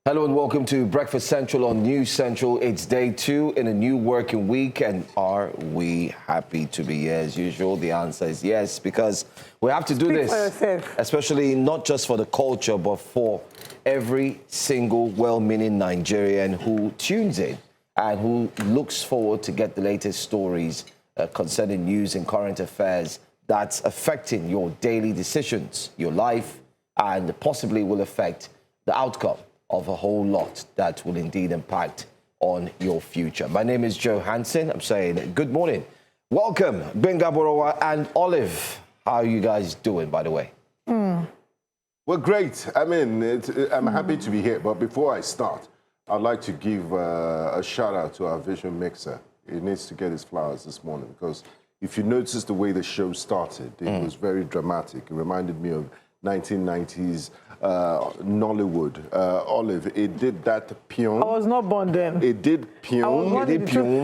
Hello and welcome to Breakfast Central on News Central. It's day 2 in a new working week, and are we happy to be here as usual? The answer is yes, because we have to do this, especially not just for the culture, but for every single well-meaning Nigerian who tunes in and who looks forward to get the latest stories concerning news and current affairs that's affecting your daily decisions, your life, and possibly will affect the outcome of a whole lot that will indeed impact on your future. My name is Joe Hansen. I'm saying good morning. Welcome, Benga Borowa and Olive. How are you guys doing, by the way? Well, great. I mean, I'm happy to be here. But before I start, I'd like to give a shout out to our vision mixer. He needs to get his flowers this morning because if you notice the way the show started, it was very dramatic. It reminded me of 1990s Nollywood. Olive, it did that pion. I was not born then. It did pion.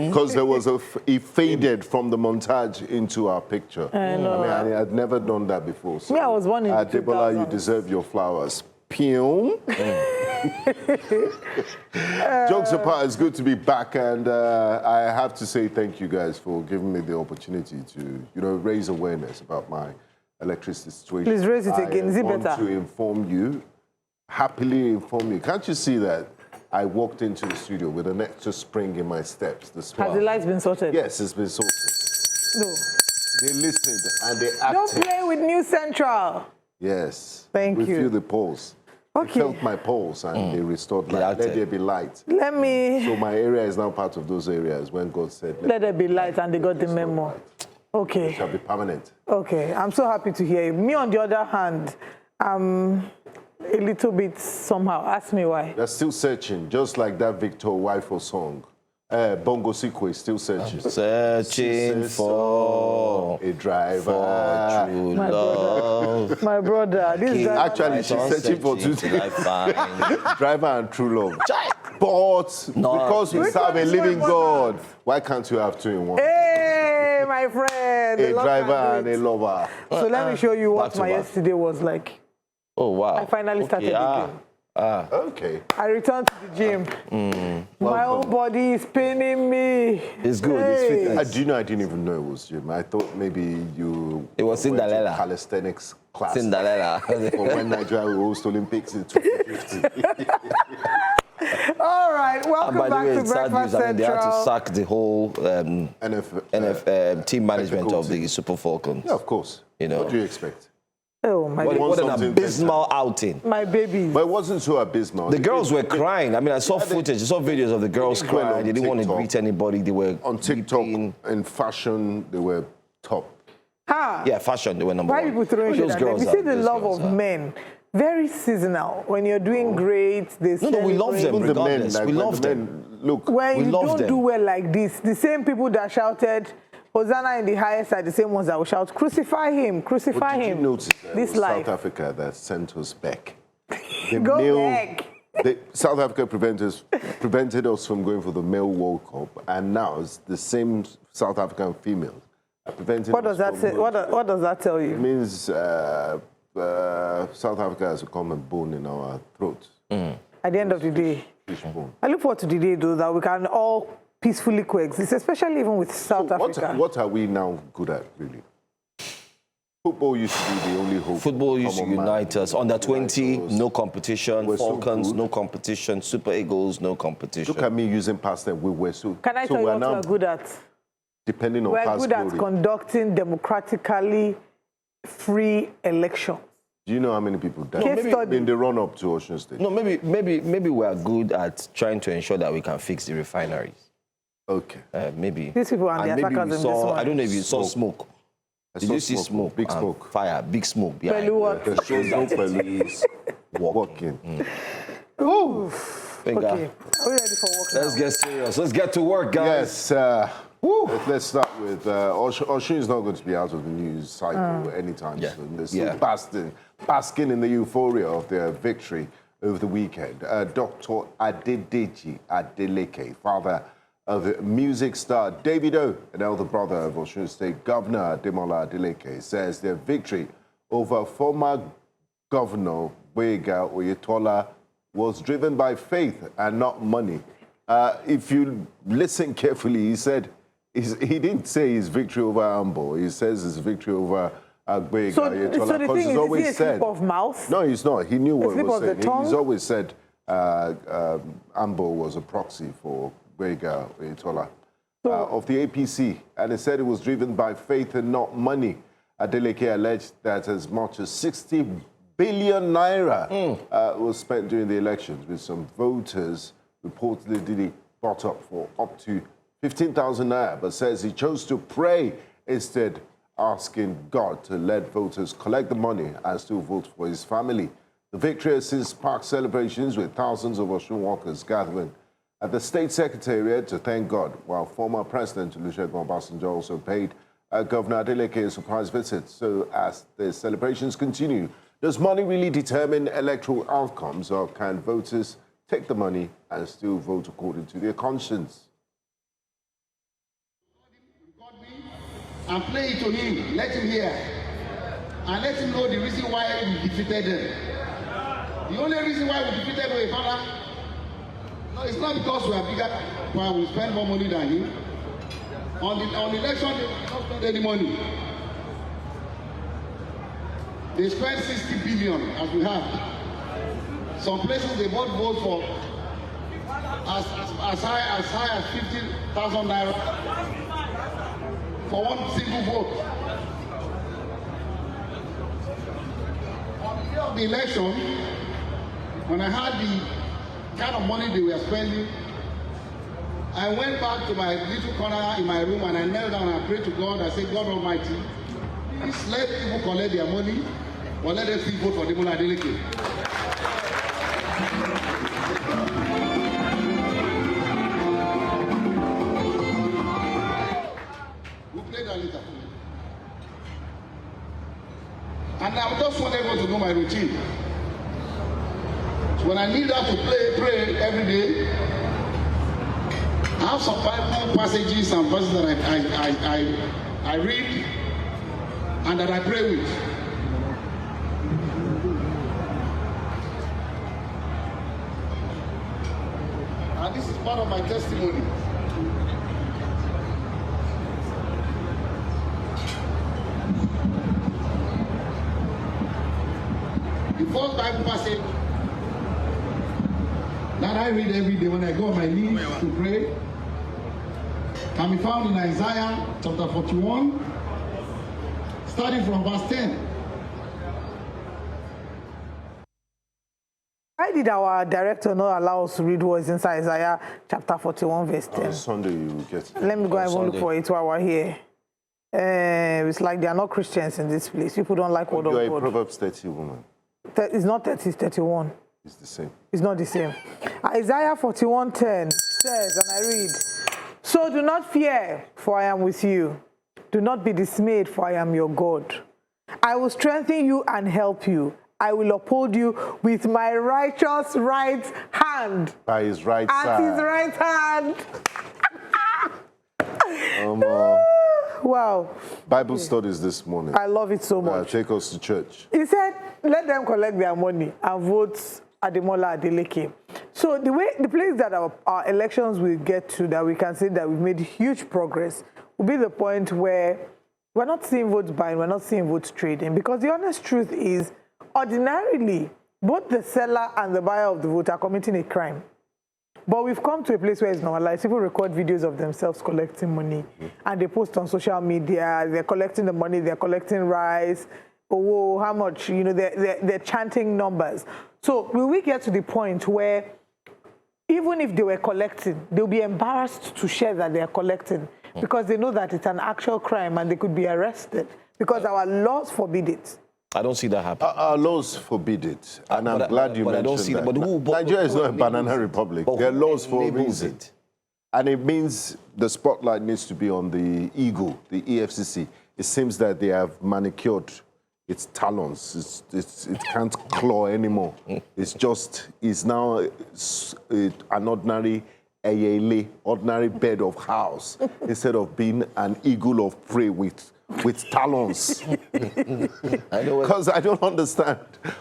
Because there was it faded from the montage into our picture. I mean, I had never done that before. So I was born in Adebola, you deserve your flowers. Pion. Jokes apart, it's good to be back, and I have to say thank you guys for giving me the opportunity to, raise awareness about my electricity situation. Please raise it again. Is it better? I want to inform you, happily inform you. Can't you see that I walked into the studio with an extra spring in my steps? Has the lights been sorted? Yes, it's been sorted. No. They listened and they acted. Don't play with News Central. Yes. Thank you. We feel the pulse. Okay. They felt my pulse and they restored light. Let there be light. So my area is now part of those areas when God said, let there be light, and they got the memo. Light. Okay. It shall be permanent. Okay. I'm so happy to hear you. Me, on the other hand, a little bit somehow. Ask me why. They're still searching, just like that Victor Wifo song. Bongo Sikwe is still searching. Searching for a driver. For true love. My brother. This guy. Actually, she's searching for two driver and true love. But because we serve a living God, why can't you have two in one? Hey, my friend. A driver and a lover. So let me show you what my yesterday was like. Oh, wow. I finally started again. Okay. I returned to the gym. My whole body is paining me. It's good. Hey. It's I didn't even know it was gym. I thought maybe you. It was Cinderella. Calisthenics class. Cinderella. For when Nigeria will host Olympics in 2050. All right, welcome back to Breakfast Central. They had to sack the whole team management of the Super Falcons. Yeah, of course. What do you expect? Oh, my what an abysmal outing. My babies. But it wasn't so abysmal. The girls were crying. I mean, I saw footage, I saw videos of the girls crying. They didn't want to greet anybody. They were on TikTok in fashion. They were top. Yeah, fashion. They were number one. Why people throwing shit at them? You see the love of men. Very seasonal. When you're doing great, they No, we love them regardless. We love them. Look, when you don't do well like this, the same people that shouted Hosanna in the highest are the same ones that will shout, crucify him, crucify him. Did you notice this life. South Africa that sent us back? Go back. South Africa prevented us from going for the male World Cup, and now it's the same South African females. What does that say? What does that tell you? It means South Africa has become a bone in our throats. At the end of the day, bone. I look forward to the day, though, that we can all peacefully coexist, especially even with South Africa. What are we now good at, really? Football used to be the only hope. Football used to unite us. Under 20, no competition. Falcons, no competition. Super Eagles, no competition. Look at me using past tense. We were so. Can I tell you what we're good at? Depending on past glory. We're good at conducting democratically free elections. Do you know how many people died in the run-up to Ocean State? No, maybe we are good at trying to ensure that we can fix the refineries. Okay. Maybe. These people are the attackers in this one. I don't know if you saw smoke. Did you see smoke? Big smoke. Fire, big smoke behind. It shows that Pelu is walking. Ooh. Okay. Are we ready for work now? Let's get serious. Let's get to work, guys. Yes. Let's start with Oshun is not going to be out of the news cycle anytime soon. They're still basking in the euphoria of their victory over the weekend. Dr. Adeleke, father of music star Davido, an elder brother of Osun State Governor Adeleke, says their victory over former Governor Boyega Oyetola was driven by faith and not money. If you listen carefully, he said, he didn't say his victory over Ambo. He says his victory over Okpebholo. So the thing is he a slip of mouth? No, he's not. He knew what he was saying. He's always said Ambo was a proxy for Okpebholo of the APC. And he said it was driven by faith and not money. Adeleke alleged that as much as 60 billion naira was spent during the elections, with some voters reportedly bought up for up to 15,000 naira, but says he chose to pray instead, asking God to let voters collect the money and still vote for his family. The victory has since sparked celebrations, with thousands of Osun workers gathering at the State Secretariat to thank God, while former President Olusegun Obasanjo also paid Governor Adeleke a surprise visit. So as the celebrations continue, does money really determine electoral outcomes, or can voters take the money and still vote according to their conscience? And play it to him, let him hear, and let him know the reason why we defeated them. The only reason why we defeated Okpebholo, no, it's not because we are bigger, but we spend more money than him. On the election, they don't spend any money. They spent 60 billion, as we have. Some places they bought votes for as high as 50,000 naira for one single vote. On the day of the election, when I heard the kind of money they were spending, I went back to my little corner in my room and I knelt down and prayed to God. I said, God Almighty, please let people collect their money, or let them still vote for Adeleke. We played that later. And I just want everyone to know my routine. So when I need that to pray every day, I have some Bible passages and verses that I read and that I pray with. And this is part of my testimony. The first Bible passage that I read every day when I go on my knees to pray can be found in Isaiah chapter 41, starting from verse 10. Why did our director not allow us to read what is inside Isaiah chapter 41, verse 10? On Sunday you will get it. Let me go and look for it while we're here. It's like they are not Christians in this place. People don't like word of God. You are a Proverbs 30 woman. It's not 30, it's 31. It's the same. It's not the same. Isaiah 41:10 says, and I read, "So do not fear, for I am with you. Do not be dismayed, for I am your God. I will strengthen you and help you. I will uphold you with my righteous right hand." By his right At side. his right hand. Wow. Bible studies this morning. I love it so much. Take us to church. He said, let them collect their money and vote Ademola Adeleke. So the place that our elections will get to, that we can say that we've made huge progress, will be the point where we're not seeing votes buying, we're not seeing votes trading. Because the honest truth is, ordinarily, both the seller and the buyer of the vote are committing a crime. But we've come to a place where it's normalized. People record videos of themselves collecting money, and they post on social media. They're collecting the money, they're collecting rice. Oh, how much? You know, they're chanting numbers. So will we get to the point where even if they were collecting, they'll be embarrassed to share that they're collecting because they know that it's an actual crime and they could be arrested because our laws forbid it? I don't see that happening. Our laws forbid it, and I'm glad you mentioned I don't see that. But Nigeria is not a banana republic. There are laws for a reason. And it means the spotlight needs to be on the eagle, the EFCC. It seems that they have manicured its talons. It can't claw anymore. It's now an ordinary ordinary bird of house, instead of being an eagle of prey with with talons. I know Because I don't understand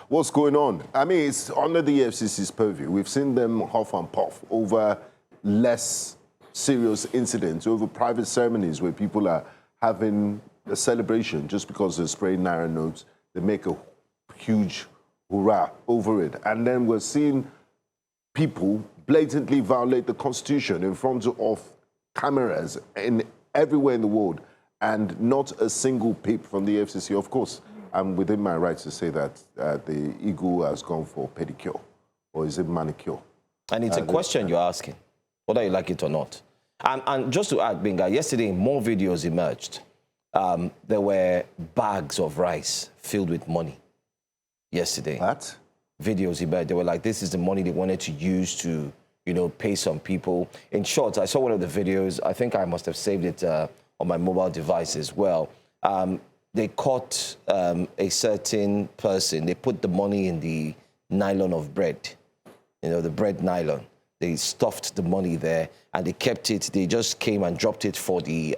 what's going on. I mean, it's under the FCC's purview. We've seen them huff and puff over less serious incidents, over private ceremonies where people are having a celebration just because they're spraying naira notes. They make a huge hurrah over it. And then we're seeing people blatantly violate the Constitution in front of cameras everywhere in the world, and not a single peep from the FCC. Of course, I'm within my rights to say that the eagle has gone for pedicure, or is it manicure? And it's a question you're asking, whether you like it or not. And just to add, Benga, yesterday more videos emerged. There were bags of rice filled with money yesterday. What? Videos emerged. They were like, this is the money they wanted to use to, you know, pay some people. In short, I saw one of the videos. I think I must have saved it on my mobile device as well. They caught a certain person. They put the money in the nylon of bread, you know, the bread nylon. They stuffed the money there and they kept it. They just came and dropped it for the,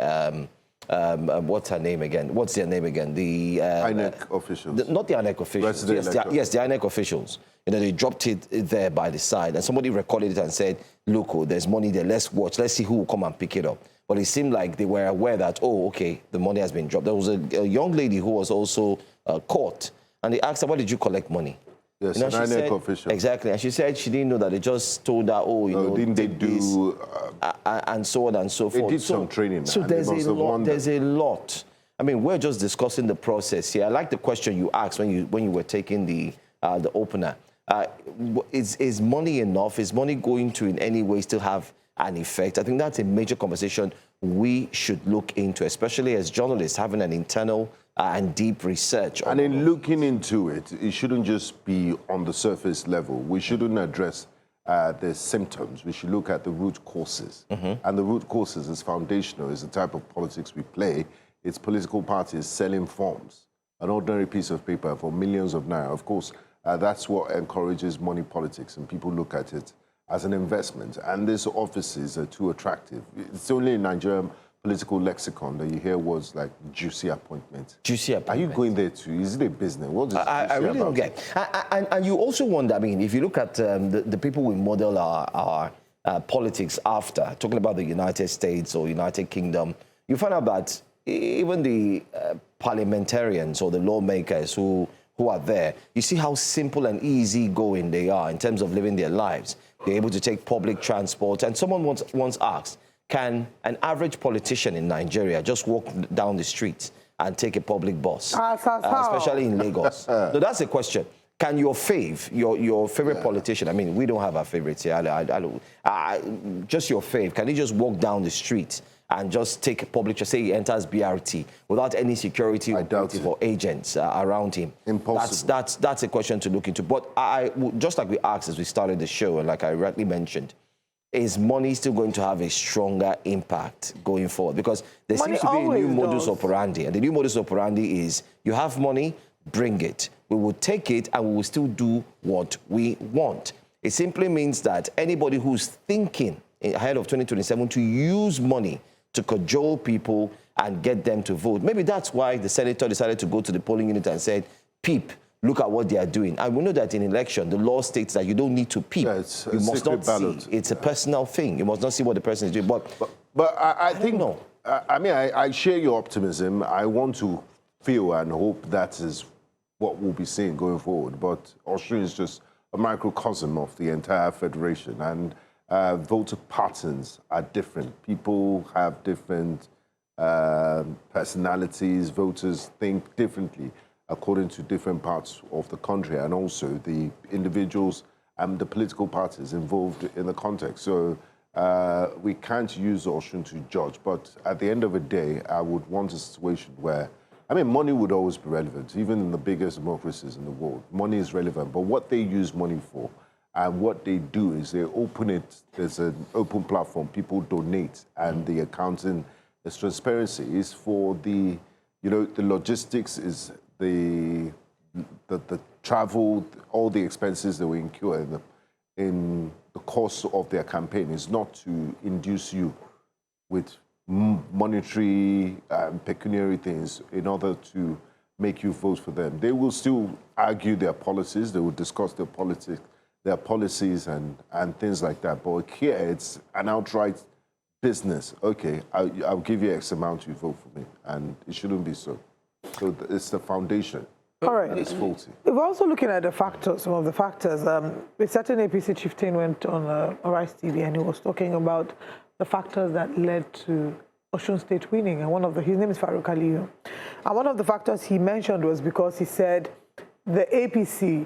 what's her name again? What's their name again? The INEC officials. Not the INEC officials. Yes, the INEC officials. You know, they dropped it there by the side and somebody recorded it and said, look, oh, there's money there. Let's watch. Let's see who will come and pick it up. But it seemed like they were aware that, oh, okay, the money has been dropped. There was a young lady who was also caught and they asked her, why did you collect money? Yes, you know, an INEC official. Exactly. And she said she didn't know that. They just told her, oh, you know, didn't they do... and so on and so forth. They did some training. So there's a lot. There's a lot. I mean, we're just discussing the process here. I like the question you asked when you were taking the opener. Is money enough? Is money going to in any way still have an effect? I think that's a major conversation we should look into, especially as journalists having an internal and deep research. And in looking into it, it shouldn't just be on the surface level. We shouldn't address the symptoms. We should look at the root causes. And the root causes is foundational. It's the type of politics we play. It's political parties selling forms, an ordinary piece of paper for millions of naira. Of course, that's what encourages money politics, and people look at it as an investment. And these offices are too attractive. It's only in Nigerian political lexicon that you hear words like juicy appointment. Juicy appointment. Are you going there too? Is it a business? What is I really don't get. And you also wonder, I mean, if you look at the people we model our politics after, talking about the United States or United Kingdom, you find out that even the parliamentarians or the lawmakers who are there, you see how simple and easy going they are in terms of living their lives. They're able to take public transport. And someone once asked, can an average politician in Nigeria just walk down the street and take a public bus, especially in Lagos? So that's the question. Can your favorite politician, I mean, we don't have our favorites here, just your fave, can he just walk down the street and just take a public, just say he enters BRT without any security or agents around him? Impossible. That's a question to look into. But just like we asked as we started the show, and like I rightly mentioned, is money still going to have a stronger impact going forward? Because there seems to be a new modus operandi. And the new modus operandi is you have money, bring it. We will take it and we will still do what we want. It simply means that anybody who's thinking ahead of 2027 to use money to cajole people and get them to vote. Maybe that's why the senator decided to go to the polling unit and said, peep, look at what they are doing. And we know that in election, the law states that you don't need to peep. Yeah, you must not see. It's a personal thing. You must not see what the person is doing. But I think, no. I mean, I share your optimism. I want to feel and hope that is what we'll be seeing going forward. But Austria is just a microcosm of the entire federation. And voter patterns are different. People have different personalities. Voters think differently according to different parts of the country, and also the individuals and the political parties involved in the context. So we can't use Osun to judge, but at the end of the day, I would want a situation where, I mean, money would always be relevant, even in the biggest democracies in the world. Money is relevant, but what they use money for and what they do is they open it, there's an open platform, people donate, and the accounting, there's transparency is for the, you know, the logistics is the travel, all the expenses that we incur in the course of their campaign is not to induce you with monetary, pecuniary things in order to make you vote for them. They will still argue their policies. They will discuss their politics, their policies and things like that. But here, it's an outright business. Okay, I'll give you X amount, you vote for me. And it shouldn't be so. So it's the foundation. All right. It's faulty. We're also looking at the factors, some of the factors. A certain APC chieftain went on Arise TV and he was talking about the factors that led to Osun State winning. And his name is Farouk Aliyu. And one of the factors he mentioned was because he said the APC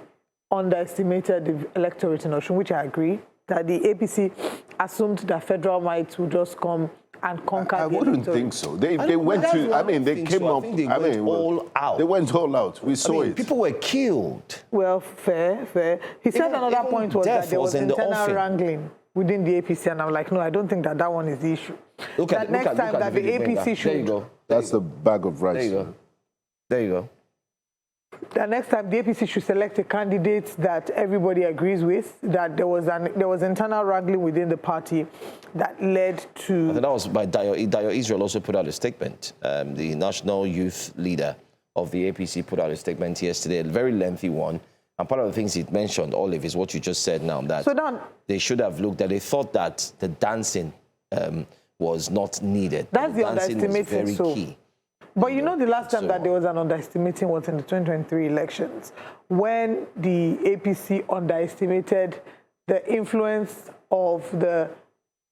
underestimated the electorate in Osun, which I agree, that the APC assumed that federal might would just come and conquer. I wouldn't think so. They went to. I mean, they came up. They went all out. They went all out. We saw it. People were killed. Well, fair. He said another point was that there was internal wrangling within the APC, and I'm like, no, I don't think that one is the issue. Look at next time that the APC should. There you go. That's the bag of rice. There you go. There you go. The next time the APC should select a candidate that everybody agrees with, that there was internal wrangling within the party that led to... I think that was by Dio Israel also put out a statement. The national youth leader of the APC put out a statement yesterday, a very lengthy one. And part of the things he mentioned, Olive, is what you just said now, that they should have looked at, they thought that the dancing was not needed. That's the underestimating. Very key. But you know the last time that there was an underestimating was in the 2023 elections, when the APC underestimated the influence of the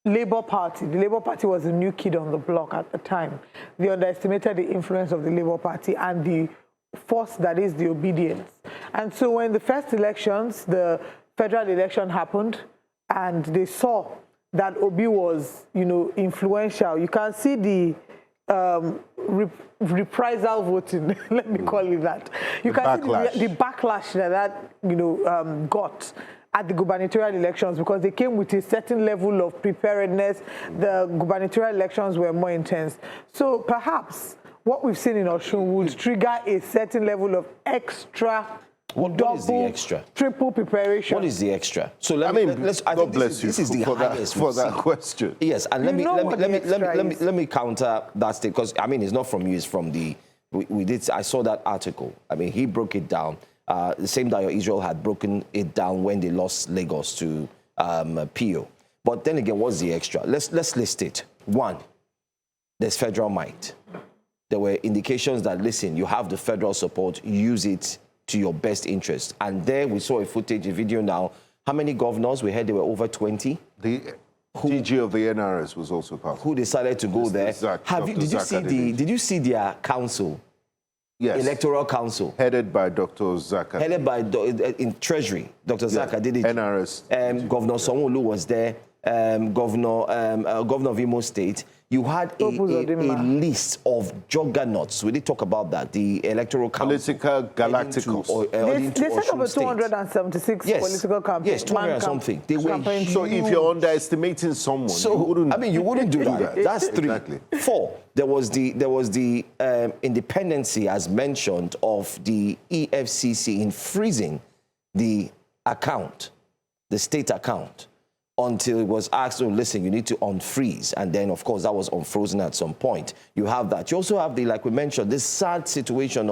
Labour Party. The Labour Party was a new kid on the block at the time. They underestimated the influence of the Labour Party and the force that is the obedience. And so when the first elections, the federal election happened, and they saw that Obi was, influential, you can see the reprisal voting, let me call it that. You can see the backlash that got at the gubernatorial elections, because they came with a certain level of preparedness. The gubernatorial elections were more intense. So perhaps what we've seen in Osun would trigger a certain level of extra, what is the extra? Triple preparation. What is the extra? So God bless you. This is the highest for that question. Yes, and let me counter that statement, because it's not from you, it's from the I saw that article. He broke it down. The same Dio Israel had broken it down when they lost Lagos to PO. But then again, what's the extra? Let's list it. One, there's federal might. There were indications that, listen, you have the federal support, use it to your best interest. And there we saw a video now. How many governors? We heard there were over 20. The DG of the NRS was also part. Who decided to go there? Did you see their council? Yes. Electoral council. Headed by Dr. Zaka. Headed by, in Treasury, Dr. Zaka did it. NRS. Governor Sanwo-Olu was there. Governor of Imo State. You had a list of juggernauts. We did talk about that. The electoral council. Political galacticos. They set up a 276 political campaign. Yes, 200 something. They were huge. So if you're underestimating someone, you wouldn't do that. That's three. Exactly. Four, there was the independency, as mentioned, of the EFCC in freezing the account, the state account, until it was asked, oh, listen, you need to unfreeze. And then, of course, that was unfrozen at some point. You have that. You also have like we mentioned, this sad situation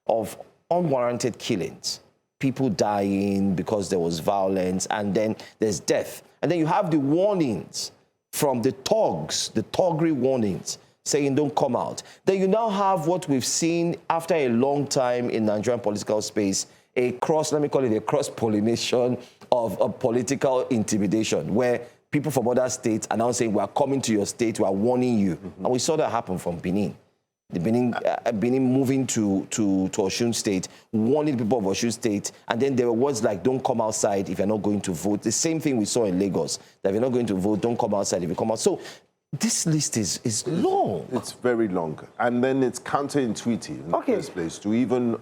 of unwarranted killings. People dying because there was violence, and then there's death. And then you have the warnings from the thugs, the thuggery warnings, saying don't come out. Then you now have what we've seen after a long time in Nigerian political space, let me call it a cross-pollination of political intimidation, where people from other states are now saying, we are coming to your state, we are warning you. And we saw that happen from Benin. The Benin moving to Osun State, warning people of Osun State, and then there were words like, don't come outside if you're not going to vote. The same thing we saw in Lagos, that if you're not going to vote, don't come outside if you come out. So this list is long. It's very long. And then it's counterintuitive in the first place to even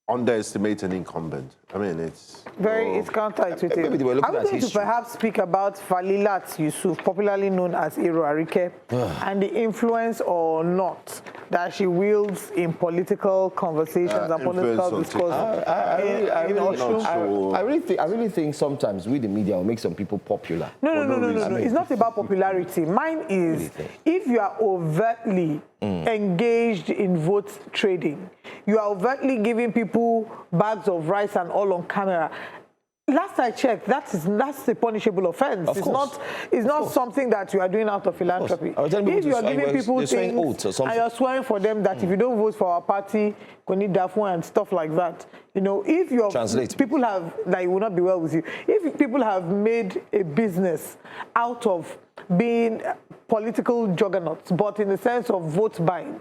underestimate an incumbent. I mean, it's... It's counterintuitive. Maybe they were looking I'm at going to history. perhaps speak about Falilat Yusuf, popularly known as Adeleke, and the influence or not that she wields in political conversations and political discourse. I really think sometimes we, the media, will make some people popular. No. It's not about popularity. Mine is if you are overtly engaged in vote trading, you are overtly giving people bags of rice and all on camera. Last I checked, that's a punishable offense. It's not something that you are doing out of philanthropy. If you are giving people things and you're swearing for them that if you don't vote for our party, and stuff like that, if your people have, that it will not be well with you. If people have made a business out of being political juggernauts, but in the sense of vote buying,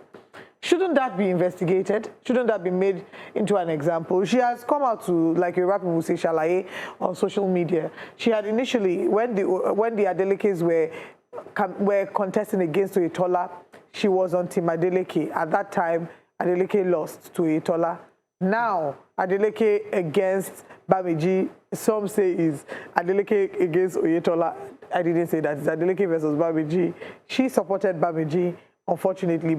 shouldn't that be investigated? Shouldn't that be made into an example? She has come out to, like a rapper will say, Shalaye on social media. She had initially, when the Adelekes were contesting against Oyetola, she was on Team Adeleke. At that time, Adeleke lost to Oyetola. Now, Adeleke against Bamiji, some say is Adeleke against Oyetola. I didn't say that. It's Adeleke versus Bamiji. She supported Bamiji. Unfortunately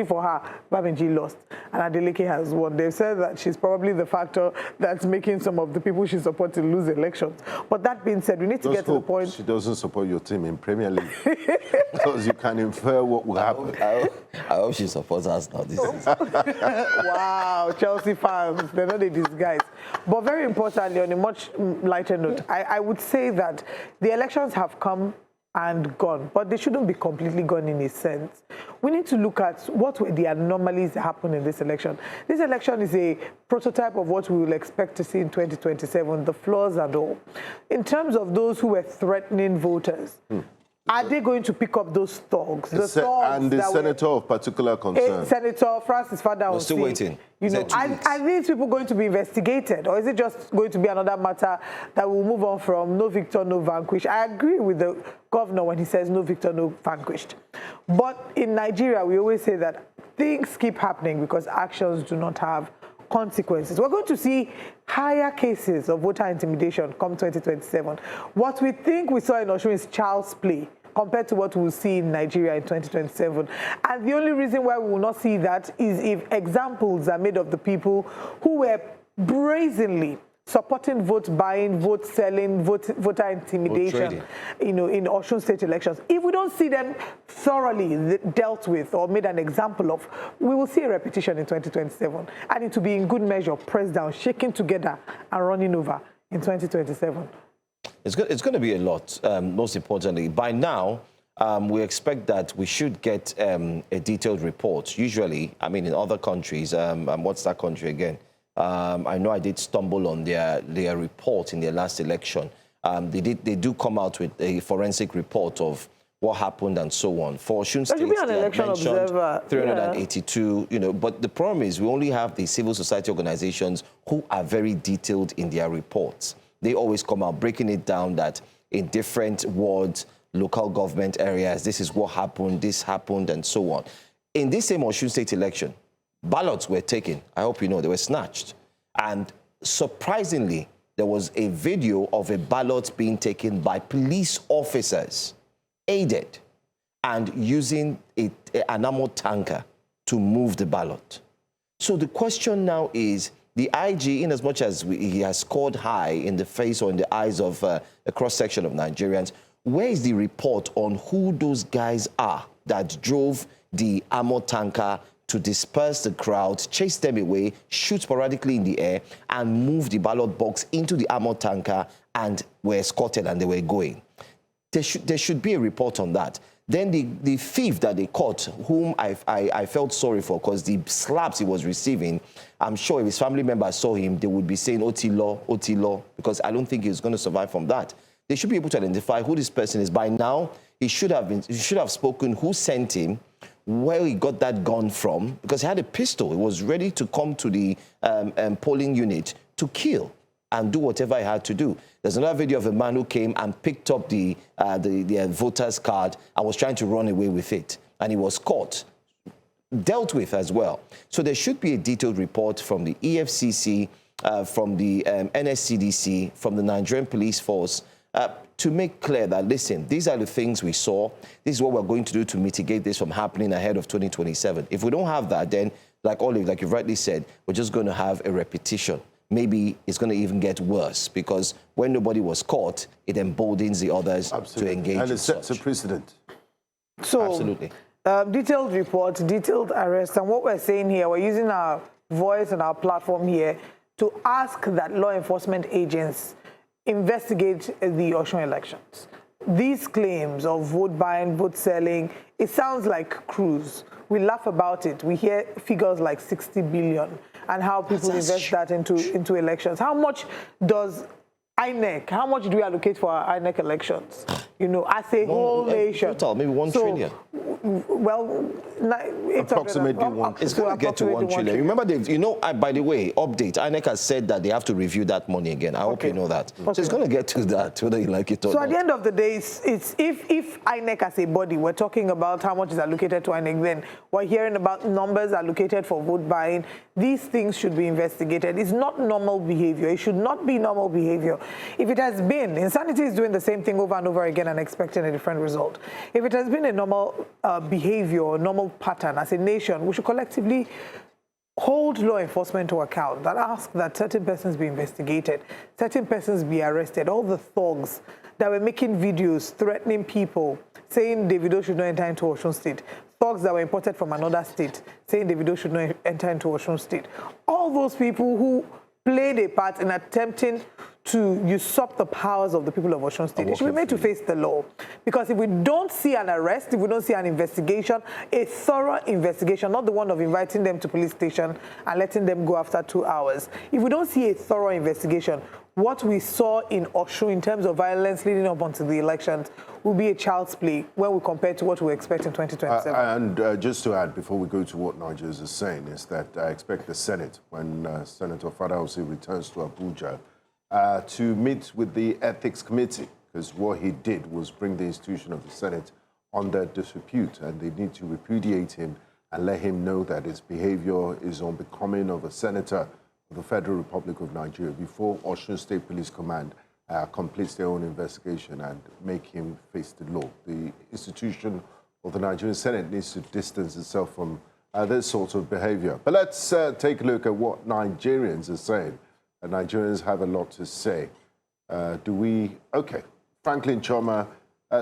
for her, Bamiji lost, and Adeleke has won. They've said that she's probably the factor that's making some of the people she supported lose elections. But that being said, we need to get to the point. She doesn't support your team in Premier League because you can infer what will happen. I hope she supports us now. Wow, Chelsea fans, they're not a disguise. But very importantly, on a much lighter note, I would say that the elections have come and gone, but they shouldn't be completely gone in a sense. We need to look at what were the anomalies that happened in this election. This election is a prototype of what we will expect to see in 2027, the flaws and all. In terms of those who were threatening voters, are they going to pick up those thugs? The senator of particular concern. Senator Francis Fada. We're still waiting. Are these people going to be investigated, or is it just going to be another matter that will move on from no victor, no vanquished? I agree with the governor when he says no victor, no vanquished. But in Nigeria, we always say that things keep happening because actions do not have consequences. We're going to see higher cases of voter intimidation come 2027. What we think we saw in Osun is child's play compared to what we'll see in Nigeria in 2027. And the only reason why we will not see that is if examples are made of the people who were brazenly supporting vote buying, vote selling, voter intimidation, in Osun State elections. If we don't see them thoroughly dealt with or made an example of, we will see a repetition in 2027. And it will be in good measure, pressed down, shaken together, and running over in 2027. It's going to be a lot, most importantly. By now, we expect that we should get a detailed report. Usually, I mean, in other countries, what's that country again? I know I did stumble on their report in their last election. They do come out with a forensic report of what happened and so on. For Osun State, be an election observer. 382, but the problem is we only have the civil society organizations who are very detailed in their reports. They always come out breaking it down that in different wards, local government areas, this is what happened, this happened, and so on. In this same Osun State election, ballots were taken. I hope you know, they were snatched. And surprisingly, there was a video of a ballot being taken by police officers, aided, and using an armored tanker to move the ballot. So the question now is, the IG, in as much as he has scored high in the face or in the eyes of a cross-section of Nigerians, where is the report on who those guys are that drove the armored tanker to disperse the crowd, chase them away, shoot sporadically in the air, and move the ballot box into the armored tanker and were escorted and they were going? There should be a report on that. Then the thief that they caught, whom I felt sorry for because the slaps he was receiving, I'm sure if his family members saw him, they would be saying, Otilo, because I don't think he was going to survive from that. They should be able to identify who this person is. By now, he should have spoken who sent him, where he got that gun from, because he had a pistol. He was ready to come to the polling unit to kill and do whatever he had to do. There's another video of a man who came and picked up the voter's card and was trying to run away with it. And he was caught, dealt with as well. So there should be a detailed report from the EFCC from the NSCDC, from the Nigerian police force, to make clear that, listen, these are the things we saw. This is what we're going to do to mitigate this from happening ahead of 2027. If we don't have that, then, like Olive, like you've rightly said, we're just going to have a repetition. Maybe it's going to even get worse, because when nobody was caught, it emboldens the others to engage. And it sets a precedent. So, absolutely. Detailed reports, detailed arrests, and what we're saying here, we're using our voice and our platform here to ask that law enforcement agents investigate the Osun elections. These claims of vote buying, vote selling, it sounds like cruise. We laugh about it. We hear figures like 60 billion and how people invest that into elections. How much does INEC, how much do we allocate for our INEC elections? You know, as a whole nation. Total, maybe 1 trillion. Well, approximately 1 trillion. It's going to get to 1 trillion. Remember, by the way, update, INEC has said that they have to review that money again. I hope you know that. So it's going to get to that, whether you like it or not. So at the end of the day, it's if INEC as a body, we're talking about how much is allocated to INEC, then we're hearing about numbers allocated for vote buying. These things should be investigated. It's not normal behavior. It should not be normal behavior. If it has been, insanity is doing the same thing over and over again and expecting a different result. If it has been a normal behavior or normal pattern as a nation, we should collectively hold law enforcement to account, that ask that certain persons be investigated, certain persons be arrested. All the thugs that were making videos threatening people, saying Davido should not enter into Osun State, thugs that were imported from another state, saying Davido should not enter into Osun State. All those people who played a part in attempting to usurp the powers of the people of Osun State, they should be made to face the law. Because if we don't see an arrest, if we don't see an investigation, a thorough investigation, not the one of inviting them to police station and letting them go after 2 hours, if we don't see a thorough investigation, what we saw in Osun in terms of violence leading up onto the elections will be a child's play when we compare to what we expect in 2027. And just to add, before we go to what Nigerians are saying, is that I expect the Senate, when Senator Fadausi returns to Abuja, to meet with the Ethics Committee, because what he did was bring the institution of the Senate under disrepute, and they need to repudiate him and let him know that his behavior is unbecoming of a senator of the Federal Republic of Nigeria before Osun State Police Command completes their own investigation and make him face the law. The institution of the Nigerian Senate needs to distance itself from this sort of behavior. But let's take a look at what Nigerians are saying. Nigerians have a lot to say. Okay, Franklin Choma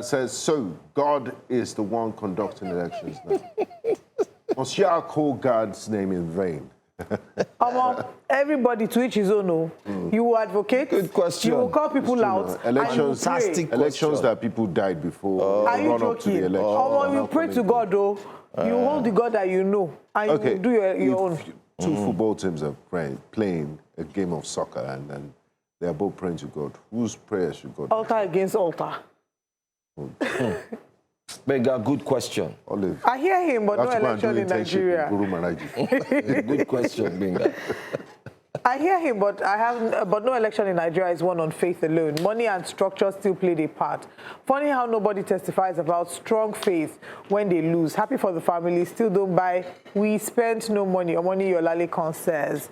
says, so God is the one conducting elections now. Must you call God's name in vain? Everybody to each his own. You will advocate. Good question. You will call people out. Elections that people died before. Are you joking? You pray to God, though. You hold the God that you know, and you do your own. Two football teams are playing a game of soccer, and then they are both praying to God. Whose prayer should God? Altar against altar. Benga, good question. Olive. I hear him, but no election in Nigeria. Good question, Benga. I hear him, but no election in Nigeria is won on faith alone. Money and structure still played a part. Funny how nobody testifies about strong faith when they lose. Happy for the family, still don't buy. We spent no money, or money Adeleke says.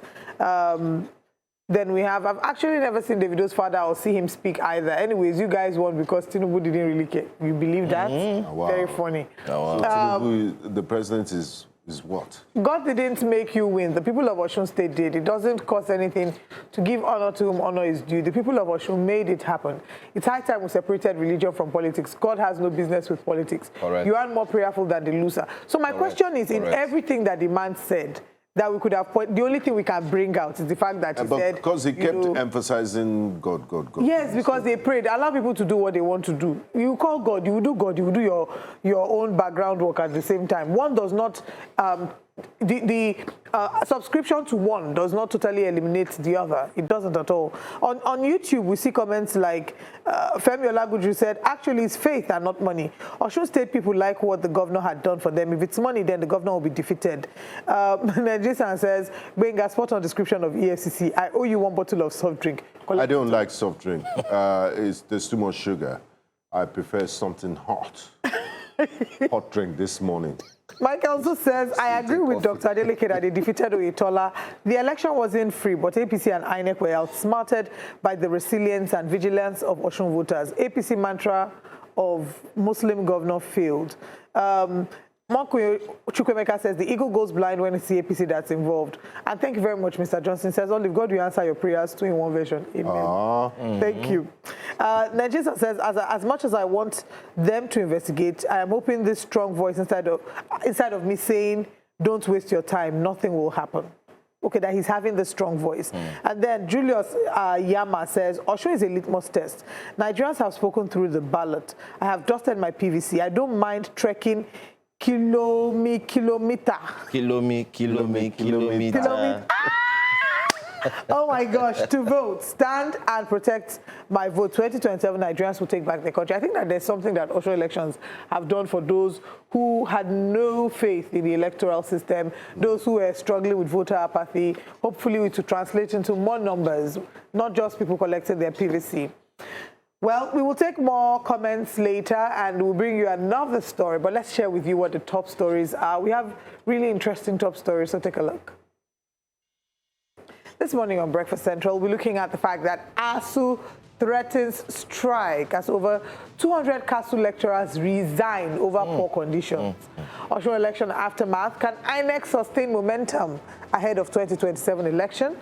Then we have, I've actually never seen Davido's father or see him speak either. Anyways, you guys won because Tinubu didn't really care. You believe that? Wow. Very funny. So Tinubu, the president is what? God didn't make you win. The people of Osun State did. It doesn't cost anything to give honor to whom honor is due. The people of Osun made it happen. It's high time we separated religion from politics. God has no business with politics. Correct. You aren't more prayerful than the loser. So my question is, in everything that the man said, that we could have the only thing we can bring out is the fact that he said... Because he kept emphasizing God. Yes, because they prayed. Allow people to do what they want to do. You call God, you will do your own background work at the same time. One does not... The subscription to one does not totally eliminate the other. It doesn't at all. On YouTube, we see comments like Femi Olaguju said, actually, it's faith and not money. Osun State people like what the governor had done for them. If it's money, then the governor will be defeated. Jason says, Benga, spot on description of EFCC. I owe you 1 bottle of soft drink. I don't like soft drink. There's too much sugar. I prefer something hot. Hot drink this morning. Mike also says, I agree with Dr. Adeleke that they defeated Oyetola. The election wasn't free, but APC and INEC were outsmarted by the resilience and vigilance of Osun voters. APC mantra of Muslim governor failed. Marco Chukwemeka says the eagle goes blind when it's the APC that's involved. And thank you very much, Mr. Johnson. Says, Olive, God will answer your prayers, 2 in 1 version. Amen. Thank you. Najisa says, as much as I want them to investigate, I am hoping this strong voice inside of me saying, don't waste your time, nothing will happen. Okay, that he's having the strong voice. And then Julius Yama says, Osho is a litmus test. Nigerians have spoken through the ballot. I have dusted my PVC. I don't mind trekking kilometer. Oh my gosh, to vote, stand and protect my vote. 2027 Nigerians will take back the country. I think that there's something that Osho elections have done for those who had no faith in the electoral system, those who were struggling with voter apathy. Hopefully it will translate into more numbers, not just people collecting their PVC. Well, we will take more comments later and we'll bring you another story, but let's share with you what the top stories are. We have really interesting top stories, so take a look. This morning on Breakfast Central, we're looking at the fact that ASU threatens strike as over 200 CASU lecturers resign over poor conditions. Osho election aftermath, can INEC sustain momentum ahead of 2027 election?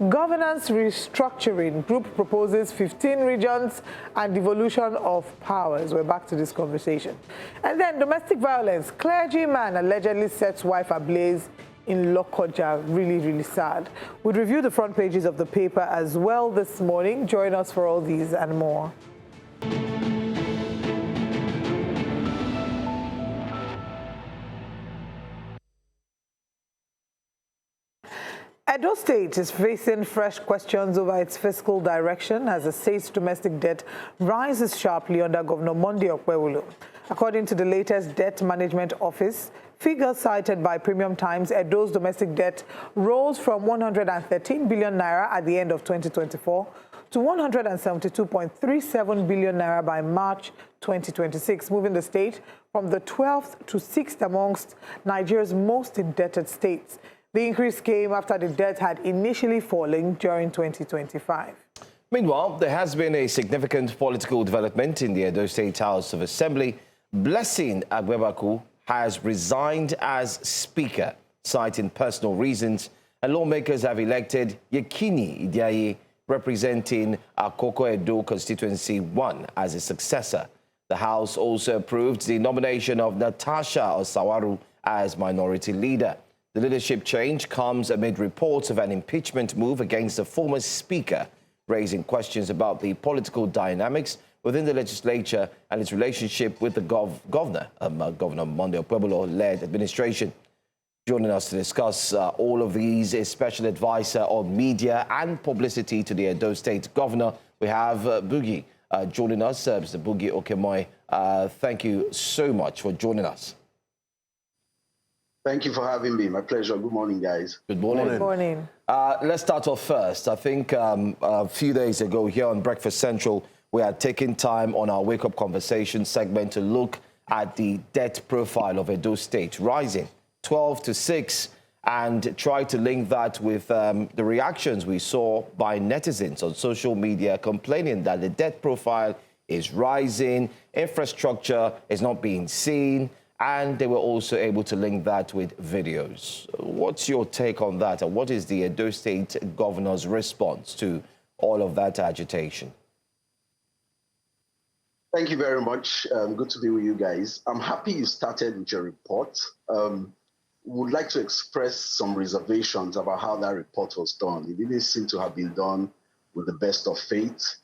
Governance restructuring, group proposes 15 regions and devolution of powers. We're back to this conversation. And then domestic violence, clergyman allegedly sets wife ablaze in Lokoja. Really, really sad. We'll review the front pages of the paper as well this morning. Join us for all these and more. Edo State is facing fresh questions over its fiscal direction as the state's domestic debt rises sharply under Governor Monday Okpebholo. According to the latest Debt Management Office, figures cited by Premium Times, Edo's domestic debt rose from 113 billion naira at the end of 2024 to 172.37 billion naira by March 2026, moving the state from the 12th to 6th amongst Nigeria's most indebted states. The increase came after the debt had initially fallen during 2025. Meanwhile, there has been a significant political development in the Edo State House of Assembly. Blessing Agbebaku has resigned as Speaker, citing personal reasons, and lawmakers have elected Yekini Idiaye, representing Akoko Edo Constituency 1, as his successor. The House also approved the nomination of Natasha Osawaru as Minority Leader. The leadership change comes amid reports of an impeachment move against the former Speaker, raising questions about the political dynamics within the legislature and its relationship with the Governor Monday Okpebholo-led administration. Joining us to discuss all of these is Special Advisor on Media and Publicity to the Edo State Governor. We have Boogie joining us, Mr. Boogie Okemoy. Thank you so much for joining us. Thank you for having me. My pleasure. Good morning, guys. Good morning. Good morning. Let's start off first. I think a few days ago here on Breakfast Central, we had taken time on our Wake Up Conversation segment to look at the debt profile of Edo State, rising 12 to 6, and try to link that with the reactions we saw by netizens on social media complaining that the debt profile is rising, infrastructure is not being seen, and they were also able to link that with videos. What's your take on that, and what is the Edo State Governor's response to all of that agitation? Thank you very much. Good to be with you guys. I'm happy you started with your report. Would like to express some reservations about how that report was done. It didn't seem to have been done with the best of faith.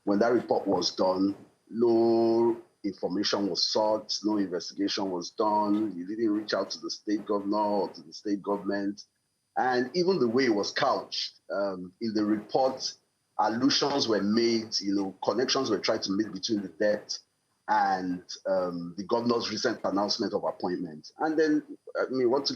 When that report was done, no information was sought, no investigation was done. You didn't reach out to the state governor or to the state government. And even the way it was couched, in the report, allusions were made, connections were tried to make between the debt and the governor's recent announcement of appointment. And then, what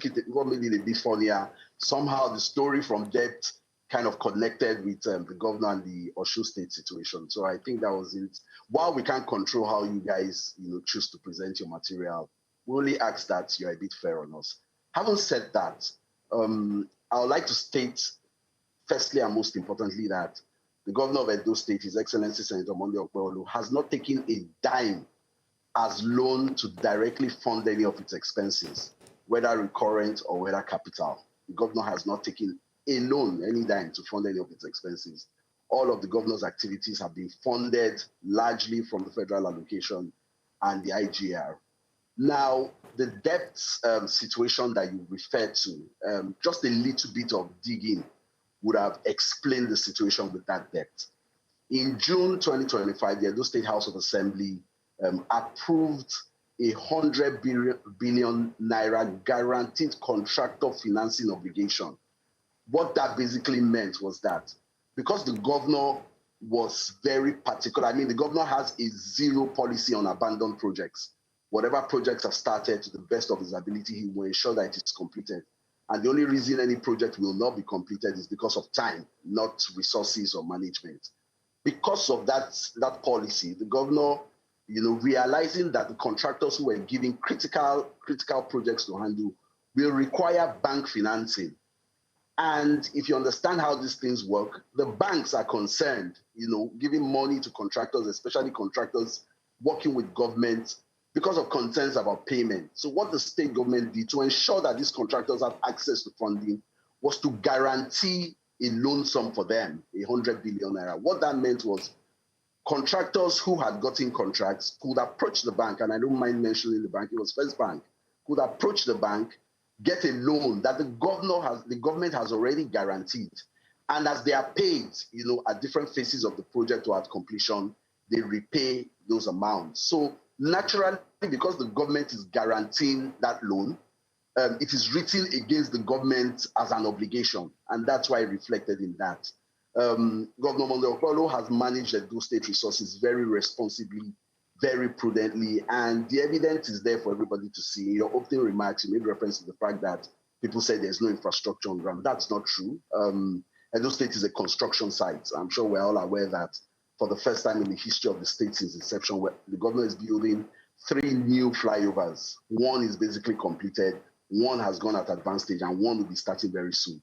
made it a bit funnier, somehow the story from debt kind of connected with the governor and the Osun State situation. So I think that was it. While we can't control how you guys, choose to present your material, We only ask that you're a bit fair on us. Having said that, I would like to state, firstly and most importantly, that the governor of Edo State, His Excellency Senator Monday Okpebholo, has not taken a dime as loan to directly fund any of its expenses, whether recurrent or whether capital. The governor has not taken a loan, any dime, to fund any of its expenses. All of the governor's activities have been funded largely from the federal allocation and the IGR. Now, the debt situation that you referred to, just a little bit of digging would have explained the situation with that debt. In June 2025, the Edo State House of Assembly approved a 100 billion naira guaranteed contractor financing obligation. What that basically meant was that because the governor was very particular, I mean, the governor has a zero policy on abandoned projects. Whatever projects are started to the best of his ability, he will ensure that it is completed. And the only reason any project will not be completed is because of time, not resources or management. Because of that policy, the governor, realizing that the contractors who were giving critical projects to handle will require bank financing. And if you understand how these things work, the banks are concerned, giving money to contractors, especially contractors working with government, because of concerns about payment. So what the state government did to ensure that these contractors have access to funding was to guarantee a loan sum for them, 100 billion naira. What that meant was contractors who had gotten contracts could approach the bank, and I don't mind mentioning the bank, it was First Bank, could approach the bank, get a loan that the government has already guaranteed. And as they are paid, at different phases of the project or at completion, they repay those amounts. So naturally, because the government is guaranteeing that loan, it is written against the government as an obligation, and that's why it reflected in that. Governor Monday Okpebholo has managed Edo State resources very responsibly, very prudently, and the evidence is there for everybody to see. In your opening remarks, you made reference to the fact that people say there's no infrastructure on ground. That's not true. Edo State is a construction site. I'm sure we're all aware that for the first time in the history of the state since inception, where the governor is building 3 new flyovers. One is basically completed, one has gone at advanced stage, and one will be starting very soon.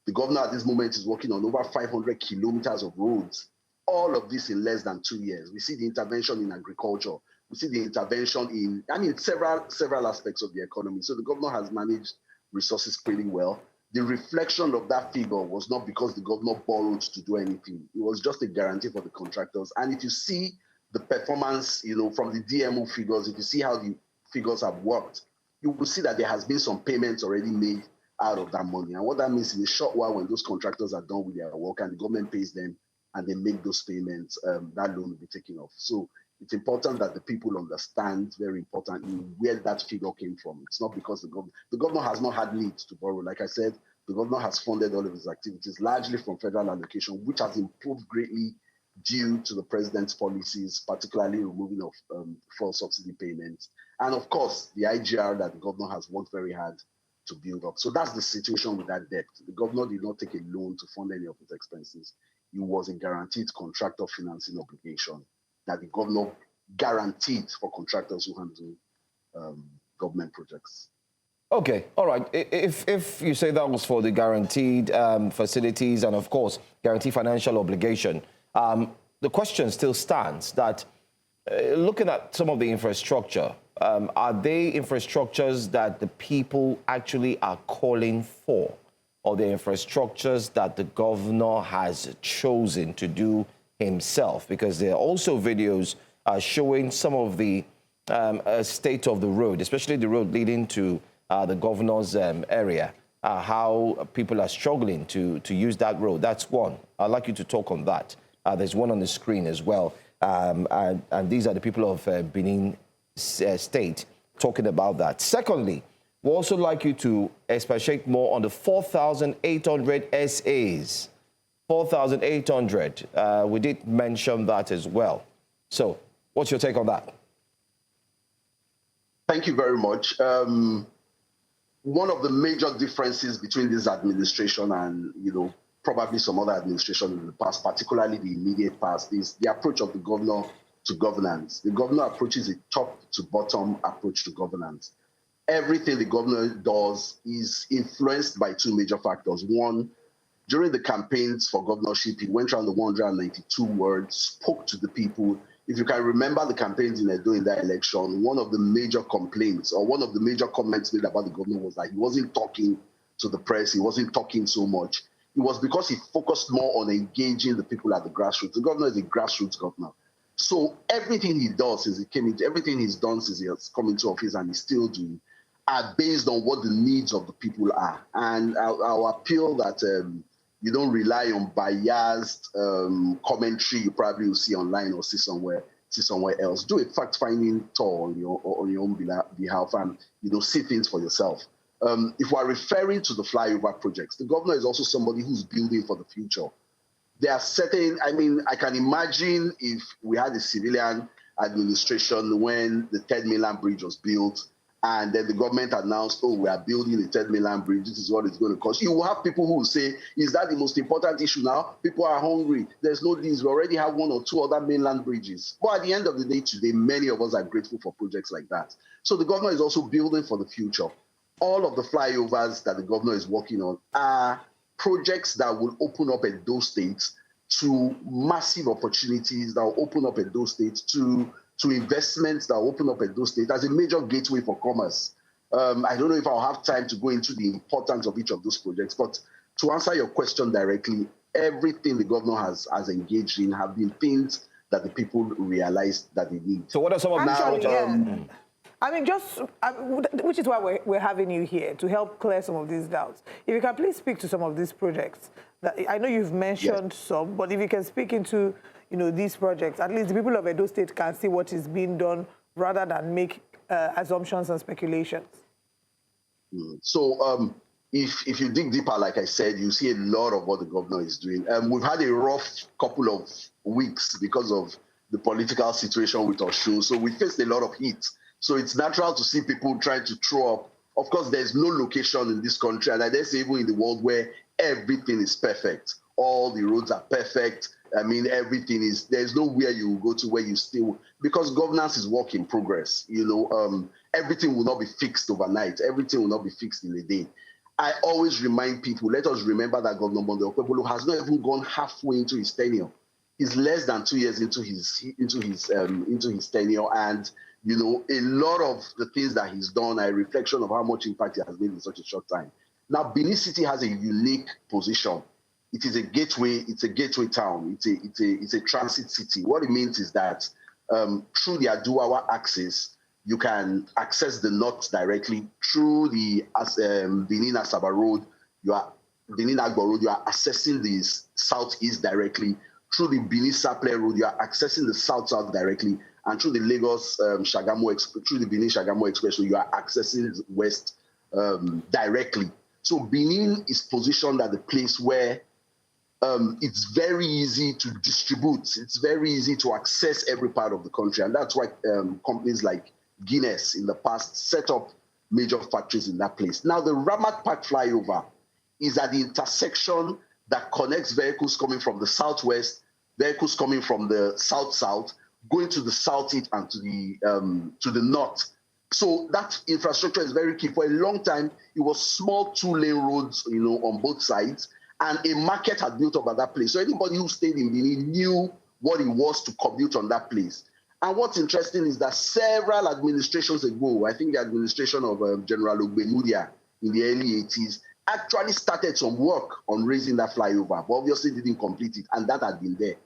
The governor at this moment is working on over 500 kilometers of roads, all of this in less than 2 years. We see the intervention in agriculture. We see the intervention in, several aspects of the economy. So the governor has managed resources pretty well. The reflection of that figure was not because the governor borrowed to do anything. It was just a guarantee for the contractors. And if you see the performance, from the DMO figures, if you see how the figures have worked, you will see that there has been some payments already made out of that money. And what that means in a short while, when those contractors are done with their work and the government pays them and they make those payments, that loan will be taken off. So it's important that the people understand, very importantly, where that figure came from. It's not because the governor has not had need to borrow. Like I said, the governor has funded all of his activities largely from federal allocation, which has improved greatly due to the president's policies, particularly removing of fuel subsidy payments. And of course, the IGR that the governor has worked very hard to build up. So that's the situation with that debt. The governor did not take a loan to fund any of his expenses. It was a guaranteed contractor financing obligation that the governor guaranteed for contractors who handle government projects. Okay, all right. If you say that was for the guaranteed facilities and, of course, guaranteed financial obligation, the question still stands that looking at some of the infrastructure, are they infrastructures that the people actually are calling for, or the infrastructures that the governor has chosen to do himself? Because there are also videos showing some of the state of the road, especially the road leading to the governor's area, how people are struggling to use that road. That's one. I'd like you to talk on that. There's one on the screen as well. And these are the people of Benin State talking about that. Secondly, we'd also like you to expatiate more on the 4,800 SAs. 4,800. We did mention that as well. So what's your take on that? Thank you very much. One of the major differences between this administration and, probably some other administration in the past, particularly the immediate past, is the approach of the governor to governance. The governor approaches a top to bottom approach to governance. everything the governor does is influenced by two major factors. One, during the campaigns for governorship, he went around the 192 wards, spoke to the people. If you can remember the campaigns in Edo in that election, one of the major complaints or one of the major comments made about the governor was that he wasn't talking to the press, he wasn't talking so much. It was because he focused more on engaging the people at the grassroots. The governor is a grassroots governor. So everything he does since he came into, everything he's done since he has come into office and he's still doing, are based on what the needs of the people are. And I'll appeal that you don't rely on biased commentary you probably will see online or see somewhere else. Do a fact-finding tour on your own behalf and see things for yourself. If we're referring to the flyover projects, the governor is also somebody who's building for the future. There are certain, I can imagine if we had a civilian administration when the Third Mainland Bridge was built, and then the government announced, oh, we are building the Third Mainland Bridge, this is what it's going to cost. You will have people who will say, is that the most important issue now? People are hungry. There's no this. We already have one or two other mainland bridges. But at the end of the day today, many of us are grateful for projects like that. So the governor is also building for the future. All of the flyovers that the governor is working on are projects that will open up Edo State to massive opportunities, that will open up Edo State to investments, that will open up Edo State as a major gateway for commerce. I don't know if I'll have time to go into the importance of each of those projects, but to answer your question directly, everything the governor has engaged in have been things that the people realized that they need. So what are some of which is why we're having you here, to help clear some of these doubts. If you can please speak to some of these projects. I know you've mentioned some, but if you can speak into these projects, at least the people of Edo State can see what is being done rather than make assumptions and speculations. So if you dig deeper, like I said, you see a lot of what the governor is doing. We've had a rough couple of weeks because of the political situation with Osun, so we faced a lot of heat. So it's natural to see people trying to throw up. Of course, there's no location in this country, and I dare say even in the world, where everything is perfect. All the roads are perfect. Everything is, there's nowhere you will go to where you still, because governance is work in progress. Everything will not be fixed overnight. Everything will not be fixed in a day. I always remind people, let us remember that Governor Okpebholo has not even gone halfway into his tenure. He's less than 2 years into his tenure, and a lot of the things that he's done are a reflection of how much impact he has made in such a short time. Now, Benin City has a unique position. It is a gateway. It's a gateway town. It's a transit city. What it means is that through the Aduwawa axis, you can access the north directly. Through the Benin Asaba Road, Benin Agbo Road, you are accessing the southeast directly. Through the Benin Saple Road, you are accessing the south-south directly. And through the Lagos through the Benin Shagamu Expressway, you are accessing the west directly. So Benin is positioned at the place where it's very easy to distribute. It's very easy to access every part of the country. And that's why companies like Guinness in the past set up major factories in that place. Now, the Ramat Park flyover is at the intersection that connects vehicles coming from the southwest, vehicles coming from the south-south, going to the southeast and to the north. So that infrastructure is very key. For a long time, it was small 2-lane roads, on both sides, and a market had built up at that place. So anybody who stayed in Benin knew what it was to commute on that place. And what's interesting is that several administrations ago, I think the administration of General Okpebholo in the early 80s, actually started some work on raising that flyover, but obviously didn't complete it, and that had been there.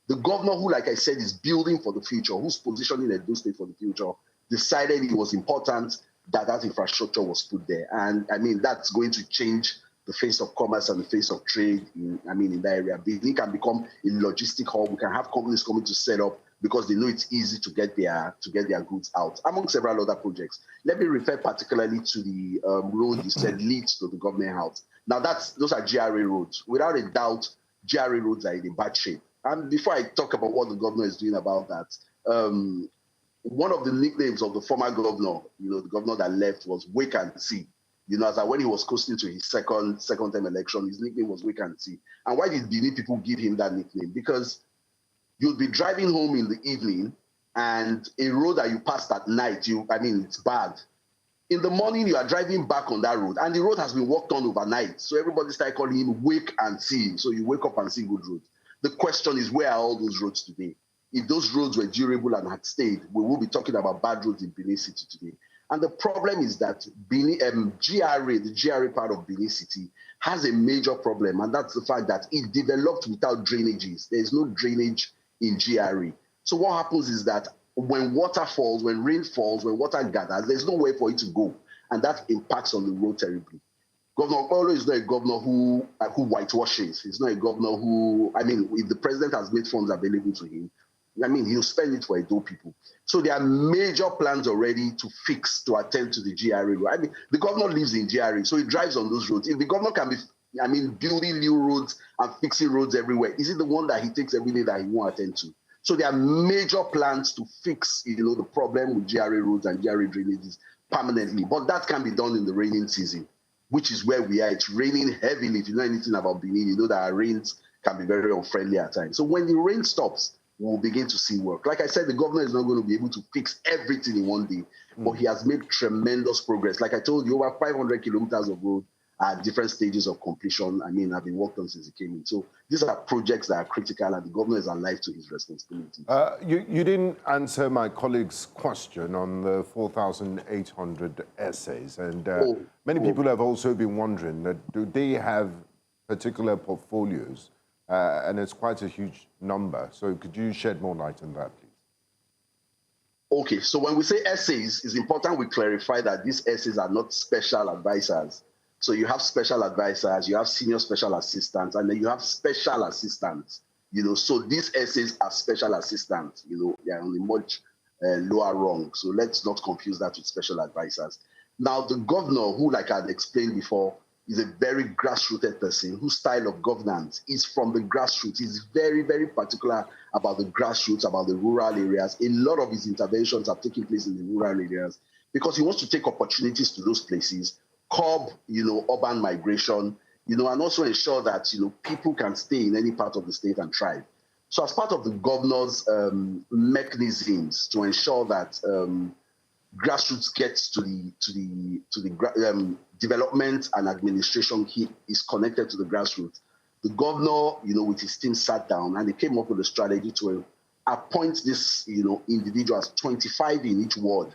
The governor, who, like I said, is building for the future, who's positioning Edo State for the future, decided it was important that that infrastructure was put there. And that's going to change the face of commerce and the face of trade in that area. Benin can become a logistic hub. We can have companies coming to set up because they know it's easy to get their goods out, among several other projects. Let me refer particularly to the road you said leads to the government house. Now, those are GRA roads. Without a doubt, GRA roads are in bad shape. And before I talk about what the governor is doing about that, one of the nicknames of the former governor, the governor that left, was Wait and See. As when he was coasting to his second term election, his nickname was Wait and See. And why did Benin people give him that nickname? Because you'll be driving home in the evening, and a road that you passed at night, it's bad. In the morning, you are driving back on that road, and the road has been worked on overnight. So everybody started calling him wake and see. So you wake up and see good roads. The question is, where are all those roads today? If those roads were durable and had stayed, we will be talking about bad roads in Benin City today. And the problem is that Benin, GRA, the GRA part of Benin City, has a major problem, and that's the fact that it developed without drainages. There is no drainage in GRA. So what happens is that when water falls, when rain falls, when water gathers, there's no way for it to go, and that impacts on the road terribly. Governor Okpebholo is not a governor who whitewashes. He's not a governor who, I mean, if the president has made funds available to him, I mean, he'll spend it for Edo people. So there are major plans already to fix, to attend to the GRA. I mean, the governor lives in GRA, so he drives on those roads. If the governor can be, I mean, building new roads and fixing roads everywhere, is it the one that he takes every day that he won't attend to? So there are major plans to fix, the problem with GRA roads and GRA drainages permanently. But that can be done in the raining season, which is where we are. It's raining heavily. If you know anything about Benin, you know that our rains can be very unfriendly at times. So when the rain stops, we'll begin to see work. Like I said, the governor is not going to be able to fix everything in one day, but he has made tremendous progress. Like I told you, over 500 kilometers of road at different stages of completion, I mean, have been worked on since he came in. So these are projects that are critical, and the governor is alive to his responsibility. You didn't answer my colleague's question on the 4,800 essays, and many people have also been wondering that do they have particular portfolios, and it's quite a huge number. So could you shed more light on that, please? Okay, so when we say essays, it's important we clarify that these essays are not special advisors. So you have special advisors, you have senior special assistants, and then you have special assistants. So these essays are special assistants. They are on a much lower rung. So let's not confuse that with special advisors. Now, the governor, who, like I had explained before, is a very grassrooted person whose style of governance is from the grassroots. He's very, very particular about the grassroots, about the rural areas. A lot of his interventions have taken place in the rural areas because he wants to take opportunities to those places, curb, urban migration, and also ensure that, people can stay in any part of the state and thrive. So as part of the governor's mechanisms to ensure that grassroots gets to the development and administration, he is connected to the grassroots. The governor, with his team sat down and they came up with a strategy to appoint this, individuals, 25 in each ward.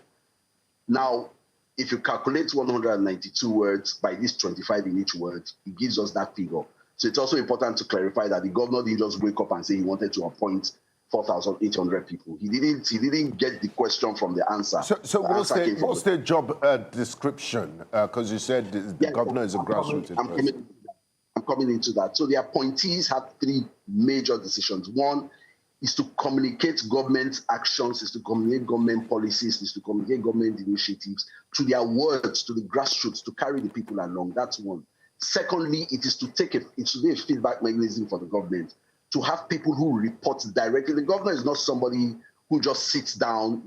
Now, if you calculate 192 words by these 25 in each word, it gives us that figure. So it's also important to clarify that the governor didn't just wake up and say he wanted to appoint 4,800 people. He didn't get the question from the answer. So what's their job description? Because you said the governor is a grassroots person. I'm coming into that. So the appointees have three major decisions. One is to communicate government actions, is to communicate government policies, is to communicate government initiatives to their wards, to the grassroots, to carry the people along. That's one. Secondly, it is to be a feedback mechanism for the government, to have people who report directly. The governor is not somebody who just sits down,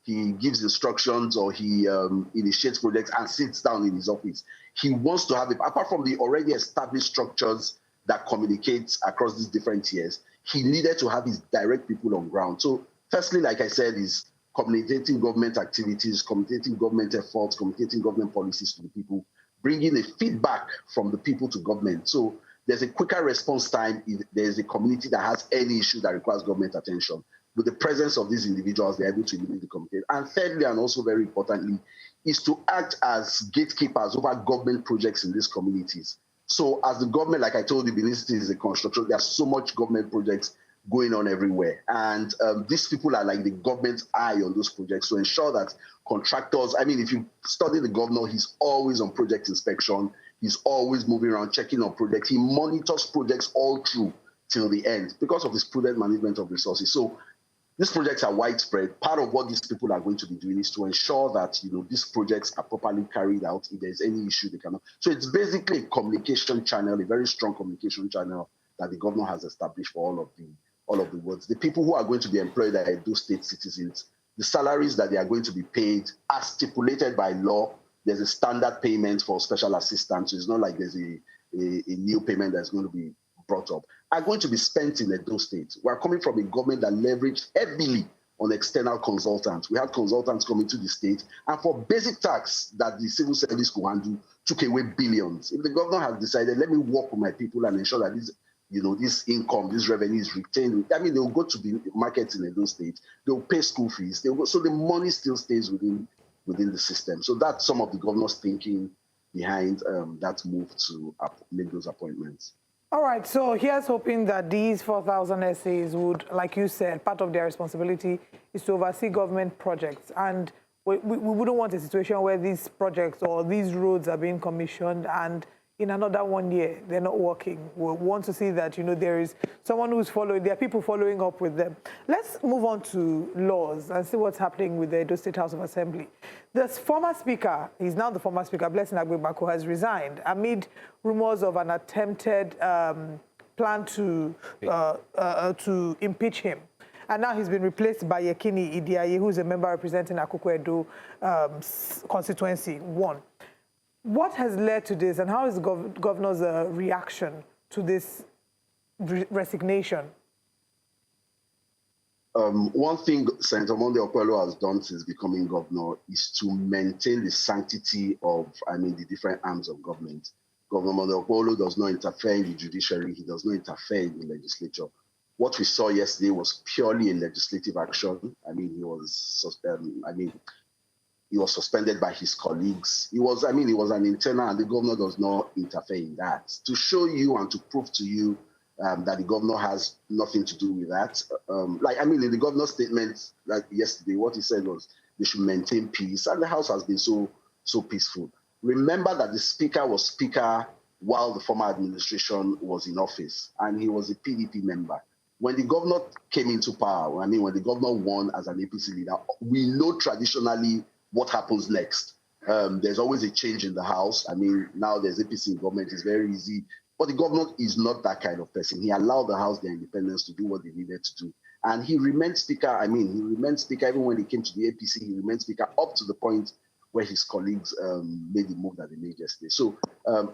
he gives instructions or he initiates projects and sits down in his office. He wants to have, apart from the already established structures that communicate across these different tiers, he needed to have his direct people on ground. So firstly, like I said, is communicating government activities, communicating government efforts, communicating government policies to the people, bringing a feedback from the people to government. So there's a quicker response time if there's a community that has any issue that requires government attention. With the presence of these individuals, they're able to immediately communicate. And thirdly, and also very importantly, is to act as gatekeepers over government projects in these communities. So as the government, like I told you, Benin City is a construction. There's so much government projects going on everywhere. And these people are like the government's eye on those projects to ensure that contractors, I mean, if you study the governor, he's always on project inspection. He's always moving around, checking on projects. He monitors projects all through till the end because of his prudent management of resources. So these projects are widespread. Part of what these people are going to be doing is to ensure that these projects are properly carried out. If there's any issue, they cannot. So it's basically a communication channel, a very strong communication channel that the governor has established for all of the wards. The people who are going to be employed are those state citizens. The salaries that they are going to be paid, as stipulated by law, there's a standard payment for special assistants. So it's not like there's a new payment that's going to be brought up, are going to be spent in Edo State. We're coming from a government that leveraged heavily on external consultants. We had consultants coming to the state, and for basic tax that the civil service could handle, took away billions. If the governor has decided, let me work with my people and ensure that this, this income, this revenue is retained. I mean, they will go to the markets in those states. They will pay school fees. They will go, so the money still stays within the system. So that's some of the governor's thinking behind that move to make those appointments. All right, so here's hoping that these 4,000 essays would, like you said, part of their responsibility is to oversee government projects. And we wouldn't want a situation where these projects or these roads are being commissioned and in another 1 year, they're not working. We want to see that, there is someone who's following, there are people following up with them. Let's move on to laws and see what's happening with the Edo State House of Assembly. The former speaker, he's now the former speaker, Blessing Agbegbako, has resigned amid rumors of an attempted plan to impeach him. And now he's been replaced by Yekini Idiaye, who's a member representing Akoko Edo constituency 1. What has led to this, and how is the governor's reaction to this resignation? One thing Senator Monday Okpebholo has done since becoming governor is to maintain the sanctity of, the different arms of government. Governor Monday Okpebholo does not interfere in the judiciary. He does not interfere in the legislature. What we saw yesterday was purely a legislative action. He was suspended by his colleagues. He was an internal, and the governor does not interfere in that. To show you and to prove to you that the governor has nothing to do with that. In the governor's statement yesterday, what he said was they should maintain peace, and the House has been so peaceful. Remember that the speaker was speaker while the former administration was in office, and he was a PDP member. When the governor came into power, when the governor won as an APC leader, we know traditionally what happens next. There's always a change in the House. Now there's APC in government. It's very easy. But the governor is not that kind of person. He allowed the House their independence to do what they needed to do. And he remained speaker. He remained speaker even when he came to the APC. He remained speaker up to the point where his colleagues made the move that they made yesterday. So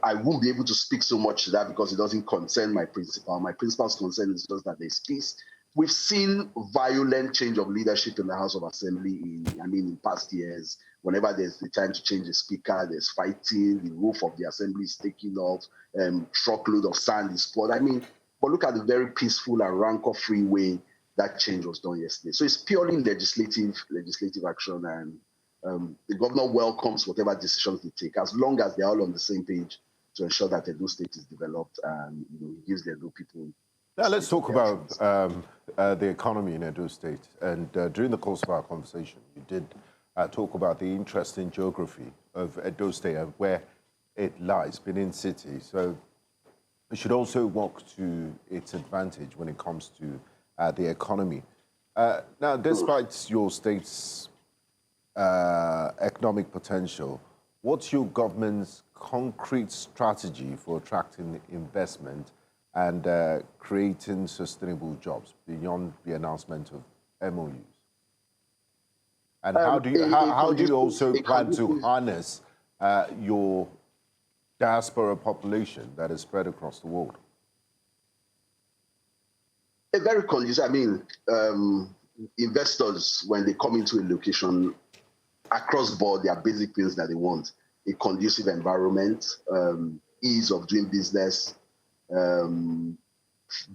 I won't be able to speak so much to that because it doesn't concern my principal. My principal's concern is just that there's peace. We've seen violent change of leadership in the House of Assembly in past years. Whenever there's the time to change the speaker, there's fighting, the roof of the assembly is taking off, truckload of sand is poured. But look at the very peaceful and rancor-free way that change was done yesterday. So it's purely legislative action, and the governor welcomes whatever decisions they take, as long as they're all on the same page to ensure that Edo State is developed and he gives the Edo people. Now let's talk about the economy in Edo State. And during the course of our conversation, you did talk about the interesting geography of Edo State and where it lies, Benin City. So it should also work to its advantage when it comes to the economy. Now, despite your state's economic potential, what's your government's concrete strategy for attracting investment and creating sustainable jobs beyond the announcement of MOUs? And how do you also plan to harness your diaspora population that is spread across the world? Very conducive. Investors, when they come into a location, across board, there are basic things that they want: a conducive environment, ease of doing business,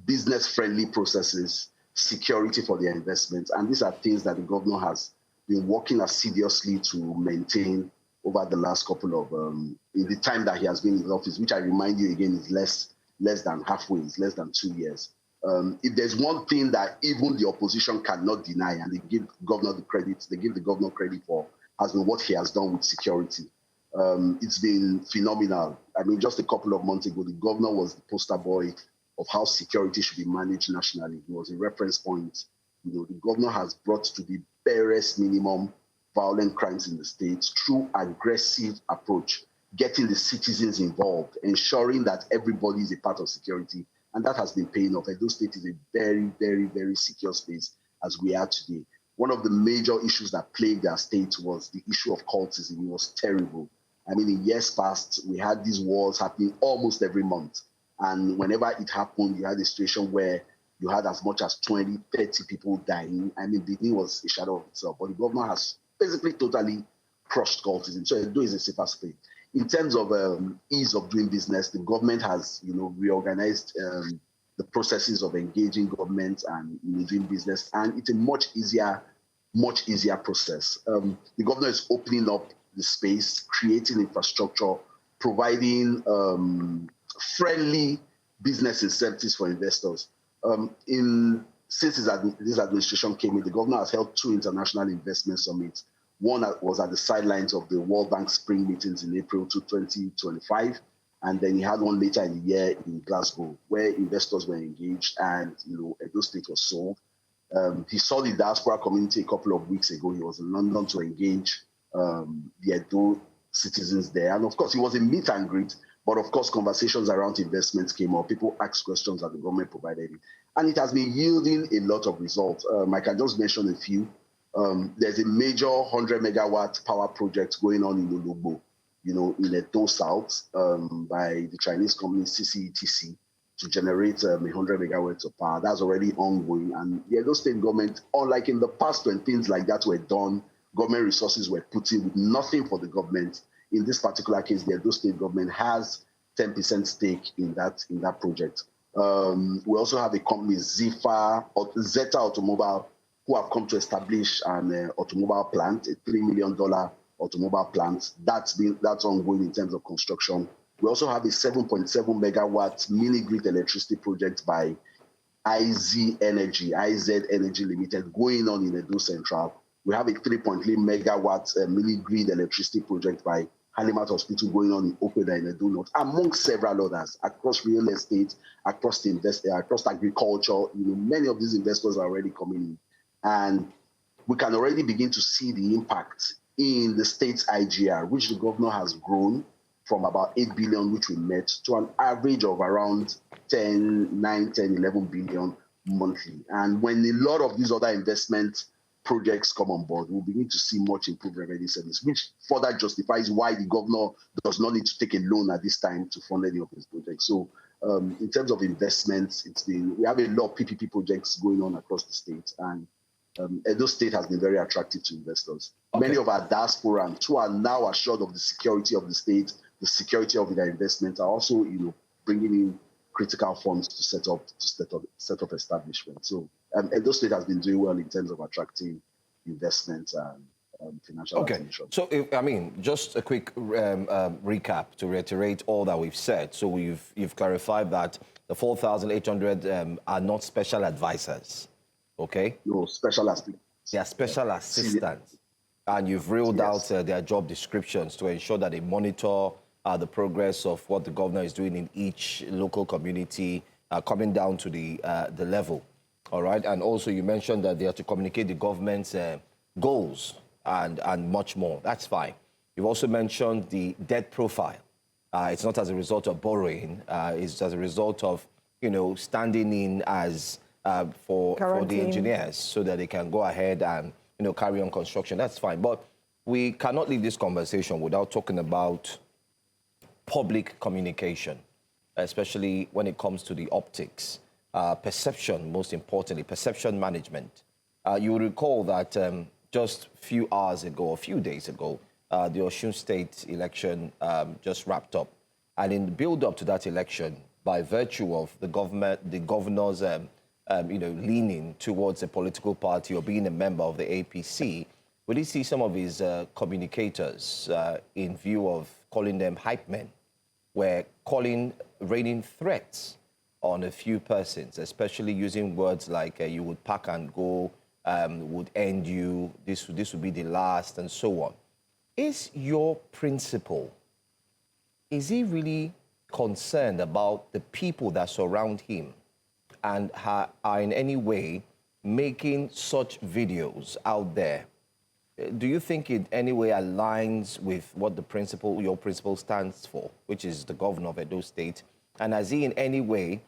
business-friendly processes, security for their investments. And these are things that the governor has been working assiduously to maintain over the last couple of, in the time that he has been in his office, which I remind you again is less than halfway, it's less than 2 years. If there's one thing that even the opposition cannot deny, and they give the governor credit for, has been what he has done with security. It's been phenomenal. Just a couple of months ago, the governor was the poster boy of how security should be managed nationally. He was a reference point. The governor has brought to the barest minimum violent crimes in the state through aggressive approach, getting the citizens involved, ensuring that everybody is a part of security. And that has been paying off. Edo State is a very, very, very secure space as we are today. One of the major issues that plagued our state was the issue of cultism. It was terrible. In years past, we had these wars happening almost every month. And whenever it happened, you had a situation where you had as much as 20, 30 people dying. I mean, Benin was a shadow of itself, but the governor has basically totally crushed cultism. So Edo is a safer space. In terms of ease of doing business, the government has, reorganized the processes of engaging government and doing business, and it's a much easier process. The governor is opening up the space, creating infrastructure, providing friendly business incentives for investors. Since this administration came in, the governor has held 2 international investment summits. One was at the sidelines of the World Bank spring meetings in April 2025, and then he had one later in the year in Glasgow, where investors were engaged and Edo State was sold. He saw the diaspora community a couple of weeks ago. He was in London to engage the Edo citizens there, and of course, it was a meet and greet. But of course, conversations around investments came up. People asked questions that the government provided, and it has been yielding a lot of results. I can just mention a few. There's a major 100 megawatt power project going on in Ologbo, in Edo South, by the Chinese company CCETC to generate 100 megawatts of power. That's already ongoing. And the Edo State government, unlike in the past when things like that were done, government resources were put in with nothing for the government. In this particular case, the Edo State government has 10% stake in that project. We also have a company, Zeta Automobile, who have come to establish an automobile plant, a $3 million automobile plant. That's ongoing in terms of construction. We also have a 7.7 megawatt mini grid electricity project by IZ Energy Limited going on in Edo Central. We have a 3.3 megawatt mini grid electricity project by Halimat Hospital going on in Okpebholo in Edo North, among several others across real estate, across agriculture. Many of these investors are already coming in, and we can already begin to see the impact in the state's IGR, which the governor has grown from about 8 billion, which we met, to an average of around 10 11 billion monthly. And when a lot of these other investment projects come on board, we'll begin to see much improved revenue service, which further justifies why the governor does not need to take a loan at this time to fund any of his projects. So in terms of investments, we have a lot of PPP projects going on across the state, and Edo State has been very attractive to investors. Okay. Many of our diaspora who are now assured of the security of the state, the security of their investment, are also bringing in critical funds to set up establishment. So Edo State has been doing well in terms of attracting investments and financial attention. So, just a quick recap to reiterate all that we've said. So you've clarified that the 4,800 are not special advisors, okay? No, special assistants. They are special assistants. And you've reeled out their job descriptions to ensure that they monitor the progress of what the governor is doing in each local community, coming down to the level, all right? And also you mentioned that they are to communicate the government's goals and much more. That's fine. You've also mentioned the debt profile. It's not as a result of borrowing. It's as a result of, standing in as for the engineers so that they can go ahead and, carry on construction. That's fine. But we cannot leave this conversation without talking about public communication, especially when it comes to the optics, perception, most importantly, perception management. You will recall that just a few days ago, the Osun State election just wrapped up. And in the build-up to that election, by virtue of the governor's leaning towards a political party or being a member of the APC, we did see some of his communicators, in view of calling them hype men, were raining threats on a few persons, especially using words like you would pack and go, would end you, this would be the last, and so on. Is your principal, is he really concerned about the people that surround him and are in any way making such videos out there? Do you think it any way aligns with what your principal stands for, which is the governor of Edo State? And has he in any way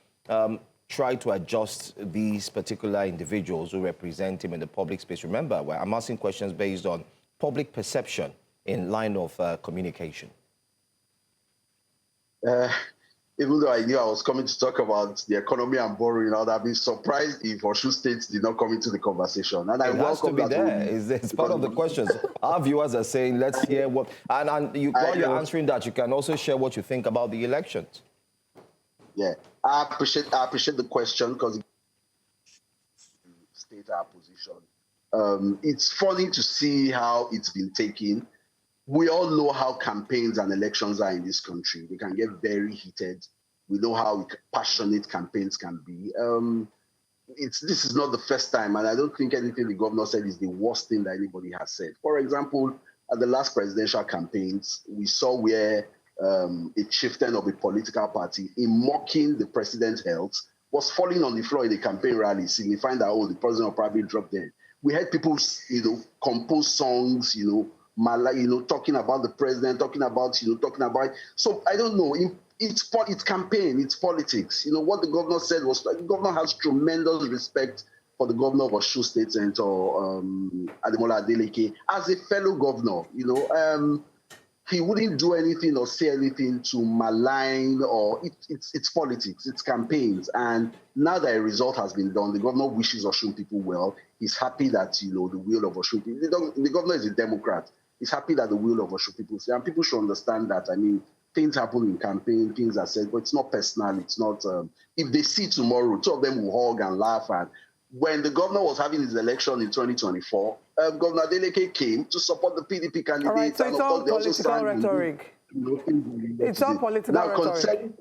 tried to adjust these particular individuals who represent him in the public space? Remember, I'm asking questions based on public perception in line of communication. A even though I knew I was coming to talk about the economy and borrowing, I'd have been surprised if Osun State did not come into the conversation. And I welcome that. It's part of the questions. Our viewers are saying, let's hear what... And while you're answering that, you can also share what you think about the elections. Yeah, I appreciate the question because it state our position. It's funny to see how it's been taken. We all know how campaigns and elections are in this country. They can get very heated. We know how passionate campaigns can be. This is not the first time, and I don't think anything the governor said is the worst thing that anybody has said. For example, at the last presidential campaigns, we saw where a chieftain of a political party, in mocking the president's health, was falling on the floor in a campaign rally, signifying that, oh, the president will probably drop dead. We had people, compose songs, talking about the president, talking about. So I don't know. It's campaign, it's politics. What the governor said was, the governor has tremendous respect for the governor of Osun State, Senator Ademola Adeleke, as a fellow governor. He wouldn't do anything or say anything to malign, or it's politics, it's campaigns. And now that a result has been done, the governor wishes Osun people well. He's happy that, the will of Osun people, the governor is a Democrat. He's happy that the will of Osun people, and people should understand that. I mean, things happen in campaign, things are said, but it's not personal. It's not, if they see tomorrow, two of them will hug and laugh. And when the governor was having his election in 2024, Governor Adeleke came to support the PDP candidate. All right, so it's all political rhetoric. It's all political rhetoric.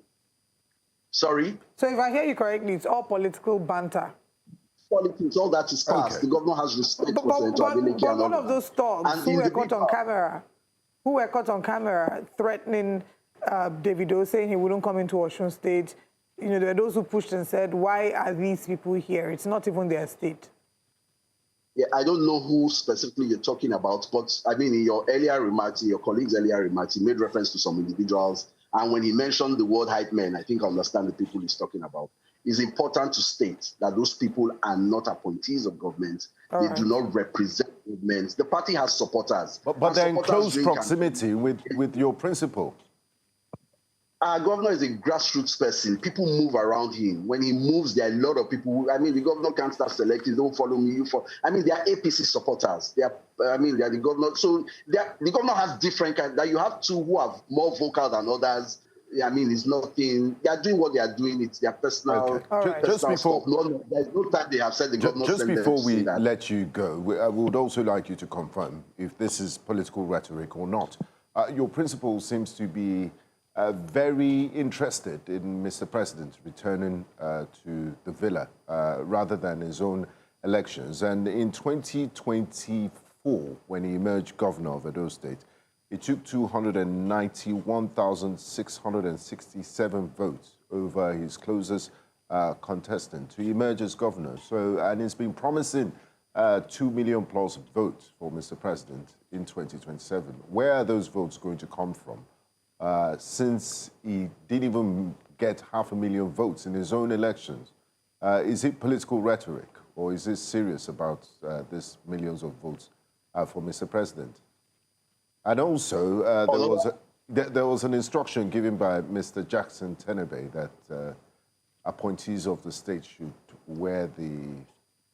Sorry? So if I hear you correctly, it's all political banter. Politics, all that is past. Okay. The governor has respect for Senator Adeleke. But one of those thugs who were caught on camera, threatening Davido, saying he wouldn't come into Osun State, there were those who pushed and said, why are these people here? It's not even their state. Yeah, I don't know who specifically you're talking about, but I mean, in your colleague's earlier remarks, he made reference to some individuals. And when he mentioned the word hype men, I think I understand the people he's talking about. It's important to state that those people are not appointees of government. They do not represent government. The party has supporters. But they're in close proximity with your principal. Our governor is a grassroots person. People move around him. When he moves, there are a lot of people. The governor can't start selecting. Don't follow me. They are APC supporters. They are the governor. So the governor has different kinds. That you have two who are more vocal than others. It's nothing. They are doing what they are doing. It's their personal. Okay. Just before, there's no time they have said the governor. Just before we let you go, I would also like you to confirm if this is political rhetoric or not. Your principal seems to be very interested in Mr. President returning to the villa rather than his own elections. And in 2024, when he emerged governor of Edo State, it took 291,667 votes over his closest contestant to emerge as governor. And he's been promising 2 million plus votes for Mr. President in 2027. Where are those votes going to come from? Since he didn't even get 500,000 votes in his own elections. Is it political rhetoric, or is this serious about this millions of votes for Mr. President? And also, there was an instruction given by Mr. Jackson Tenebe that appointees of the state should wear the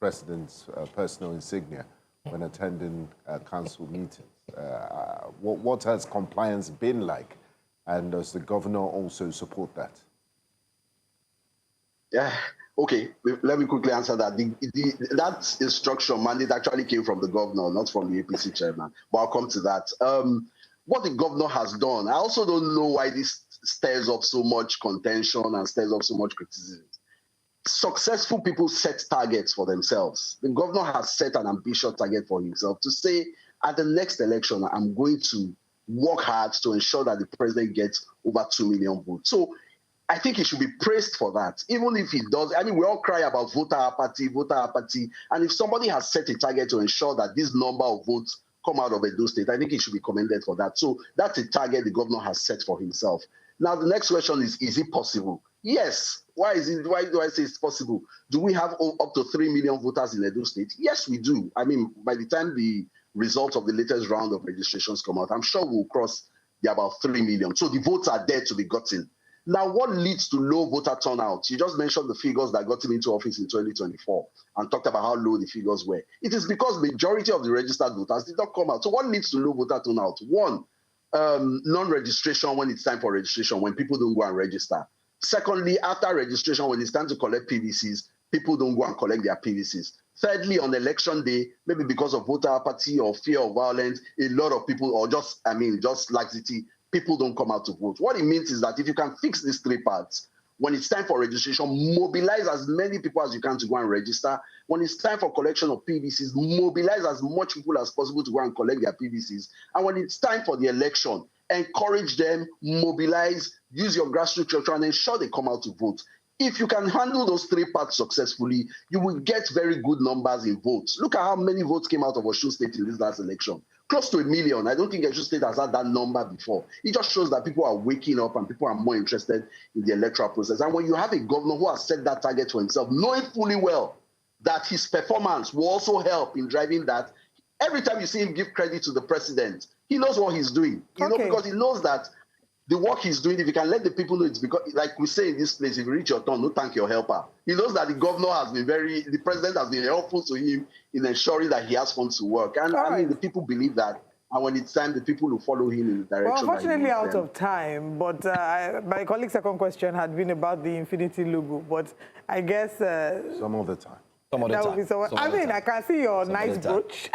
president's personal insignia when attending council meetings. What has compliance been like? And does the governor also support that? Yeah, okay. Let me quickly answer that. That instruction mandate actually came from the governor, not from the APC chairman. But I'll come to that. What the governor has done, I also don't know why this stirs up so much contention and stirs up so much criticism. Successful people set targets for themselves. The governor has set an ambitious target for himself to say, at the next election, I'm going to work hard to ensure that the president gets over 2 million votes. So I think he should be praised for that. Even if he does, we all cry about voter apathy. And if somebody has set a target to ensure that this number of votes come out of Edo State, I think he should be commended for that. So that's a target the governor has set for himself. Now, the next question is it possible? Yes. Why do I say it's possible? Do we have up to 3 million voters in Edo State? Yes, we do. By the time the results of the latest round of registrations come out, I'm sure we'll cross the about 3 million. So the votes are there to be gotten. Now, what leads to low voter turnout? You just mentioned the figures that got him into office in 2024 and talked about how low the figures were. It is because majority of the registered voters did not come out. So what leads to low voter turnout? One, non-registration when it's time for registration, when people don't go and register. Secondly, after registration, when it's time to collect PVCs, people don't go and collect their PVCs. Thirdly, on election day, maybe because of voter apathy or fear of violence, a lot of people, or just laxity, people don't come out to vote. What it means is that if you can fix these three parts, when it's time for registration, mobilize as many people as you can to go and register. When it's time for collection of PVCs, mobilize as much people as possible to go and collect their PVCs. And when it's time for the election, encourage them, mobilize, use your grassroots structure, and ensure they come out to vote. If you can handle those three parts successfully, you will get very good numbers in votes. Look at how many votes came out of Osun State in this last election. Close to 1 million. I don't think Osun State has had that number before. It just shows that people are waking up and people are more interested in the electoral process. And when you have a governor who has set that target for himself, knowing fully well that his performance will also help in driving that, every time you see him give credit to the president, he knows what he's doing. You know, because he knows that the work he's doing, if you can let the people know, it's because, like we say in this place, if you reach your turn, no thank your helper. He knows that the governor has been the president has been helpful to him in ensuring that he has funds to work. And I mean, the people believe that. And when it's time, the people will follow him in the direction. Well, unfortunately, out of time. But my colleague's second question had been about the Infinity logo. But I guess some of the time. I can see your nice brooch.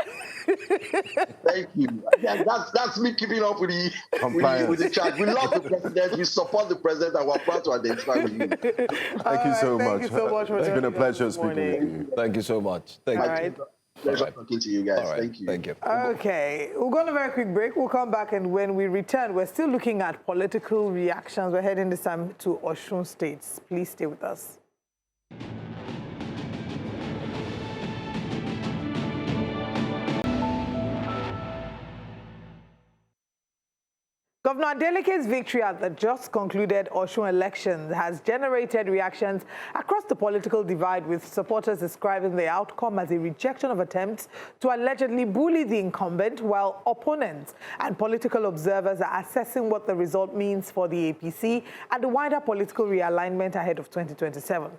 Thank you. Yeah, that's me keeping up with the chat. We love the president. We support the president, and we're proud to identify with you. Thank you so much. Thank you so much for It's been a pleasure speaking with you. Thank you so much. Thank you. Right. Pleasure talking to you guys. Thank you. Thank you. Okay, we'll go on a very quick break. We'll come back, and when we return, we're still looking at political reactions. We're heading this time to Osun State. Please stay with us. Governor Adeleke's victory at the just concluded Osun elections has generated reactions across the political divide, with supporters describing the outcome as a rejection of attempts to allegedly bully the incumbent, while opponents and political observers are assessing what the result means for the APC and the wider political realignment ahead of 2027.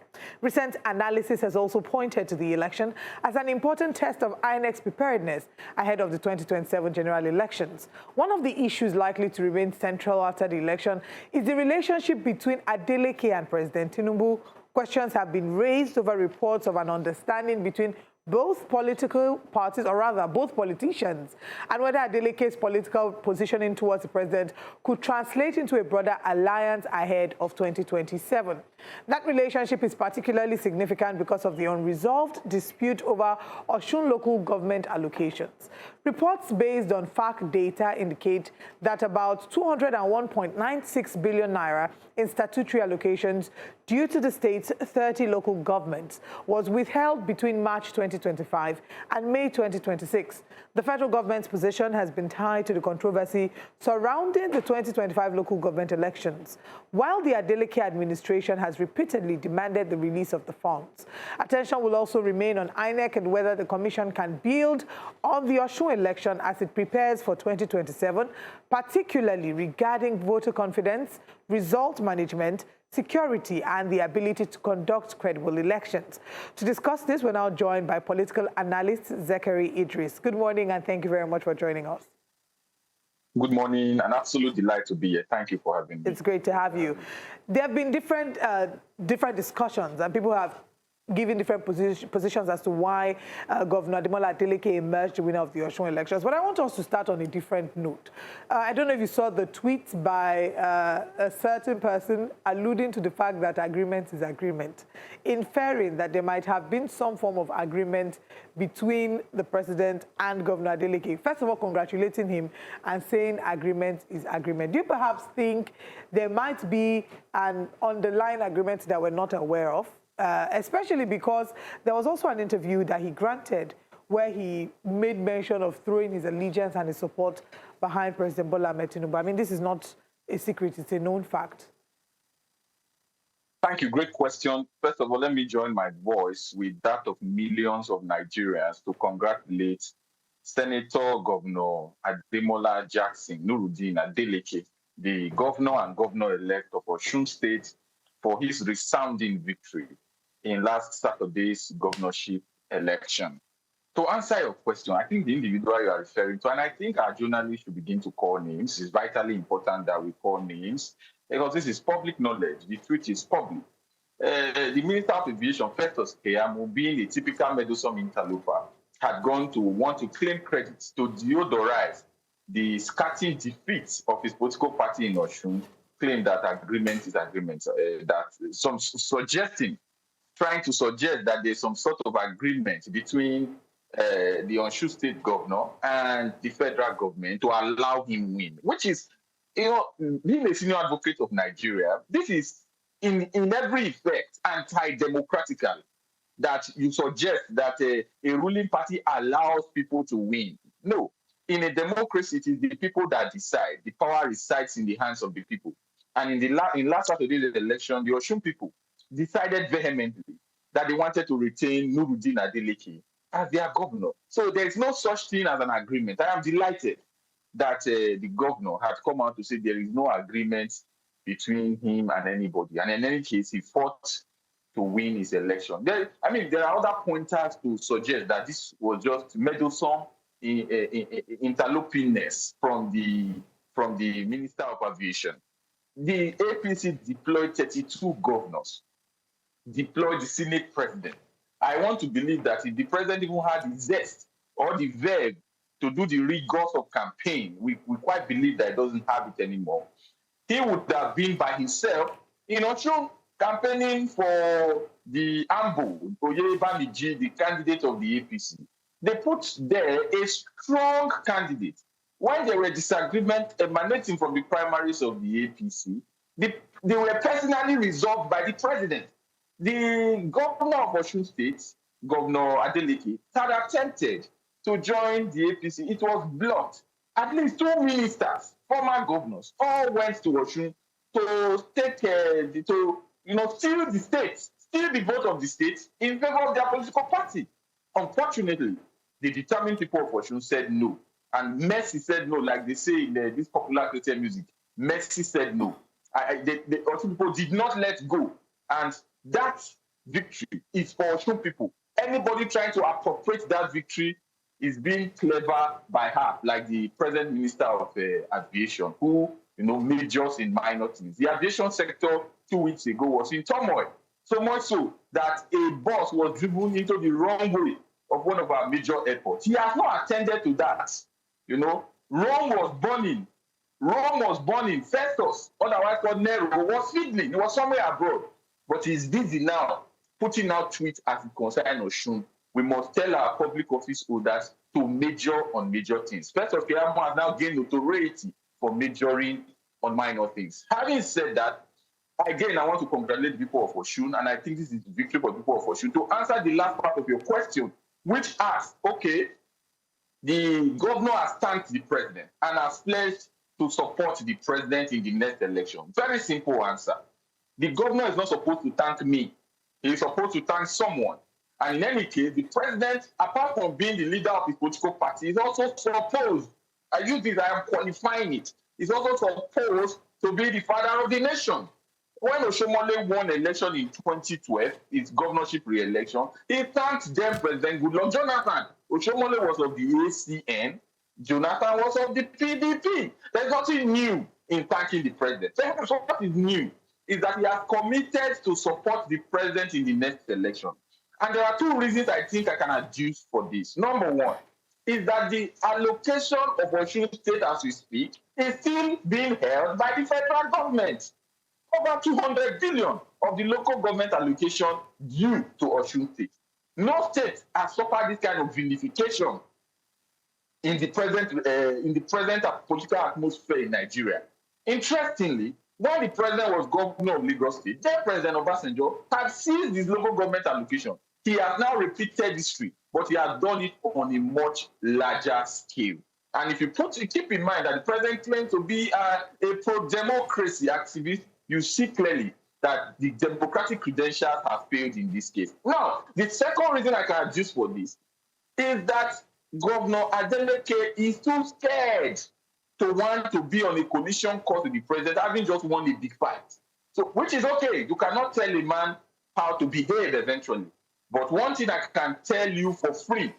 Recent analysis has also pointed to the election as an important test of INEC's preparedness ahead of the 2027 general elections. One of the issues likely to remain central after the election is the relationship between Adeleke and President Tinubu. Questions have been raised over reports of an understanding between both political parties, or rather both politicians, and whether Adeleke's political positioning towards the president could translate into a broader alliance ahead of 2027. That relationship is particularly significant because of the unresolved dispute over Osun local government allocations. Reports based on FAC data indicate that about 201.96 billion naira in statutory allocations due to the state's 30 local governments was withheld between March 2025 and May 2026. The federal government's position has been tied to the controversy surrounding the 2025 local government elections, while the Adeleke administration has repeatedly demanded the release of the funds. Attention will also remain on INEC and whether the commission can build on the Osun election as it prepares for 2027, particularly regarding voter confidence, result management, security, and the ability to conduct credible elections. To discuss this, we're now joined by political analyst Zachary Idris. Good morning, and thank you very much for joining us. Good morning. An absolute delight to be here. Thank you for having me. It's great to have you. There have been different discussions, and people have given different positions as to why Governor Ademola Adeleke emerged the winner of the Osun elections. But I want us to start on a different note. I don't know if you saw the tweets by a certain person alluding to the fact that agreement is agreement, inferring that there might have been some form of agreement between the president and Governor Adeleke. First of all, congratulating him and saying agreement is agreement. Do you perhaps think there might be an underlying agreement that we're not aware of? Especially because there was also an interview that he granted where he made mention of throwing his allegiance and his support behind President Bola Ahmed Tinubu. I mean, this is not a secret, it's a known fact. Thank you. Great question. First of all, let me join my voice with that of millions of Nigerians to congratulate Senator Governor Ademola Jackson Nuruddin Adeleke the governor and governor-elect of Osun State for his resounding victory in last Saturday's governorship election. To answer your question, I think the individual you are referring to, and I think our journalists should begin to call names. It's vitally important that we call names because this is public knowledge. The truth is public. The Minister of Aviation, Festus Keyamo, being a typical meddlesome interloper, had gone to want to claim credit to deodorize the scathing defeats of his political party in Osun, claim that agreement is agreement, that some trying to suggest that there's some sort of agreement between the Osun State governor and the federal government to allow him win, which is, being a senior advocate of Nigeria, this is in every effect anti-democratical, that you suggest that a ruling party allows people to win. No, in a democracy, it is the people that decide. The power resides in the hands of the people. And in last Saturday's election, the Osun people decided vehemently that they wanted to retain Nuruddin Adeleke as their governor. So there is no such thing as an agreement. I am delighted that the governor had come out to say there is no agreement between him and anybody. And in any case, he fought to win his election. There are other pointers to suggest that this was just meddlesome interlopingness from the Minister of Aviation. The APC deployed 32 governors, deployed the Senate president. I want to believe that if the president even had the zest or the verve to do the rigors of campaign, we quite believe that he doesn't have it anymore. He would have been by himself in Osun campaigning for the Ambo, Oyebamiji, the candidate of the APC. They put there a strong candidate. When there were disagreements emanating from the primaries of the APC, they were personally resolved by the president. The governor of Osun State, Governor Adeleke, had attempted to join the APC. It was blocked. At least 2 ministers, former governors, all went to Osun to steal the state, steal the vote of the state in favor of their political party. Unfortunately, the determined people of Osun said no. And Mercy said no, like they say in this popular Christian music. Mercy said no. The Osun people did not let go. And that victory is for Osun people. Anybody trying to appropriate that victory is being clever by her, like the present Minister of Aviation, who majors in minor things. The aviation sector 2 weeks ago was in turmoil, so much so that a bus was driven into the wrong way of one of our major airports. He has not attended to that. Rome was burning. Festus, otherwise called Nero, was fiddling. He was somewhere abroad. But he's busy now, putting out tweets as it concerns Osun. We must tell our public office holders to major on major things. Festus Keyamo has now gained notoriety for majoring on minor things. Having said that, again, I want to congratulate the people of Osun, and I think this is a victory for the people of Osun. To answer the last part of your question, which asks, okay, the governor has thanked the president and has pledged to support the president in the next election. Very simple answer. The governor is not supposed to thank me. He is supposed to thank someone. And in any case, the president, apart from being the leader of his political party, is also supposed, I am qualifying it, is also supposed to be the father of the nation. When Oshomole won election in 2012, his governorship re-election, he thanked then President Goodluck Jonathan. Oshomole was of the ACN, Jonathan was of the PDP. There's nothing new in thanking the president. So what is new is that he has committed to support the president in the next election. And there are 2 reasons I think I can adduce for this. Number 1 is that the allocation of Osun State as we speak is still being held by the federal government. Over 200 billion of the local government allocation due to Osun State. No state has suffered this kind of vilification in the present political atmosphere in Nigeria. Interestingly, when the president was governor of Lagos State, then President Obasanjo had seized his local government allocation. He has now repeated history, but he has done it on a much larger scale. And if you keep in mind that the president claims to be a pro-democracy activist, you see clearly that the democratic credentials have failed in this case. Now, the second reason I can adduce for this is that Governor Adeleke is too scared to want to be on a collision course with the president, having just won a big fight. So, which is okay. You cannot tell a man how to behave eventually. But one thing I can tell you for free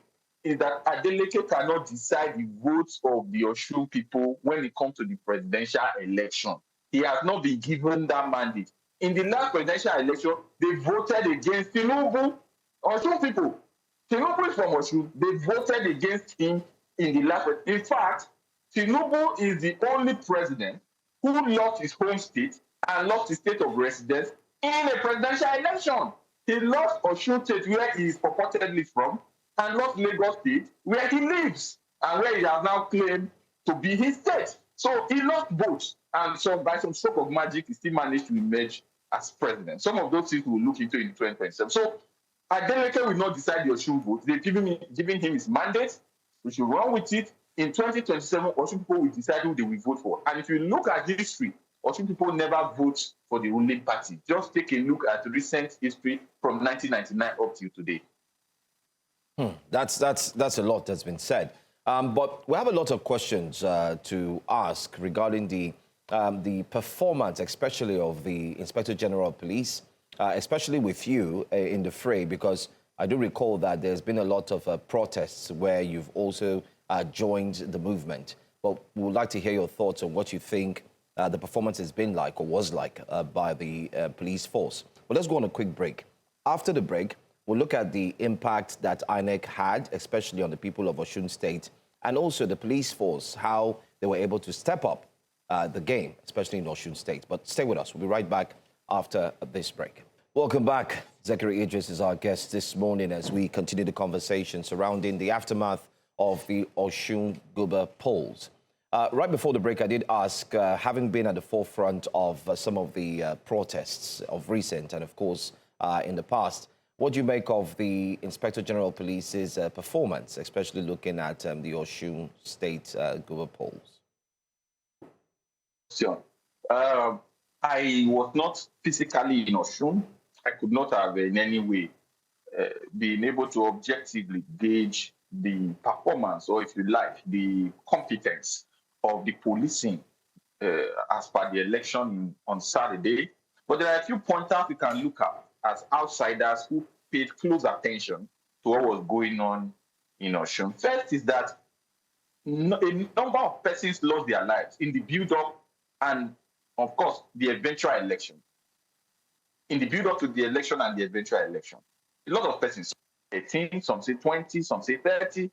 is that Adeleke cannot decide the votes of the Osun people when it comes to the presidential election. He has not been given that mandate. In the last presidential election, they voted against Tinubu. Osun people, Tinubu is from Osun. They voted against him in the last. In fact, Tinubu is the only president who lost his home state and lost his state of residence in a presidential election. He lost Osun State, where he is purportedly from, and lost Lagos State, where he lives, and where he has now claimed to be his state. So he lost both, and so by some stroke of magic, he still managed to emerge as president. Some of those things we'll look into in 2027. So Adeleke will not decide the Osun vote. They've given him his mandate. We should run with it. In 2027, Osun people will decide who they will vote for. And if you look at history, Osun people never vote for the ruling party. Just take a look at recent history from 1999 up till today. That's a lot that's been said. But we have a lot of questions to ask regarding the performance, especially of the Inspector General of Police, especially with you in the fray, because I do recall that there's been a lot of protests where you've also joined the movement. But we would like to hear your thoughts on what you think the performance has been like or was like by the police force. But let's go on a quick break. After the break, we'll look at the impact that INEC had, especially on the people of Osun State, and also the police force, how they were able to step up the game, especially in Osun State. But stay with us. We'll be right back after this break. Welcome back. Zachary Idris is our guest this morning as we continue the conversation surrounding the aftermath of the Osun Guber polls. Right before the break, I did ask, having been at the forefront of some of the protests of recent and, of course, in the past, what do you make of the Inspector General of Police's performance, especially looking at the Osun State Guber polls? Sure. I was not physically in Osun. I could not have in any way been able to objectively gauge the performance, or if you like, the competence of the policing as per the election on Saturday. But there are a few pointers we can look at as outsiders who paid close attention to what was going on in Osun. First is that a number of persons lost their lives in the build-up and, of course, the eventual election. In the build-up to the election and the eventual election, a lot of persons, 18, some say 20, some say 30.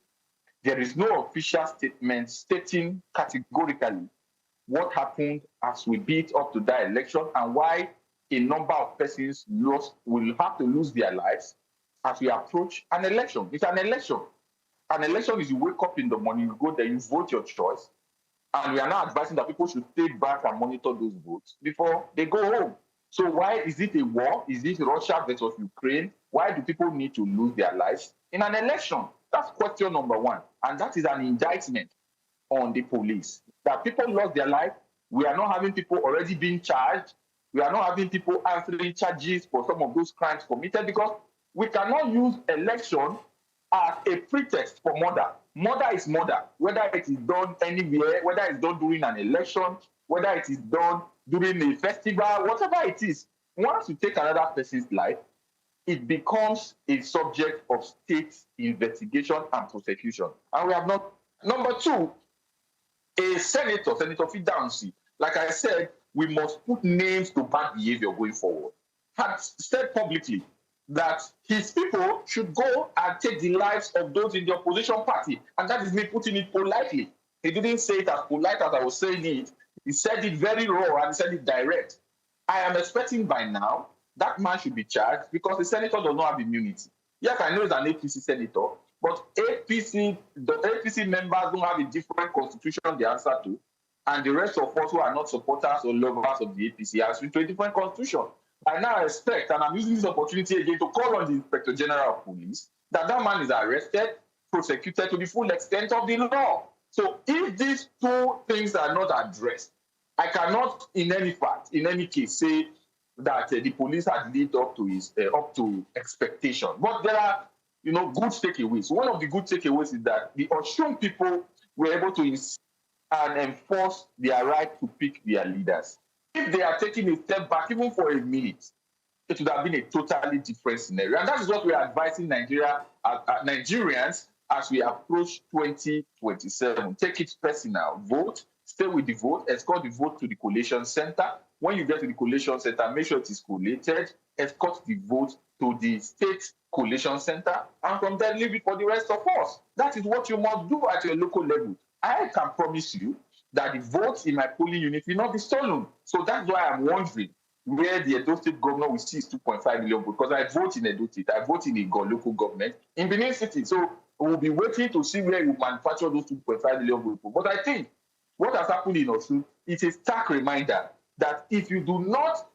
There is no official statement stating categorically what happened as we beat up to that election and why a number of persons will have to lose their lives as we approach an election. It's an election. An election is you wake up in the morning, you go there, you vote your choice, and we are now advising that people should stay back and monitor those votes before they go home. So why is it a war? Is it Russia versus Ukraine? Why do people need to lose their lives in an election? That's question number one. And that is an indictment on the police. That people lost their life. We are not having people already being charged. We are not having people answering charges for some of those crimes committed, because we cannot use election as a pretext for murder. Murder is murder, whether it is done anywhere, whether it's done during an election, whether it is done during a festival, whatever it is. Once you take another person's life, it becomes a subject of state investigation and prosecution. And we have not. Number two, a senator, Senator Fidansi, like I said, we must put names to bad behavior going forward, had said publicly that his people should go and take the lives of those in the opposition party. And that is me putting it politely. He didn't say it as polite as I was saying it. He said it very raw and he said it direct. I am expecting by now that man should be charged, because the senator does not have immunity. Yes, I know he's an APC senator, but the APC members don't have a different constitution they answer to, and the rest of us who are not supporters or lovers of the APC answer to a different constitution. I now expect, and I'm using this opportunity again to call on the Inspector General of Police, that man is arrested, prosecuted to the full extent of the law. So if these two things are not addressed, I cannot, in any case, say that the police had lived up to expectation. But there are, good takeaways. One of the good takeaways is that the Osun people were able to insist and enforce their right to pick their leaders. If they are taking a step back, even for a minute, it would have been a totally different scenario. And that is what we are advising Nigerians as we approach 2027. Take it personal. Vote, stay with the vote, escort the vote to the collation center. When you get to the collation center, make sure it is collated, escort the vote to the state collation center, and from there leave it for the rest of us. That is what you must do at your local level. I can promise you that the votes in my polling unit will not be stolen. So that's why I'm wondering where the Edo State governor will see his 2.5 million votes, because I vote in Edo State, I vote in the local government in Benin City. So we'll be waiting to see where you manufacture those 2.5 million votes. But I think what has happened in Osun is a stark reminder that if you do not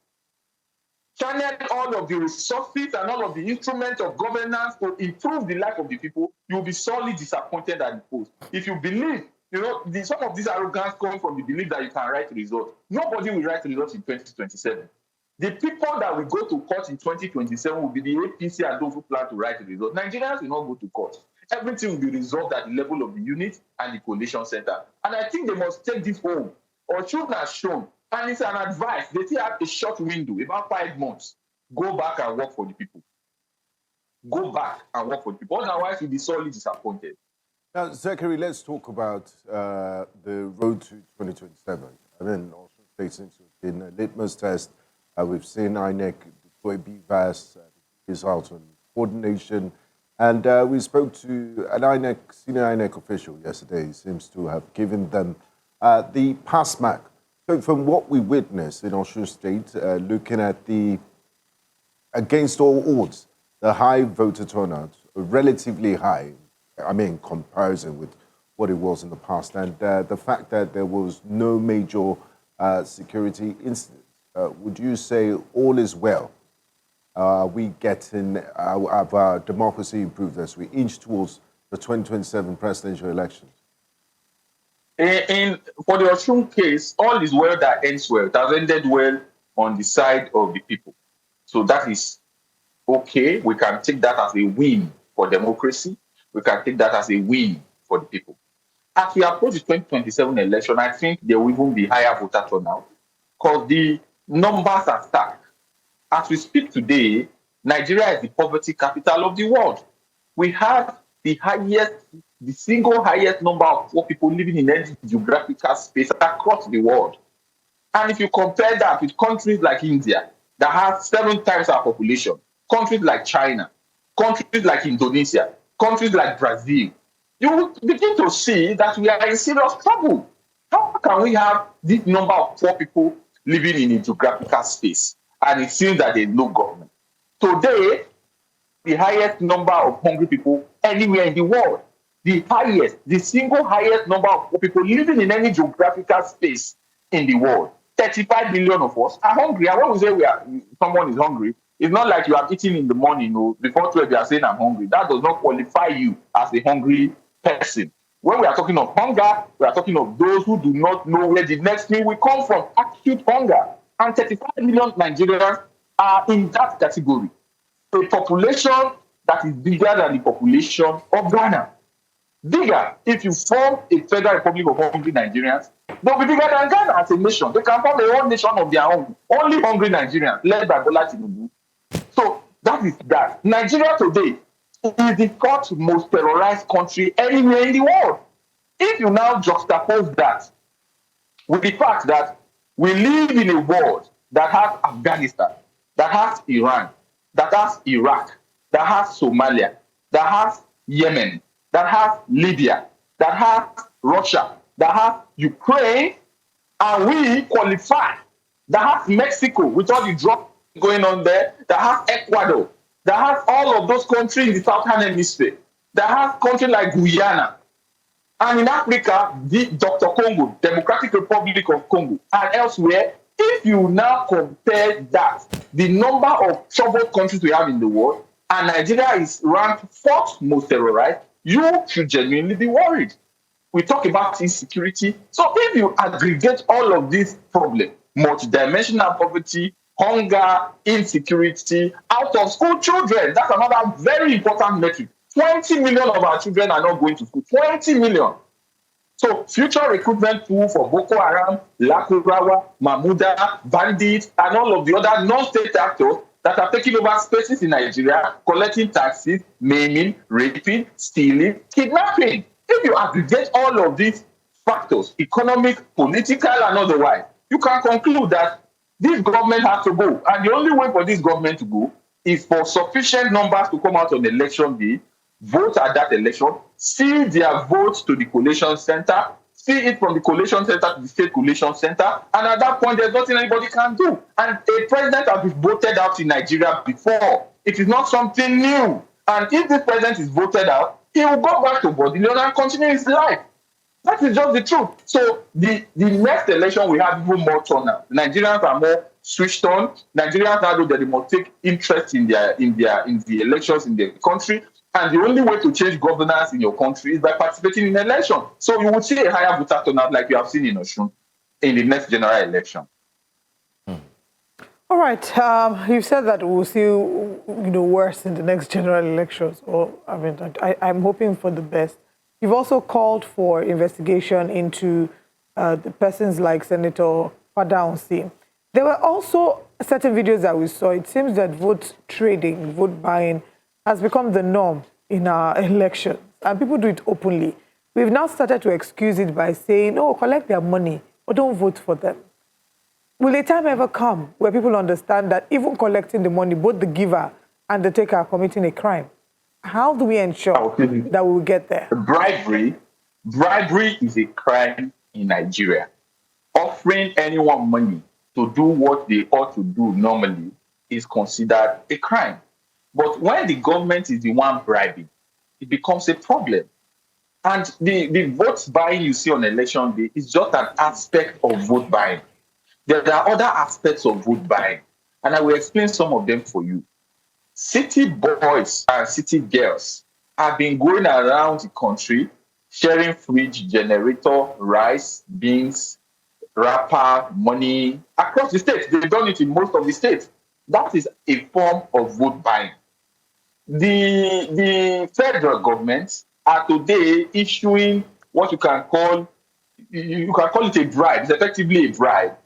channel all of the resources and all of the instruments of governance to improve the life of the people, you'll be sorely disappointed at the polls. If you believe, some of this arrogance comes from the belief that you can write results. Nobody will write results in 2027. The people that will go to court in 2027 will be the APC and those who plan to write the results. Nigerians will not go to court. Everything will be resolved at the level of the unit and the coalition center. And I think they must take this home. Osun has shown, and it's an advice. They still have a short window, about 5 months. Go back and work for the people. Go back and work for the people. Otherwise, you'll be sorely disappointed. Now, Zachary, let's talk about the road to 2027. I mean, also State seems to have been a litmus test. We've seen INEC deploy BVAS, result on coordination. And we spoke to an senior INEC official yesterday. He seems to have given them the pass mark. So from what we witnessed in Osun State, looking at against all odds, the high voter turnout, relatively high, in comparison with what it was in the past, and the fact that there was no major security incidents, would you say all is well? We getting our democracy improved as we inch towards the 2027 presidential elections? For the Osun case, all is well that ends well. It has ended well on the side of the people. So that is okay. We can take that as a win for democracy. We can take that as a win for the people. As we approach the 2027 election, I think there will even be higher voter turnout because the numbers are stacked. As we speak today, Nigeria is the poverty capital of the world. We have the single highest number of poor people living in any geographical space across the world. And if you compare that with countries like India, that has 7 times our population, countries like China, countries like Indonesia, countries like Brazil, you will begin to see that we are in serious trouble. How can we have this number of poor people living in a geographical space? And it seems that there is no government. Today, the highest number of hungry people anywhere in the world, the single highest number of poor people living in any geographical space in the world. 35 million of us are hungry. And when we say someone is hungry, it's not like you have eaten in the morning, before 12 you are saying I'm hungry. That does not qualify you as a hungry person. When we are talking of hunger, we are talking of those who do not know where the next meal will come from, acute hunger. And 35 million Nigerians are in that category. A population that is bigger than the population of Ghana. Bigger. If you form a Federal Republic of Hungry Nigerians, they'll be bigger than Ghana as a nation. They can form a whole nation of their own. Only hungry Nigerians, led by Bola Tinubu. So that is that. Nigeria today is the 4th most terrorized country anywhere in the world. If you now juxtapose that with the fact that we live in a world that has Afghanistan, that has Iran, that has Iraq, that has Somalia, that has Yemen, that has Libya, that has Russia, that has Ukraine, and we qualify, that has Mexico with all the drugs going on there, that has Ecuador, that has all of those countries in the Southern Hemisphere, that has countries like Guyana, and in Africa, Dr. Congo, Democratic Republic of Congo, and elsewhere. If you now compare that, the number of troubled countries we have in the world, and Nigeria is ranked 4th most terrorized, you should genuinely be worried. We talk about insecurity. So if you aggregate all of these problems, multidimensional poverty, hunger, insecurity, out of school children, that's another very important metric. 20 million of our children are not going to school. 20 million. So future recruitment pool for Boko Haram, Lakurawa, Mahmuda, bandits, and all of the other non-state actors that are taking over spaces in Nigeria, collecting taxes, maiming, raping, stealing, kidnapping. If you aggregate all of these factors, economic, political, and otherwise, you can conclude that this government has to go. And the only way for this government to go is for sufficient numbers to come out on election day, vote at that election, see their votes to the collation center, see it from the collation center to the state collation center, and at that point, there's nothing anybody can do. And a president has been voted out in Nigeria before. It is not something new. And if this president is voted out, he will go back to Bodillion and continue his life. That is just the truth. So the next election we have even more turnout. Nigerians are more switched on. Nigerians know that they must take interest in the elections in their country. And the only way to change governance in your country is by participating in election. So you will see a higher voter turnout like you have seen in Osun in the next general election. All right. You've said that we'll see, worse in the next general elections. I'm hoping for the best. You've also called for investigation into the persons like Senator Fadaunsi. There were also certain videos that we saw. It seems that vote trading, vote buying has become the norm in our elections, and people do it openly. We've now started to excuse it by saying, oh, collect their money, but don't vote for them. Will a time ever come where people understand that even collecting the money, both the giver and the taker are committing a crime? How do we ensure that we will get there? Bribery is a crime in Nigeria. Offering anyone money to do what they ought to do normally is considered a crime. But when the government is the one bribing, it becomes a problem. And the vote buying you see on election day is just an aspect of vote buying. There are other aspects of vote buying, and I will explain some of them for you. City boys and city girls have been going around the country sharing fridge, generator, rice, beans, wrapper, money across the states. They've done it in most of the states. That is a form of vote buying. The federal government are today issuing what you can call it a bribe. It's effectively a bribe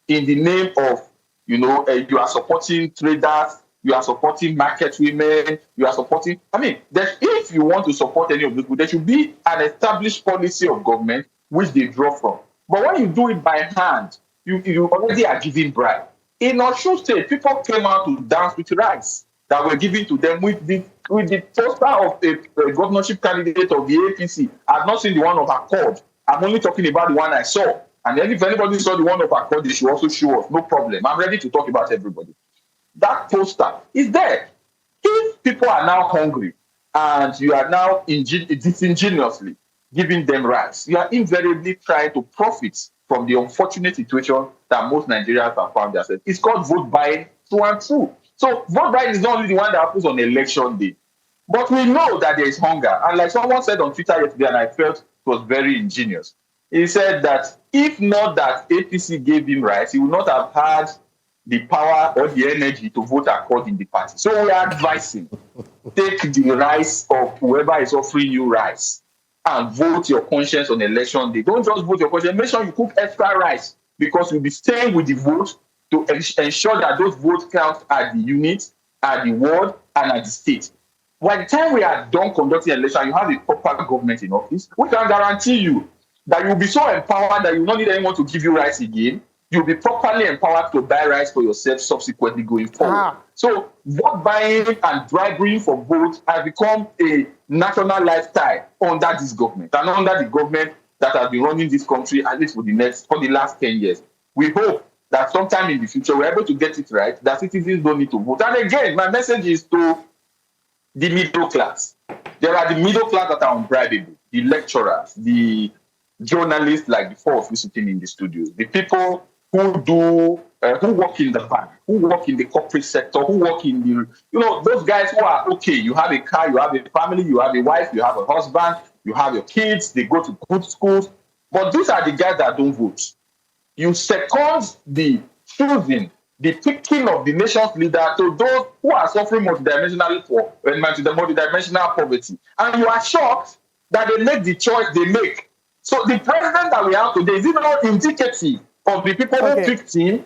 in the name of, you are supporting traders, you are supporting market women, you are supporting, if you want to support any of those people, there should be an established policy of government which they draw from. But when you do it by hand, you already are giving bribe. In Osun State, people came out to dance with rice that were given to them with the poster of a governorship candidate of the APC. I've not seen the one of Accord. I'm only talking about the one I saw. And then if anybody saw the one of Accord, they should also show us. No problem. I'm ready to talk about everybody. That poster is there. If people are now hungry and you are now disingenuously giving them rights, you are invariably trying to profit from the unfortunate situation that most Nigerians have found themselves. It's called vote buying through and through. So vote buying is not only the one that happens on election day, but we know that there is hunger. And like someone said on Twitter yesterday, and I felt it was very ingenious. He said that if not that APC gave him rights, he would not have had the power or the energy to vote according to the party. So we are advising, take the rice of whoever is offering you rice and vote your conscience on election day. Don't just vote your conscience. Make sure you cook extra rice, because you'll be staying with the vote to ensure that those votes count at the unit, at the ward, and at the state. By the time we are done conducting election, you have a proper government in office, we can guarantee you that you'll be so empowered that you don't need anyone to give you rice again. You'll be properly empowered to buy rice for yourself subsequently going forward. So vote buying and bribery for votes has become a national lifestyle under this government and under the government that has been running this country at least for the last 10 years. We hope that sometime in the future we're able to get it right, that citizens don't need to vote. And again, my message is to the middle class. There are the middle class that are unbribable, the lecturers, the journalists like the four of you sitting in the studios, the people who work in the bank, who work in the corporate sector, who work in the, those guys who are okay. You have a car, you have a family, you have a wife, you have a husband, you have your kids, they go to good schools. But these are the guys that don't vote. You second the choosing, the picking of the nation's leader to those who are suffering multidimensional poverty. And you are shocked that they make the choice they make So the president that we have today is even not indicative of the people who picked him.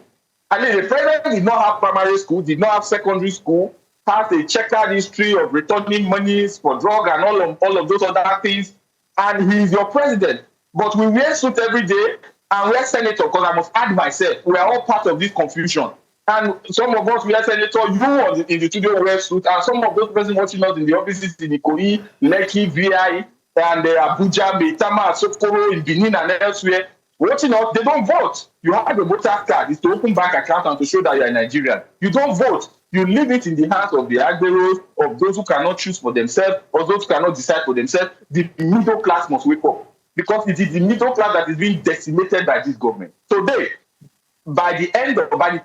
I mean, the president did not have primary school, did not have secondary school, has a checkered history of returning monies for drug and all of those other things, and he is your president. But we wear suit every day, and we're senator, because I must add myself, we are all part of this confusion. And some of us, we are senator, you in the studio wear suit, and some of those persons watching us in the offices in Ikoyi, Lekki, VI, and Abuja, Maitama, Sokoro, in Benin, and elsewhere, watching us, they don't vote. You have a voter card. It's to open bank account and to show that you're a Nigerian. You don't vote. You leave it in the hands of the agberos, of those who cannot choose for themselves, or those who cannot decide for themselves. The middle class must wake up, because it is the middle class that is being decimated by this government. Today, by the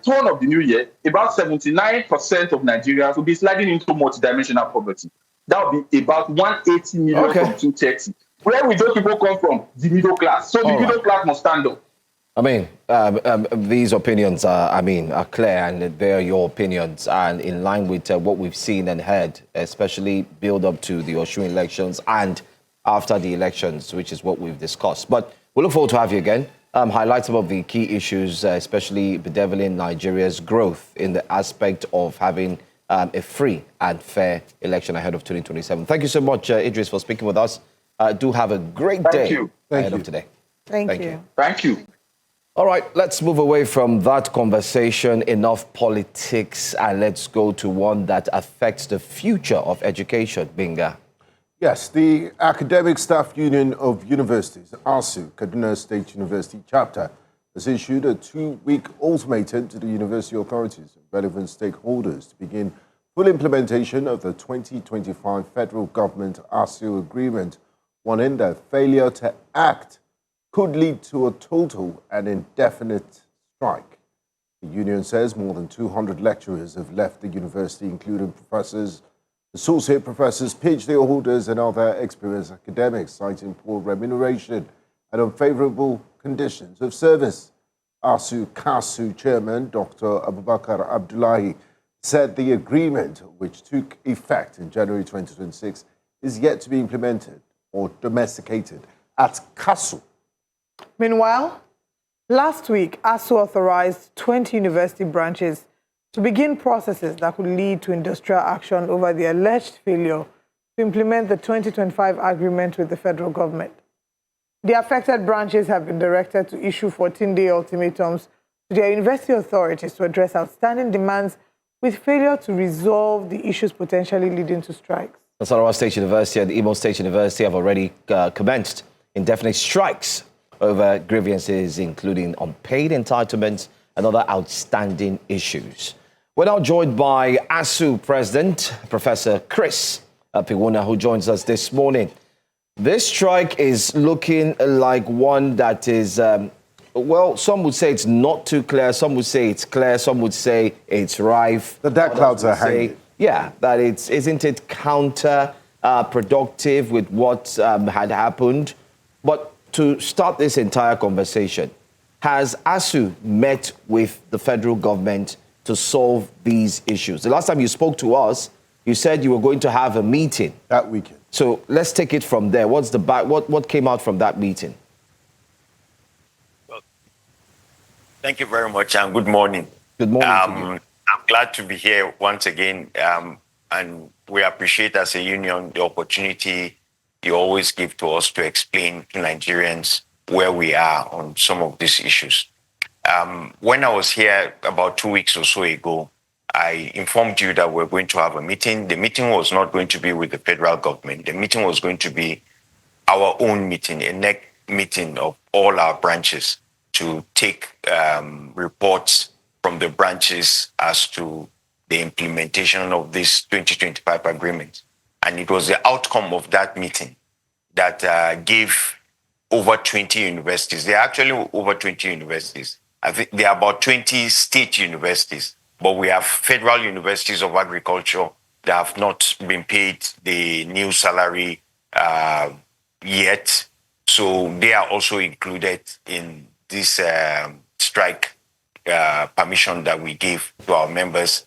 turn of the new year, about 79% of Nigerians will be sliding into multidimensional poverty. That will be about 180 million from 230. Where will those people come from? The middle class. So the middle class must stand up. I mean, these opinions are clear, and they're your opinions, and in line with what we've seen and heard, especially build up to the Osun elections and after the elections, which is what we've discussed. But we look forward to have you again. Highlight some of the key issues, especially bedeviling Nigeria's growth in the aspect of having a free and fair election ahead of 2027. Thank you so much, Idris, for speaking with us. Do have a great day ahead of today. Thank you. Thank you. All right, let's move away from that conversation. Enough politics, and let's go to one that affects the future of education. Binga. Yes, the Academic Staff Union of Universities, ASU, Kaduna State University chapter, has issued a 2-week ultimatum to the university authorities and relevant stakeholders to begin full implementation of the 2025 federal government ASU agreement, warning that failure to act could lead to a total and indefinite strike. The union says more than 200 lecturers have left the university, including professors, associate professors, PhD holders, and other experienced academics, citing poor remuneration and unfavorable conditions of service. ASU KASU chairman, Dr. Abubakar Abdullahi, said the agreement, which took effect in January 2026, is yet to be implemented or domesticated at KASU. Meanwhile, last week, ASU authorized 20 university branches to begin processes that could lead to industrial action over the alleged failure to implement the 2025 agreement with the federal government. The affected branches have been directed to issue 14-day ultimatums to their university authorities to address outstanding demands, with failure to resolve the issues potentially leading to strikes. Nasarawa State University and Imo State University have already commenced indefinite strikes over grievances, including unpaid entitlements and other outstanding issues. We're now joined by ASU President, Professor Chris Piwuna, who joins us this morning. This strike is looking like one that is, well, some would say it's not too clear, some would say it's clear, some would say it's rife. The dark clouds are hanging. Yeah, that isn't it counter-productive with what had happened? But to start this entire conversation, has ASU met with the federal government to solve these issues? The last time you spoke to us, you said you were going to have a meeting that weekend. So let's take it from there. What came out from that meeting? Well, thank you very much, and good morning. Good morning to you. I'm glad to be here once again, and we appreciate as a union the opportunity you always give to us to explain to Nigerians where we are on some of these issues. When I was here about 2 weeks or so ago, I informed you that we're going to have a meeting. The meeting was not going to be with the federal government. The meeting was going to be our own meeting, a next meeting of all our branches to take reports from the branches as to the implementation of this 2025 agreement. And it was the outcome of that meeting that gave over 20 universities. There are actually over 20 universities. I think there are about 20 state universities, but we have federal universities of agriculture that have not been paid the new salary yet. So they are also included in this strike permission that we gave to our members.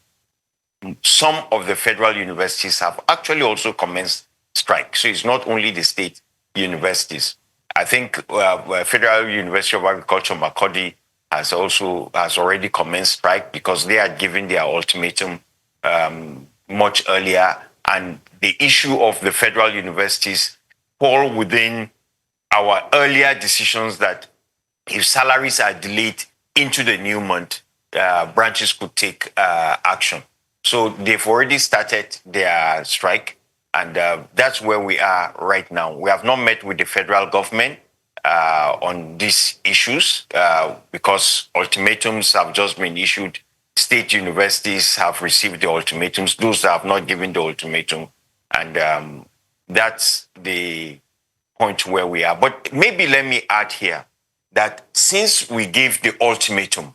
Some of the federal universities have actually also commenced strike. So it's not only the state universities. I think Federal University of Agriculture, Makurdi, has already commenced strike because they had given their ultimatum much earlier, and the issue of the federal universities fall within our earlier decisions that if salaries are delayed into the new month, branches could take action. So they've already started their strike, and that's where we are right now. We have not met with the federal government on these issues because ultimatums have just been issued. State universities have received the ultimatums. Those that have not given the ultimatum, and that's the point where we are. But maybe let me add here that since we gave the ultimatum,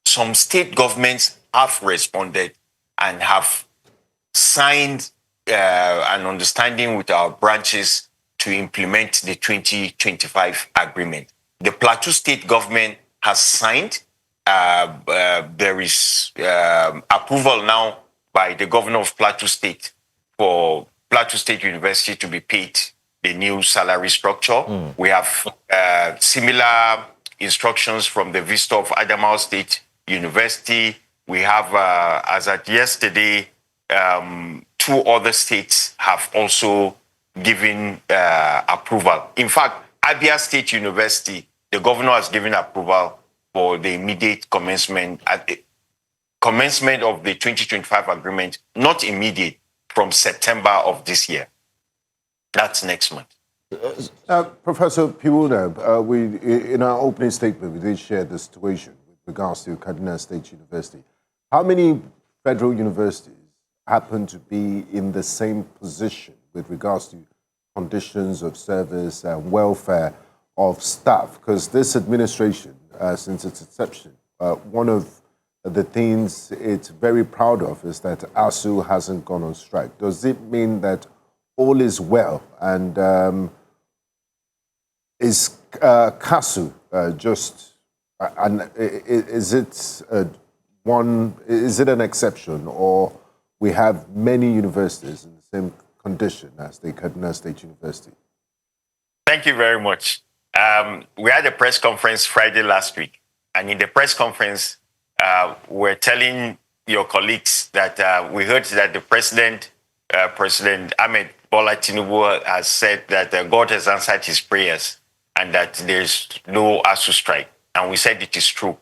some state governments have responded and have signed an understanding with our branches to implement the 2025 agreement. The Plateau State government has signed. There is approval now by the governor of Plateau State for Plateau State University to be paid the new salary structure. We have similar instructions from the Vista of Adamawa State University. We have, as at yesterday, 2 other states have also given approval. In fact, Abia State University, the governor has given approval for the immediate commencement of the 2025 agreement, not immediate, from September of this year. That's next month. Professor Piwuna, we in our opening statement, we did share the situation with regards to Kaduna State University. How many federal universities happen to be in the same position with regards to conditions of service and welfare of staff? Because this administration, since its inception, one of the things it's very proud of is that ASU hasn't gone on strike. Does it mean that all is well? And is KASU just, is it an exception, or we have many universities in the same condition as the Kaduna State University? Thank you very much. We had a press conference Friday last week, and in the press conference, we're telling your colleagues that we heard that the President Ahmed Bola Tinubu has said that God has answered his prayers and that there's no ASU strike. And we said it is true,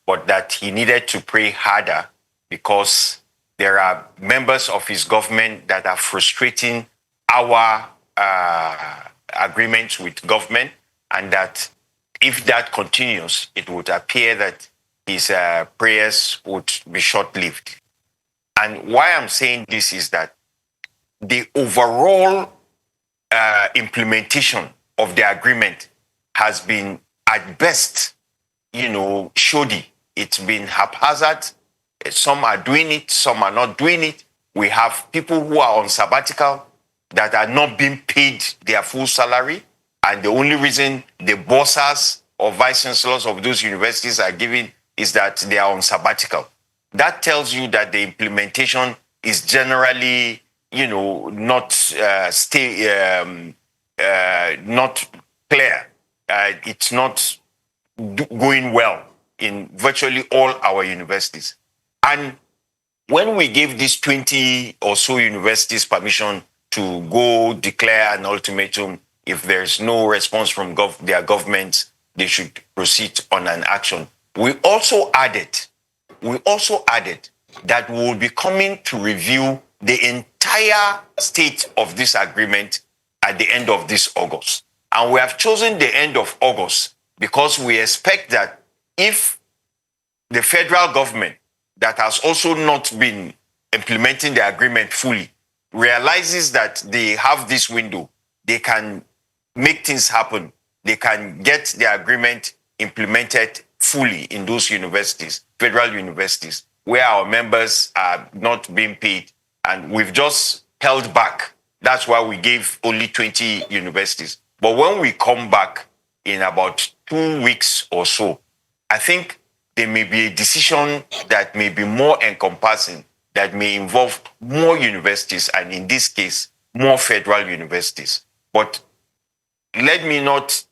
but that he needed to pray harder because there are members of his government that are frustrating our agreements with government, and that if that continues, it would appear that his prayers would be short-lived. And why I'm saying this is that the overall implementation of the agreement has been, at best, shoddy. It's been haphazard. Some are doing it, some are not doing it. We have people who are on sabbatical that are not being paid their full salary, and the only reason the bosses or vice chancellors of those universities are giving is that they are on sabbatical. That tells you that the implementation is generally, not not clear. It's not going well in virtually all our universities. And when we gave these 20 or so universities permission to go declare an ultimatum, if there's no response from their governments, they should proceed on an action. We also added that we will be coming to review the entire state of this agreement at the end of this August. And we have chosen the end of August because we expect that if the federal government, that has also not been implementing the agreement fully, realizes that they have this window, they can make things happen. They can get the agreement implemented fully in those universities, federal universities, where our members are not being paid. And we've just held back. That's why we gave only 20 universities. But when we come back in about 2 weeks or so, I think there may be a decision that may be more encompassing, that may involve more universities, and in this case, more federal universities. But let me not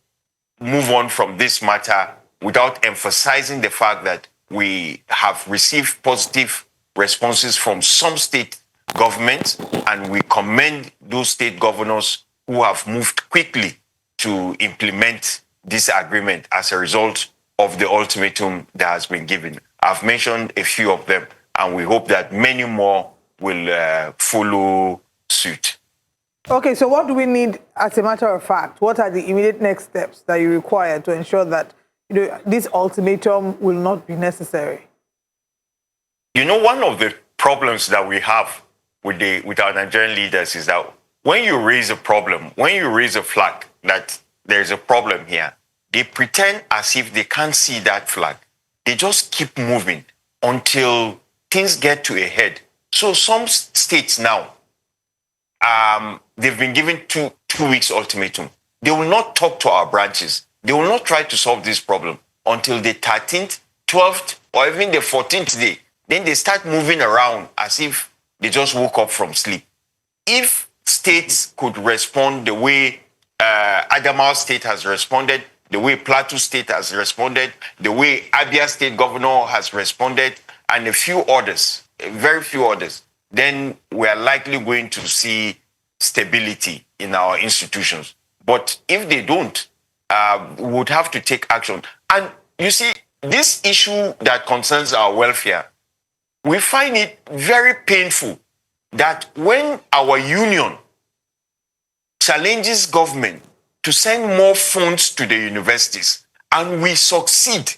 move on from this matter without emphasizing the fact that we have received positive responses from some state governments, and we commend those state governors who have moved quickly to implement this agreement as a result of the ultimatum that has been given. I've mentioned a few of them, and we hope that many more will follow suit. Okay, so what do we need as a matter of fact? What are the immediate next steps that you require to ensure that this ultimatum will not be necessary? One of the problems that we have with our Nigerian leaders is that when you raise a problem, when you raise a flag that there's a problem here, they pretend as if they can't see that flag. They just keep moving until things get to a head. So some states now, they've been given two weeks ultimatum. They will not talk to our branches. They will not try to solve this problem until the 13th, 12th, or even the 14th day. Then they start moving around as if they just woke up from sleep. If states could respond the way Adamawa State has responded, the way Plateau State has responded, the way Abia State Governor has responded, and a few others, very few others, then we are likely going to see stability in our institutions. But if they don't, we would have to take action. And you see, this issue that concerns our welfare, we find it very painful that when our union challenges government to send more funds to the universities and we succeed,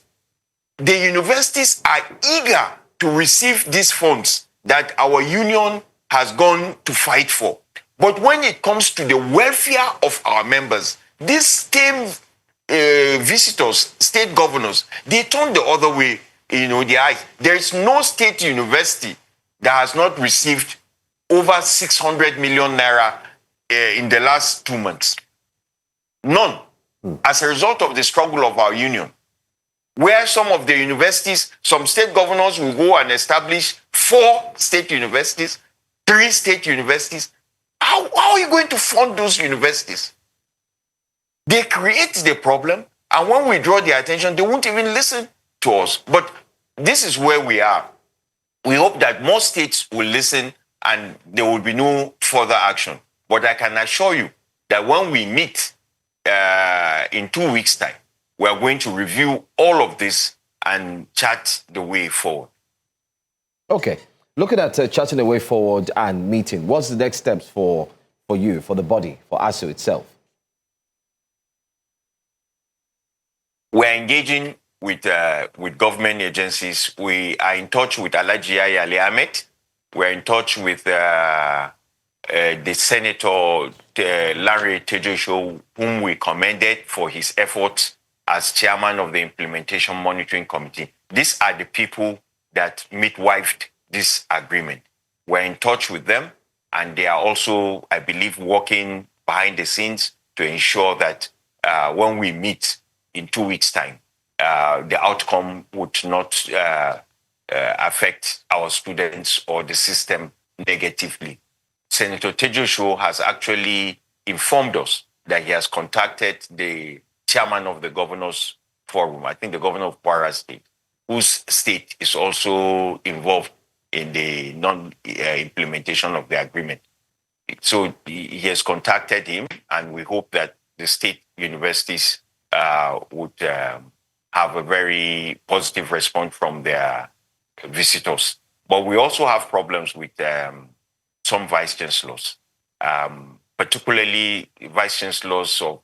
the universities are eager to receive these funds that our union has gone to fight for. But when it comes to the welfare of our members, these same visitors, state governors, they turn the other way, their eyes. There is no state university that has not received over 600 million naira in the last 2 months. None. As a result of the struggle of our union, where some of the universities, some state governors will go and establish 4 state universities, 3 state universities. How are you going to fund those universities? They create the problem, and when we draw their attention, they won't even listen to us. But this is where we are. We hope that more states will listen and there will be no further action. But I can assure you that when we meet in 2 weeks' time, we are going to review all of this and chart the way forward. Okay. Looking at charting the way forward and meeting, what's the next steps for you, for the body, for ASU itself? We're engaging with government agencies. We are in touch with Alhaji Ali Ahmed. We're in touch with the Senator Larry Tejesho, whom we commended for his efforts as chairman of the Implementation Monitoring Committee. These are the people that midwifed this agreement. We're in touch with them, and they are also, I believe, working behind the scenes to ensure that when we meet in 2 weeks' time, the outcome would not affect our students or the system negatively. Senator Tejesho has actually informed us that he has contacted the chairman of the Governors Forum, I think the governor of Kwara State, whose state is also involved in the non-implementation of the agreement. So he has contacted him, and we hope that the state universities would have a very positive response from their visitors. But we also have problems with some vice chancellors, particularly vice chancellors of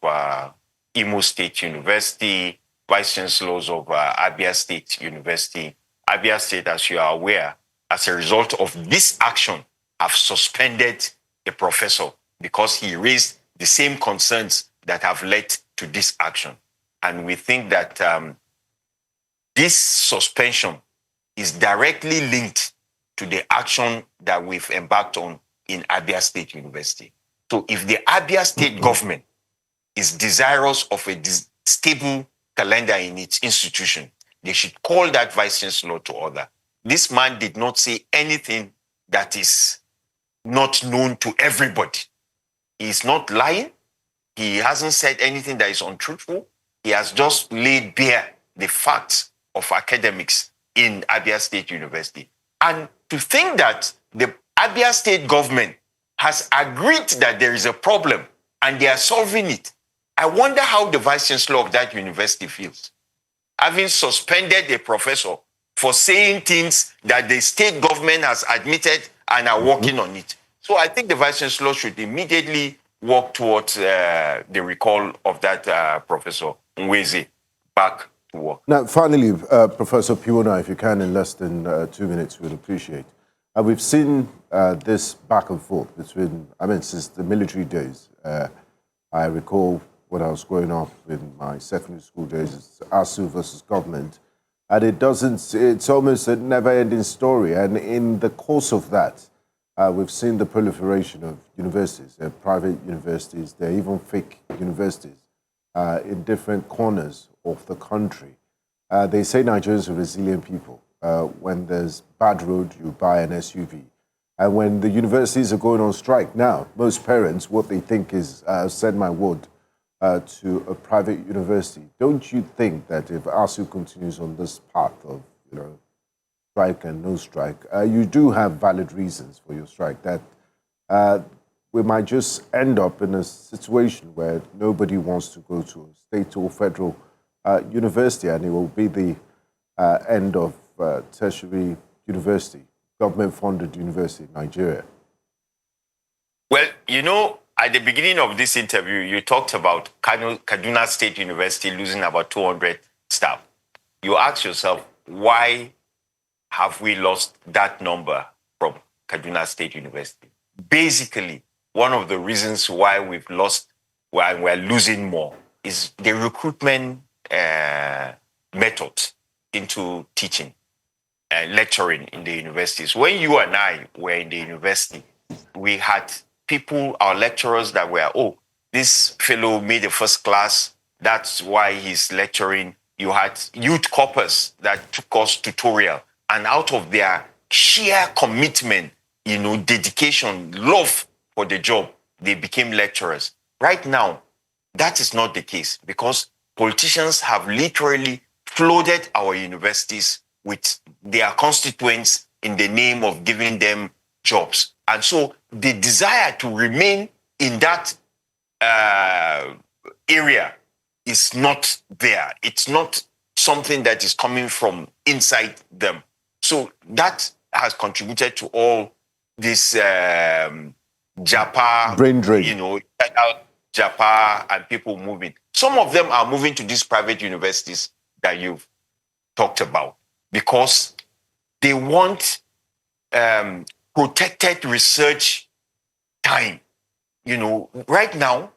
Imo State University, vice chancellors of Abia State University. Abia State, as you are aware, as a result of this action, have suspended a professor because he raised the same concerns that have led to this action. And we think that this suspension is directly linked to the action that we've embarked on in Abia State University. So if the Abia State government is desirous of a stable calendar in its institution, they should call that vice chancellor to order. This man did not say anything that is not known to everybody. He is not lying. He hasn't said anything that is untruthful. he has just laid bare the facts of academics in Abia State University. And to think that the Abia State government has agreed that there is a problem and they are solving it, I wonder how the vice chancellor of that university feels. Having suspended a professor for saying things that the state government has admitted and are working on it. So I think the vice chancellor should immediately work towards the recall of that Professor Nweze back to work. Now, finally, Professor Piona, if you can, in less than 2 minutes, we'd appreciate. We've seen this back and forth between, since the military days. I recall when I was growing up in my secondary school days, it's ASU versus government. And it's almost a never-ending story. And in the course of that, we've seen the proliferation of universities. There are private universities, there are even fake universities in different corners of the country. They say Nigerians are resilient people. When there's bad road, you buy an SUV. And when the universities are going on strike now, most parents, what they think is send my ward to a private university. Don't you think that if ASU continues on this path of, strike and no strike, you do have valid reasons for your strike, that we might just end up in a situation where nobody wants to go to a state or federal university, and it will be the end of tertiary university, government-funded university in Nigeria? Well, at the beginning of this interview, you talked about Kaduna State University losing about 200 staff. You ask yourself, why have we lost that number from Kaduna State University? Basically, one of the reasons why we're losing more is the recruitment method into teaching and lecturing in the universities. When you and I were in the university, we had people, our lecturers, that were, this fellow made a first class, that's why he's lecturing. You had youth corpus that took us tutorial, and out of their sheer commitment, dedication, love for the job, they became lecturers. Right now, that is not the case, because politicians have literally flooded our universities with their constituents in the name of giving them jobs. And so the desire to remain in that area is not there. It's not something that is coming from inside them. So that has contributed to all this Japa, brain drain. Japa and people moving. Some of them are moving to these private universities that you've talked about because they want protected research time. Right now,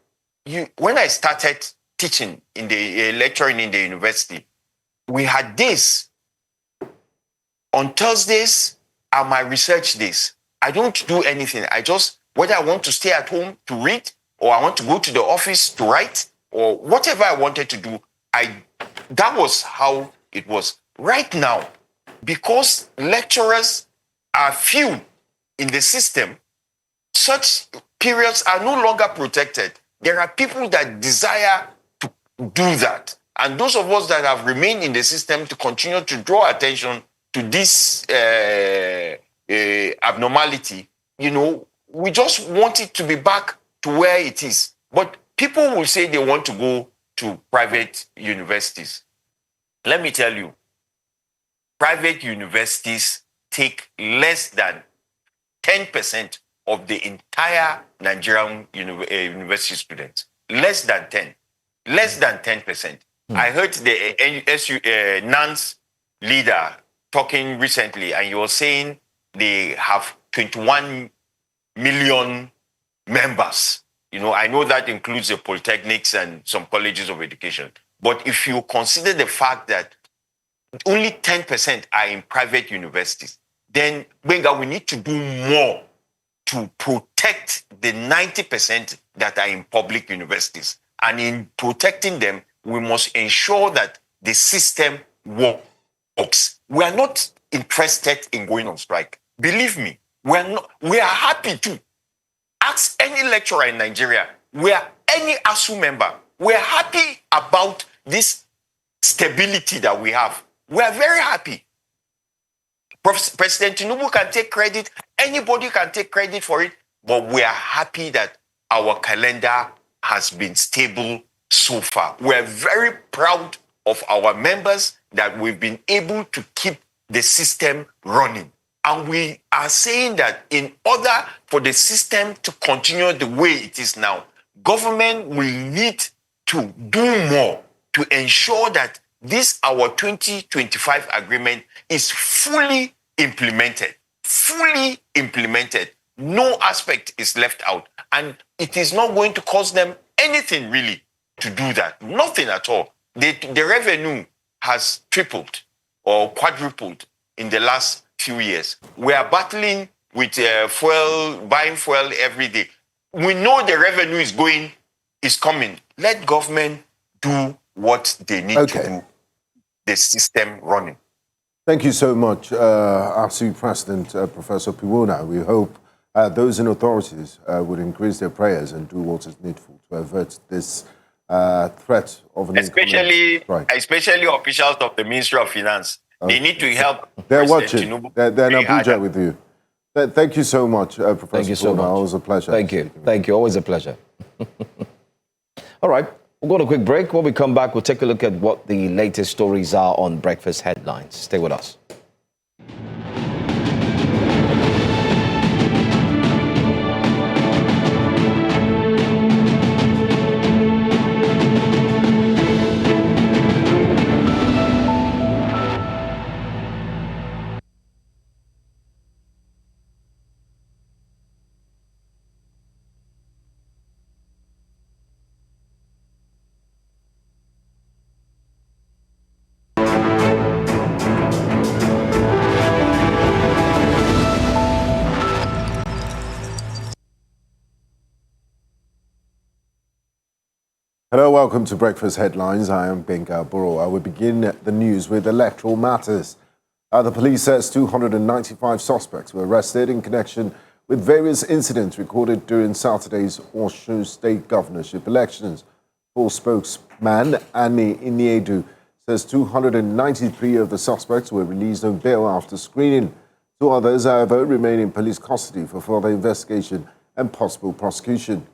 when I started teaching in the lecturing in the university, we had days. On Thursdays are my research days. I don't do anything. Whether I want to stay at home to read, or I want to go to the office to write, or whatever I wanted to do, that was how it was. Right now, because lecturers are few in the system, such periods are no longer protected. There are people that desire to do that. And those of us that have remained in the system to continue to draw attention to this abnormality, we just want it to be back to where it is. But people will say they want to go to private universities. Let me tell you, private universities take less than 10% of the entire Nigerian university students. Less than 10%. I heard the NANS leader talking recently, and he was saying they have 21 million members. I know that includes the polytechnics and some colleges of education. But if you consider the fact that only 10% are in private universities, then Benga, we need to do more to protect the 90% that are in public universities. And in protecting them, we must ensure that the system works. We are not interested in going on strike. Believe me, we are happy to. Ask any lecturer in Nigeria, any ASU member, we are happy about this stability that we have. We are very happy. President Tinubu can take credit, anybody can take credit for it, but we are happy that our calendar has been stable so far. We're very proud of our members that we've been able to keep the system running. And we are saying that in order for the system to continue the way it is now, government will need to do more to ensure that this, our 2025 agreement, is fully implemented. Fully implemented. No aspect is left out. And it is not going to cost them anything really to do that. Nothing at all. The revenue has tripled or quadrupled in the last few years. We are battling with buying fuel every day. We know the revenue is coming. Let government do what they need to do. The system running. Thank you so much, ASU President Professor Piwona. We hope those in authorities would increase their prayers and do what is needful to avert this threat of an especially officials of the Ministry of Finance. They need to help. They're watching. They're in Abuja with you. Thank you so much, Professor Piwona. Thank you so much. Always a pleasure. Thank you. Thank you. Always a pleasure. All right. We'll go on a quick break. When we come back, we'll take a look at what the latest stories are on breakfast headlines. Stay with us. Hello, welcome to Breakfast Headlines. I am Benga Boro. I will begin the news with electoral matters. The police says 295 suspects were arrested in connection with various incidents recorded during Saturday's Osun State governorship elections. Full spokesman Annie Iniedu says 293 of the suspects were released on bail after screening. 2 others, however, remain in police custody for further investigation and possible prosecution.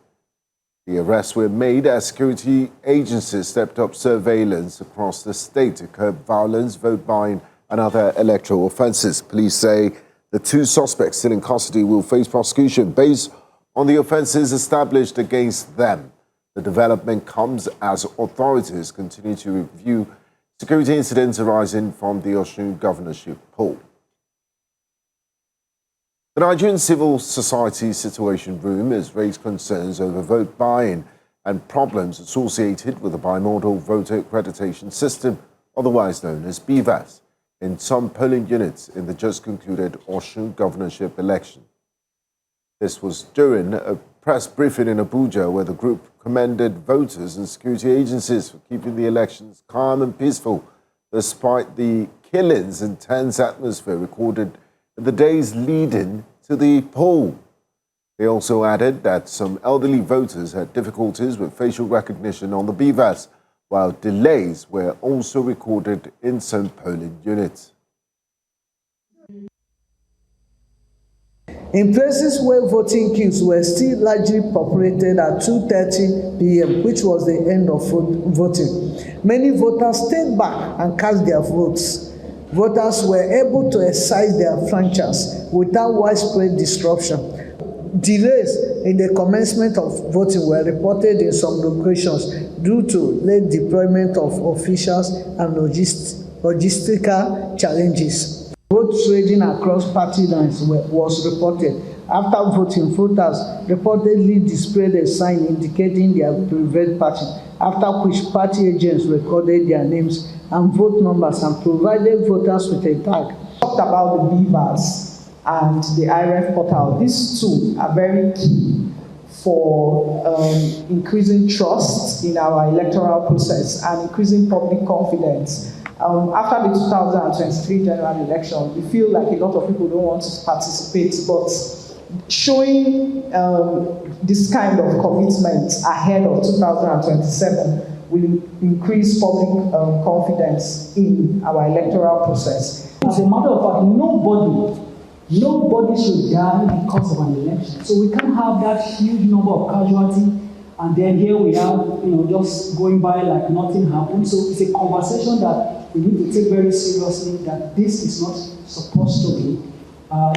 The arrests were made as security agencies stepped up surveillance across the state to curb violence, vote buying, and other electoral offences. Police say the 2 suspects still in custody will face prosecution based on the offences established against them. The development comes as authorities continue to review security incidents arising from the Osun governorship poll. The Nigerian Civil Society Situation Room has raised concerns over vote buying and problems associated with the bimodal voter accreditation system, otherwise known as BVAS, in some polling units in the just concluded Osun governorship election. This was during a press briefing in Abuja where the group commended voters and security agencies for keeping the elections calm and peaceful, despite the killings and tense atmosphere recorded in the days leading to the poll. They also added that some elderly voters had difficulties with facial recognition on the BVAS, while delays were also recorded in some polling units. In places where voting queues were still largely populated at 2:30 p.m., which was the end of voting, many voters stayed back and cast their votes. Voters were able to exercise their franchise without widespread disruption. Delays in the commencement of voting were reported in some locations due to late deployment of officials and logistical challenges. Vote trading across party lines was reported. After voting, voters reportedly displayed a sign indicating their preferred party, after which party agents recorded their names and vote numbers and provided voters with a tag. Talked about the BVAS and the IRF portal. These 2 are very key for increasing trust in our electoral process and increasing public confidence. After the 2023 general election, we feel like a lot of people don't want to participate, but showing this kind of commitment ahead of 2027 will increase public confidence in our electoral process. As a matter of fact, nobody should die because of an election. So we can't have that huge number of casualties, and then here we are, just going by like nothing happened. So it's a conversation that we need to take very seriously, that this is not supposed to be.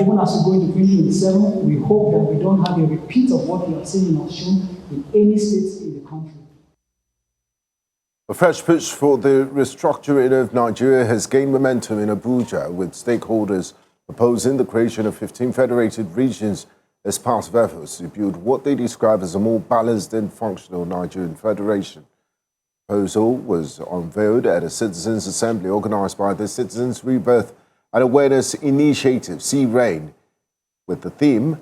Even as we go into 2027, we hope that we don't have a repeat of what we have seen in Osun in any states in the country. A fresh push for the restructuring of Nigeria has gained momentum in Abuja, with stakeholders proposing the creation of 15 federated regions as part of efforts to build what they describe as a more balanced and functional Nigerian federation. The proposal was unveiled at a citizens' assembly organized by the Citizens Rebirth and Awareness Initiative, C-RAIN, with the theme,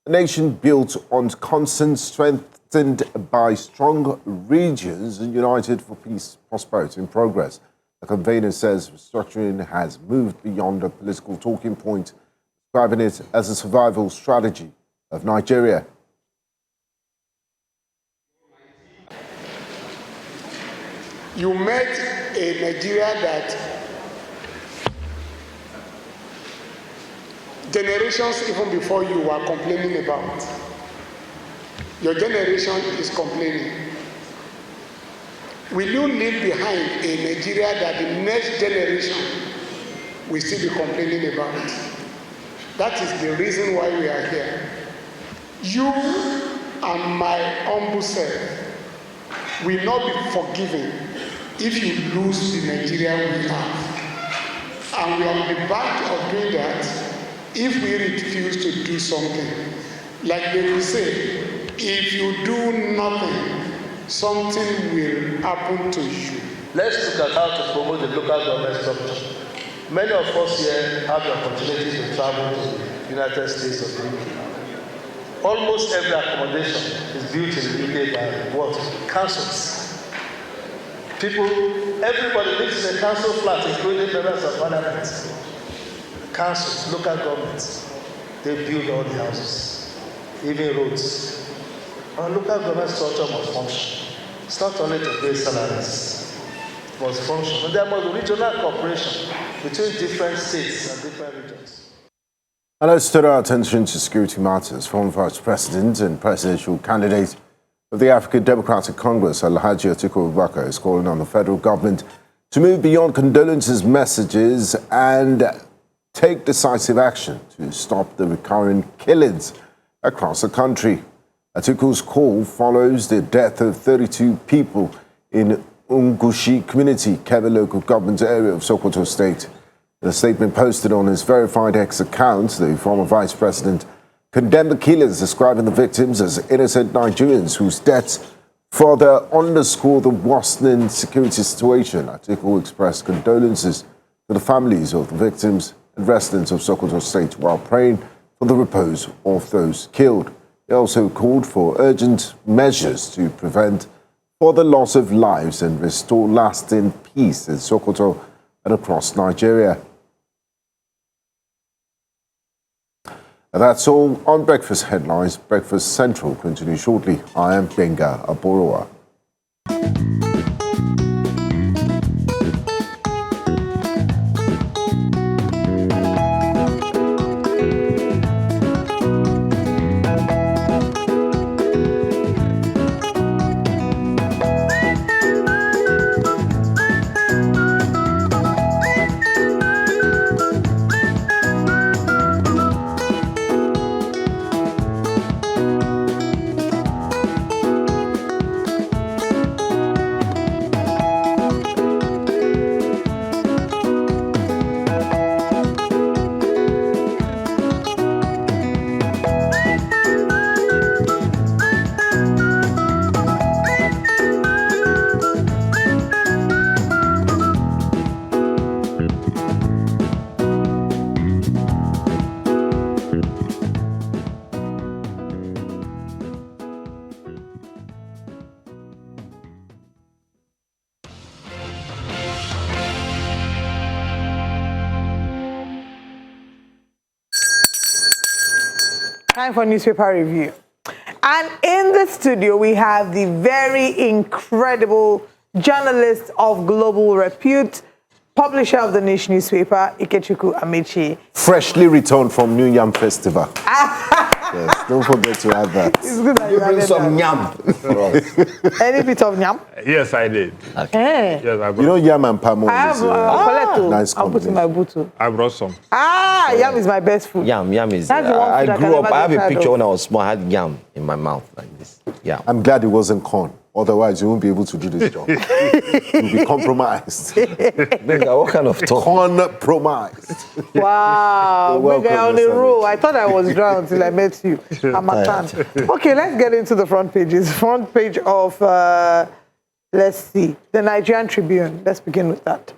"A Nation Built on Constant Strengthened by Strong Regions and United for Peace, Prosperity and Progress." The convener says restructuring has moved beyond a political talking point, describing it as a survival strategy of Nigeria. You met a Nigeria that generations even before you were complaining about. Your generation is complaining. Will you leave behind a Nigeria that the next generation will still be complaining about? That is the reason why we are here. You and my humble self will not be forgiven if you lose the Nigeria we have. And we are on the back of doing that if we refuse to do something. Like they will say, if you do nothing, something will happen to you. Let's look at how to promote the local government structure. Many of us here have the opportunity to travel to the United States of the UK. Almost every accommodation is built in the UK by what? Councils. Everybody lives in a council flat, including members of parliament. Councils, local governments, they build all the houses, even roads. Our local government structure must function. It's not only to pay salaries, it must function. And there must be regional cooperation between different states and different regions. And let's turn our attention to security matters. Former Vice President and presidential candidate of the African Democratic Congress, Alhaji Atiku Abubakar, is calling on the federal government to move beyond condolences messages and take decisive action to stop the recurring killings across the country. Atiku's call follows the death of 32 people in Ungushi community, Kebbi local government area of Sokoto State. In a statement posted on his verified X account, the former vice president condemned the killings, describing the victims as innocent Nigerians whose deaths further underscore the worsening security situation. Atiku expressed condolences to the families of the victims and residents of Sokoto State while praying for the repose of those killed. He also called for urgent measures to prevent further loss of lives and restore lasting peace in Sokoto and across Nigeria. And that's all on Breakfast Headlines. Breakfast Central continues shortly. I am Benga Aborowa. Time for newspaper review. And in the studio, we have the very incredible journalist of global repute, publisher of the Nation newspaper, Ikechukwu Amechi. Freshly returned from New Yam Festival. Yes, don't forget to add that. It's good that you Bring some yam for us. Any bit of yam? Yes, I did. Okay. Yes, I brought. You know, yam and palm oil I have is Coletto. nice I'll put in my combination. butu. I brought some. Yam is my best food. Yam is. That's the one I food I can grew up. never I have get a tired picture of. when I was small. I had yam in my mouth like this. Yeah. I'm glad it wasn't corn. Otherwise, you won't be able to do this job. You'll be compromised. What kind of talk? Compromised. Wow, You're welcome, we're on a Mr. roll. I thought I was dry until I met you. I'm a fan. Okay, let's get into the front pages. Front page of, let's see, the Nigerian Tribune. Let's begin with that.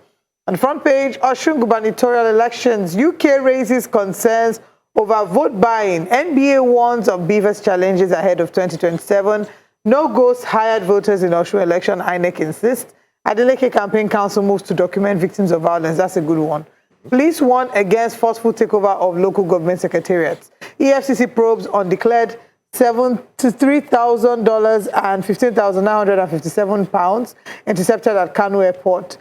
On the front page, Osun gubernatorial elections. UK raises concerns over vote buying. NBA warns of beavers challenges ahead of 2027. No ghost hired voters in Osun election, INEC insists. Adeleke Campaign Council moves to document victims of violence. That's a good one. Police warn against forceful takeover of local government secretariats. EFCC probes undeclared $73,000 and £15,957 intercepted at Kano Airport.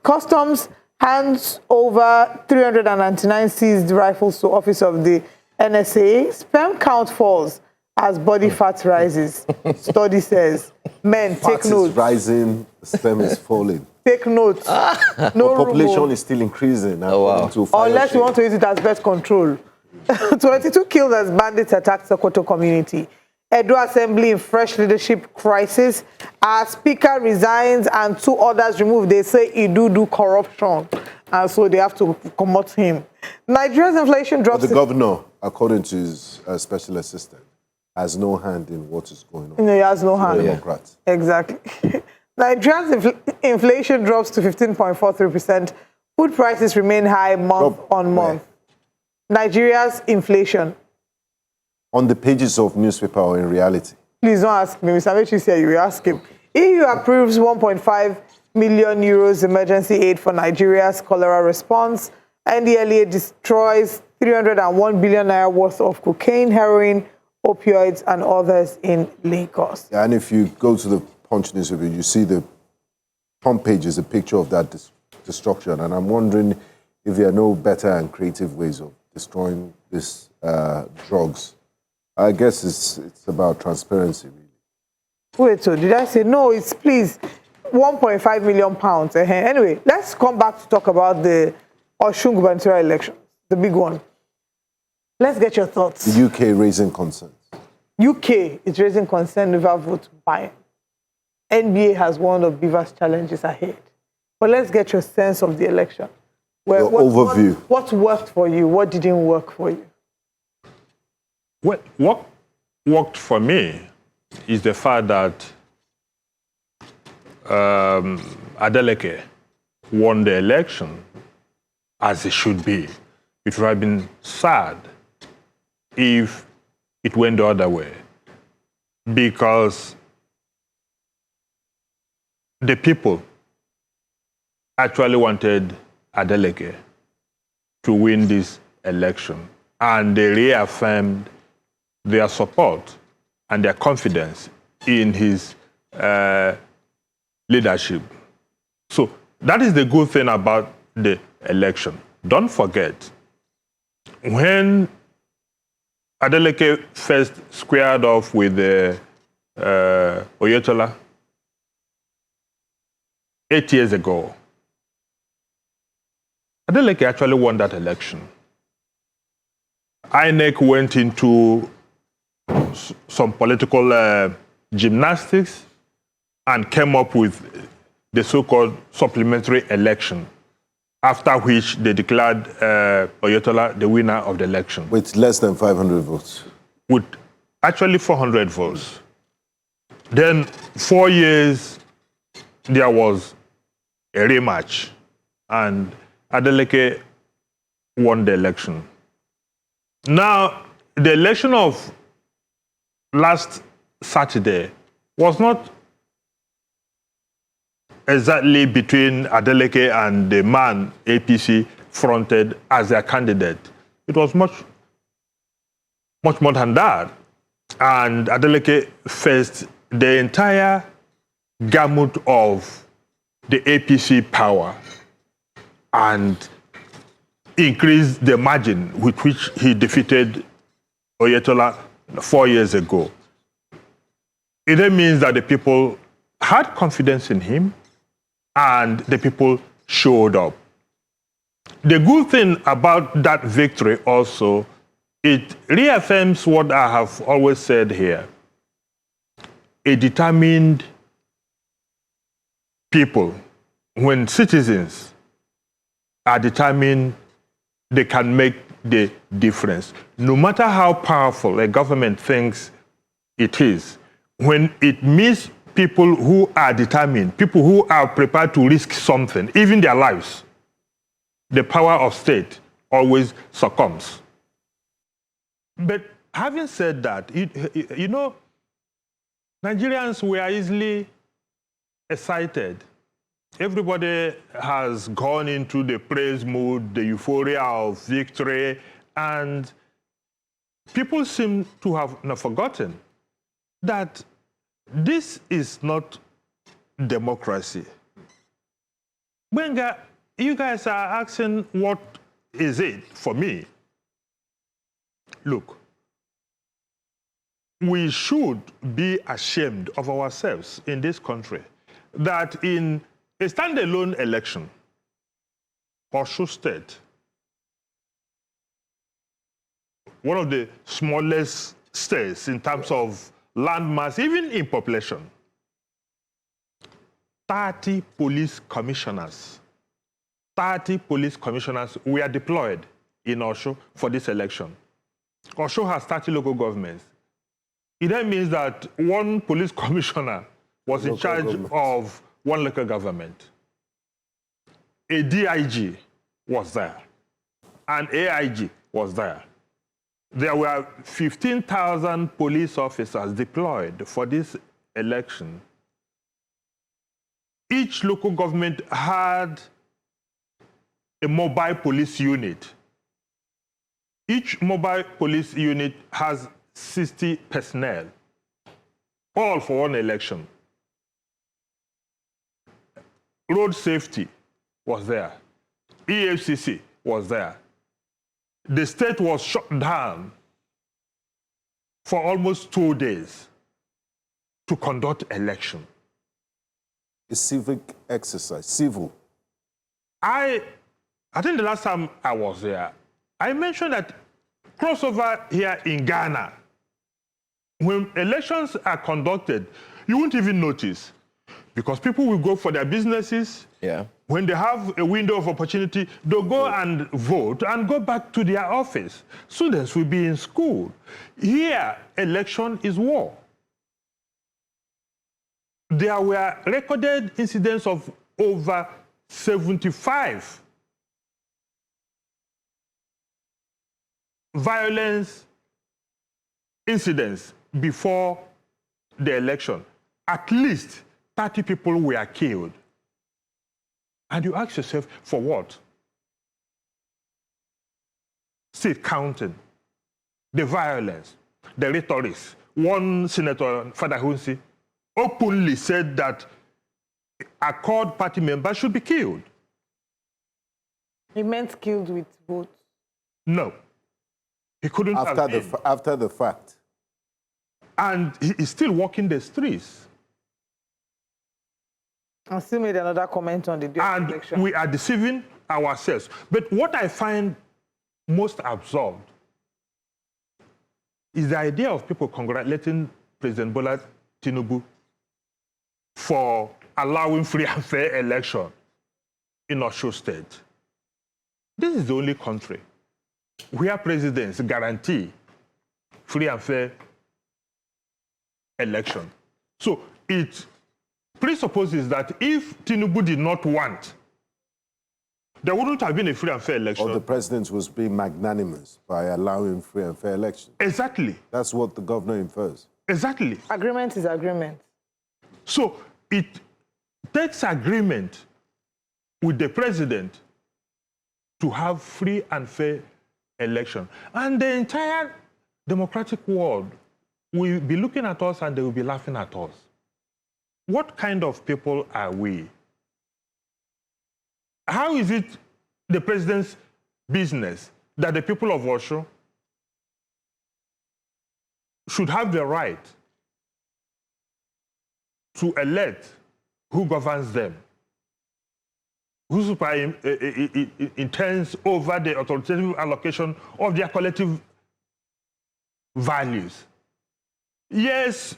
Customs hands over 399 seized rifles to office of the NSA. Sperm count falls as body fat rises. Study says, men, take Fat notes. is rising, sperm is falling. Take notes. The No population rumor. is still increasing. Unless you want to use it as birth control. 22 killed as bandits attacked Sokoto community. Edo Assembly in fresh leadership crisis. Our speaker resigns and 2 others removed. They say he do corruption. And so they have to comot him. Nigeria's inflation drops. But the governor, according to his special assistant, has no hand in what is going on. No, he has no hand. Democrats. Exactly. Nigeria's inflation drops to 15.43%. Food prices remain high month on month. Nigeria's inflation. On the pages of newspaper or in reality? Please don't ask me. Mr. Amechi said you will ask him. EU approves 1.5 million euros emergency aid for Nigeria's cholera response. NDLEA destroys 301 billion naira worth of cocaine, heroin, opioids, and others in Lagos. Yeah, and if you go to the Punch newspaper, you see the front page is a picture of that destruction. And I'm wondering if there are no better and creative ways of destroying these drugs. I guess it's about transparency, really. Wait, so did I say no? It's please 1.5 million pounds. Anyway, let's come back to talk about the Osun gubernatorial election, the big one. Let's get your thoughts. The UK raising concerns. UK is raising concern over vote buying. NBA has one of Beaver's challenges ahead. But let's get your sense of the election. Your overview. What worked for you? What didn't work for you? What worked for me is the fact that Adeleke won the election as it should be. It would have been sad if it went the other way, because the people actually wanted Adeleke to win this election, and they reaffirmed their support and their confidence in his leadership. So that is the good thing about the election. Don't forget, when Adeleke first squared off with Oyetola 8 years ago, Adeleke actually won that election. INEC went into some political gymnastics and came up with the so-called supplementary election, after which they declared Oyetola the winner of the election. With less than 500 votes. With actually 400 votes. Then 4 years, there was a rematch, and Adeleke won the election. Now, the election of last Saturday was not exactly between Adeleke and the man APC fronted as their candidate. It was much more than that. And Adeleke faced the entire gamut of the APC power and increased the margin with which he defeated Oyetola 4 years ago. It then means that the people had confidence in him and the people showed up. The good thing about that victory also, it reaffirms what I have always said here. A determined people, when citizens are determined, they can make the difference. No matter how powerful a government thinks it is, when it meets people who are determined, people who are prepared to risk something, even their lives, the power of state always succumbs. But having said that, you know, Nigerians were easily excited. Everybody has gone into the praise mood, the euphoria of victory, and people seem to have forgotten that this is not democracy. Benga, you guys are asking what is it for me? Look, we should be ashamed of ourselves in this country that in a standalone election, Osho State, one of the smallest states in terms of land mass, even in population, 30 police commissioners were deployed in Osho for this election. Osho has 30 local governments. It then means that one police commissioner was in charge of one local government. A DIG was there. An AIG was there. There were 15,000 police officers deployed for this election. Each local government had a mobile police unit. Each mobile police unit has 60 personnel, all for one election. Road safety was there. EFCC was there. The state was shut down for almost 2 days to conduct election. A civic exercise, civil. I think the last time I was there, I mentioned that crossover here in Ghana, when elections are conducted, you won't even notice because people will go for their businesses. Yeah. When they have a window of opportunity, they'll go and vote and go back to their office. Students will be in school. Here, election is war. There were recorded incidents of over 75 violence incidents before the election. At least 30 people were killed. And you ask yourself, for what? Still counting. The violence, the rhetoric. One senator, Father Hunsi, openly said that Accord party members should be killed. He meant killed with votes. No. He couldn't After the fact. And he is still walking the streets. And still made another comment on the day of the election. And we are deceiving ourselves. But what I find most absurd is the idea of people congratulating President Bola Tinubu for allowing free and fair election in Osho State. This is the only country where presidents guarantee free and fair election. So it presupposes that if Tinubu did not want, there wouldn't have been a free and fair election. Or the president was being magnanimous by allowing free and fair election. Exactly. That's what the governor infers. Exactly. Agreement is agreement. So it takes agreement with the president to have free and fair election. And the entire democratic world will be looking at us and they will be laughing at us. what kind of people are we? How is it the president's business that the people of Osho should have the right to elect who governs them, who intends over the authoritative allocation of their collective values? Yes,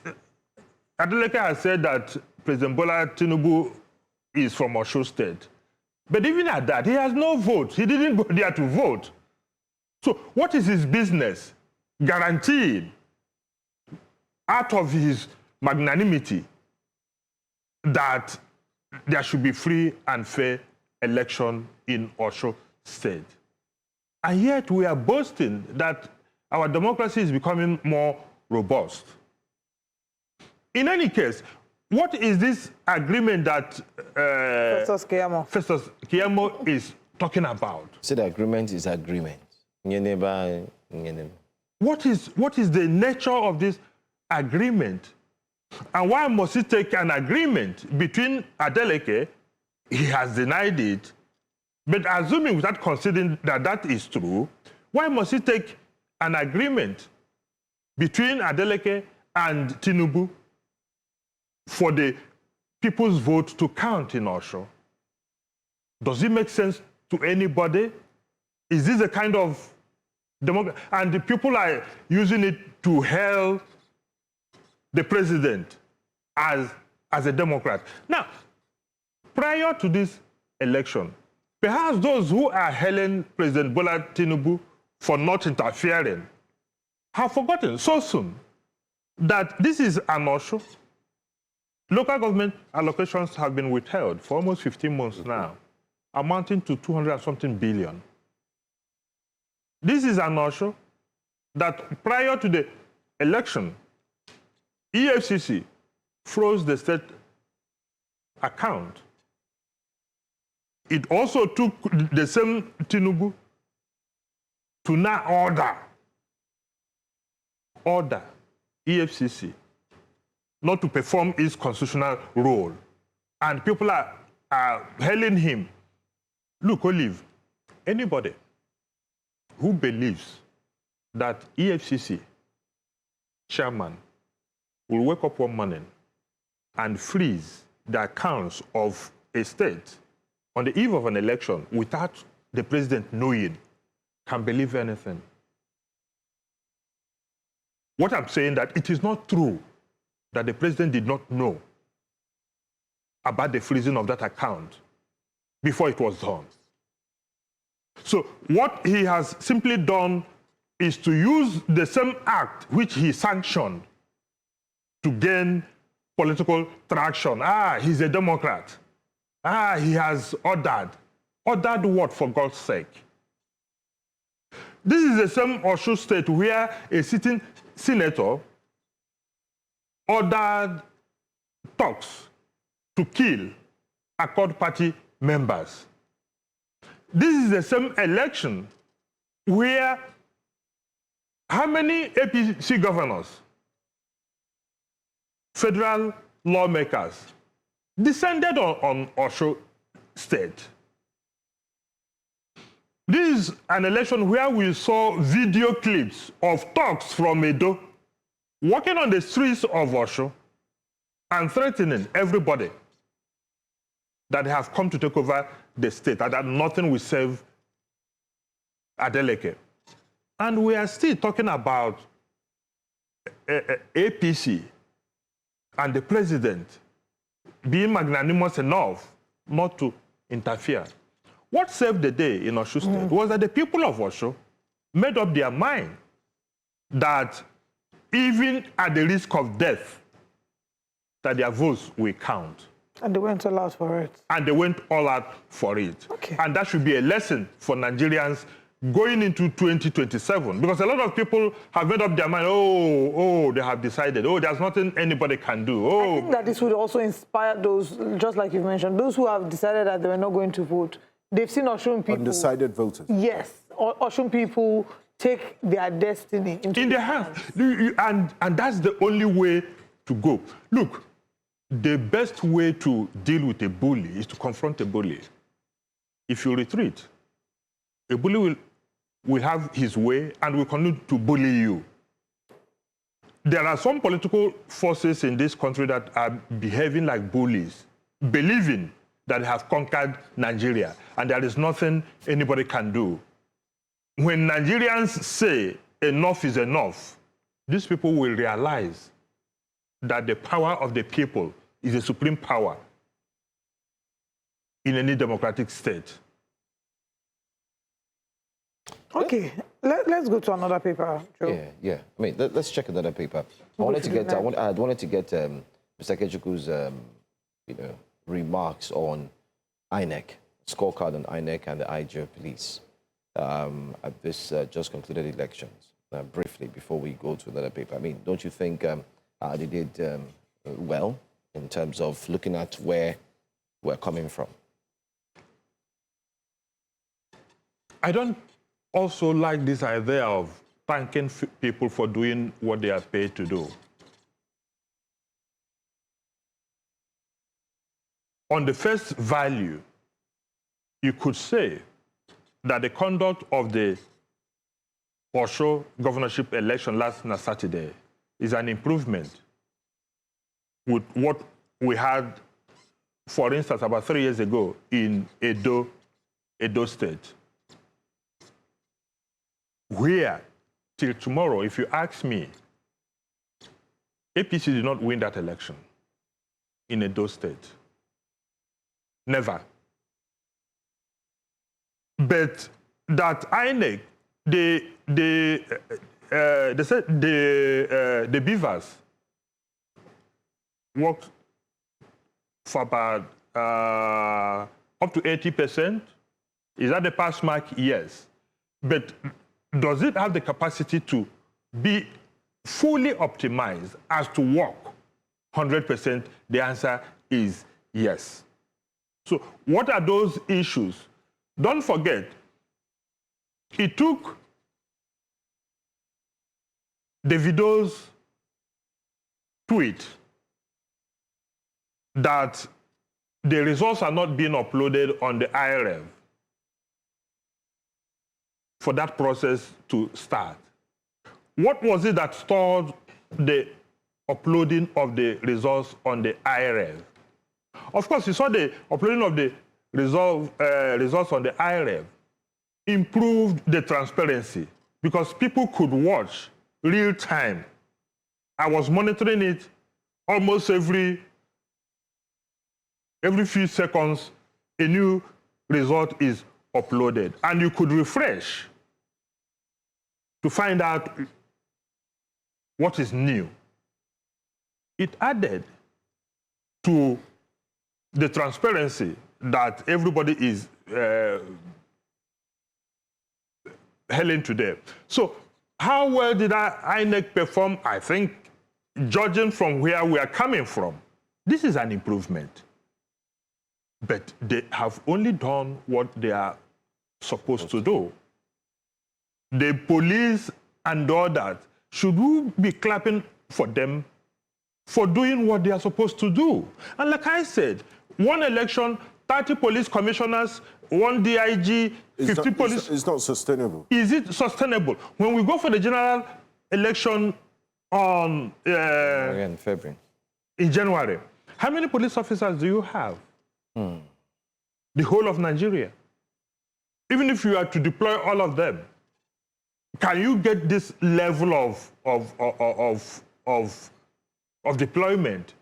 Adeleke has said that President Bola Tinubu is from Osho State. But even at that, he has no vote. He didn't go there to vote. So what is his business? Guaranteed, out of his magnanimity, that there should be free and fair election in Osho State. And yet we are boasting that our democracy is becoming more robust. In any case, what is this agreement that Festus Keyamo is talking about? So the agreement is agreement. What is the nature of this agreement? And why must it take an agreement between Adeleke? He has denied it. But assuming without considering that that is true, why must it take an agreement between Adeleke and Tinubu for the people's vote to count in Osho? Does it make sense to anybody? Is this a kind of democracy? And the people are using it to hail the president as a Democrat. Now, prior to this election, perhaps those who are hailing President Bola Tinubu for not interfering have forgotten so soon that this is an Osho. Local government allocations have been withheld for almost 15 months now, amounting to 200-something billion. This is an Osho that prior to the election, EFCC froze the state account. It also took the same Tinubu to now order EFCC not to perform its constitutional role. And people are hailing him. Look, Olive, anybody who believes that EFCC chairman will wake up one morning and freeze the accounts of a state on the eve of an election without the president knowing can believe anything. What I'm saying that it is not true that the president did not know about the freezing of that account before it was done. So what he has simply done is to use the same act which he sanctioned to gain political traction. He's a Democrat. He has ordered. Ordered what, for God's sake? This is the same Osho State where a sitting senator ordered talks to kill Accord Party members. This is the same election where how many APC governors, federal lawmakers, descended on Osho State? This is an election where we saw video clips of talks from Edo walking on the streets of Osho and threatening everybody that they have come to take over the state and that nothing will save Adeleke. And we are still talking about APC and the president being magnanimous enough not to interfere. What saved the day in Osho State was that the people of Osho made up their mind that even at the risk of death, that their votes will count. And they went all out for it. And they went all out for it. Okay. And that should be a lesson for Nigerians going into 2027. Because a lot of people have made up their mind, they have decided, there's nothing anybody can do. I think that this would also inspire those, just like you mentioned, those who have decided that they were not going to vote. They've seen Oshun people... Undecided voters. Yes. Oshun people take their destiny into in their hands. And that's the only way to go. Look, the best way to deal with a bully is to confront a bully. If you retreat, a bully will have his way and will continue to bully you. There are some political forces in this country that are behaving like bullies, believing that they have conquered Nigeria and there is nothing anybody can do. When Nigerians say enough is enough, these people will realize that the power of the people is a supreme power in any democratic state. Okay, let's go to another paper, Joe. Yeah. I mean, let's check another paper. I wanted to get Mr. Kechukwu's, remarks on INEC, scorecard on INEC and the IGO police at this just concluded elections. Briefly, before we go to another paper, I mean, don't you think they did well in terms of looking at where we're coming from? I don't also like this idea of thanking people for doing what they are paid to do. On the first value, you could say that the conduct of the Osho governorship election last Saturday is an improvement with what we had, for instance, about 3 years ago in Edo State. Where, till tomorrow, if you ask me, APC did not win that election in Edo State. Never. But that INEC, they said the beavers worked for about up to 80%. Is that the pass mark? Yes. But does it have the capacity to be fully optimized as to work 100%? The answer is yes. So what are those issues? Don't forget, it took Davido's tweet that the results are not being uploaded on the IRF for that process to start. What was it that stalled the uploading of the results on the IRF? Of course, you saw the uploading of the results on the IRF improved the transparency because people could watch real time. I was monitoring it almost every few seconds. A new result is uploaded, and you could refresh to find out what is new. It added to the transparency that everybody is hailing today. So how well did INEC perform? I think, judging from where we are coming from, this is an improvement. But they have only done what they are supposed to do. The police and all that, should we be clapping for them for doing what they are supposed to do? And like I said, one election, 30 police commissioners, one DIG, 50 police. It's not sustainable. Is it sustainable? When we go for the general election on February. In January, how many police officers do you have? The whole of Nigeria. Even if you are to deploy all of them, can you get this level of deployment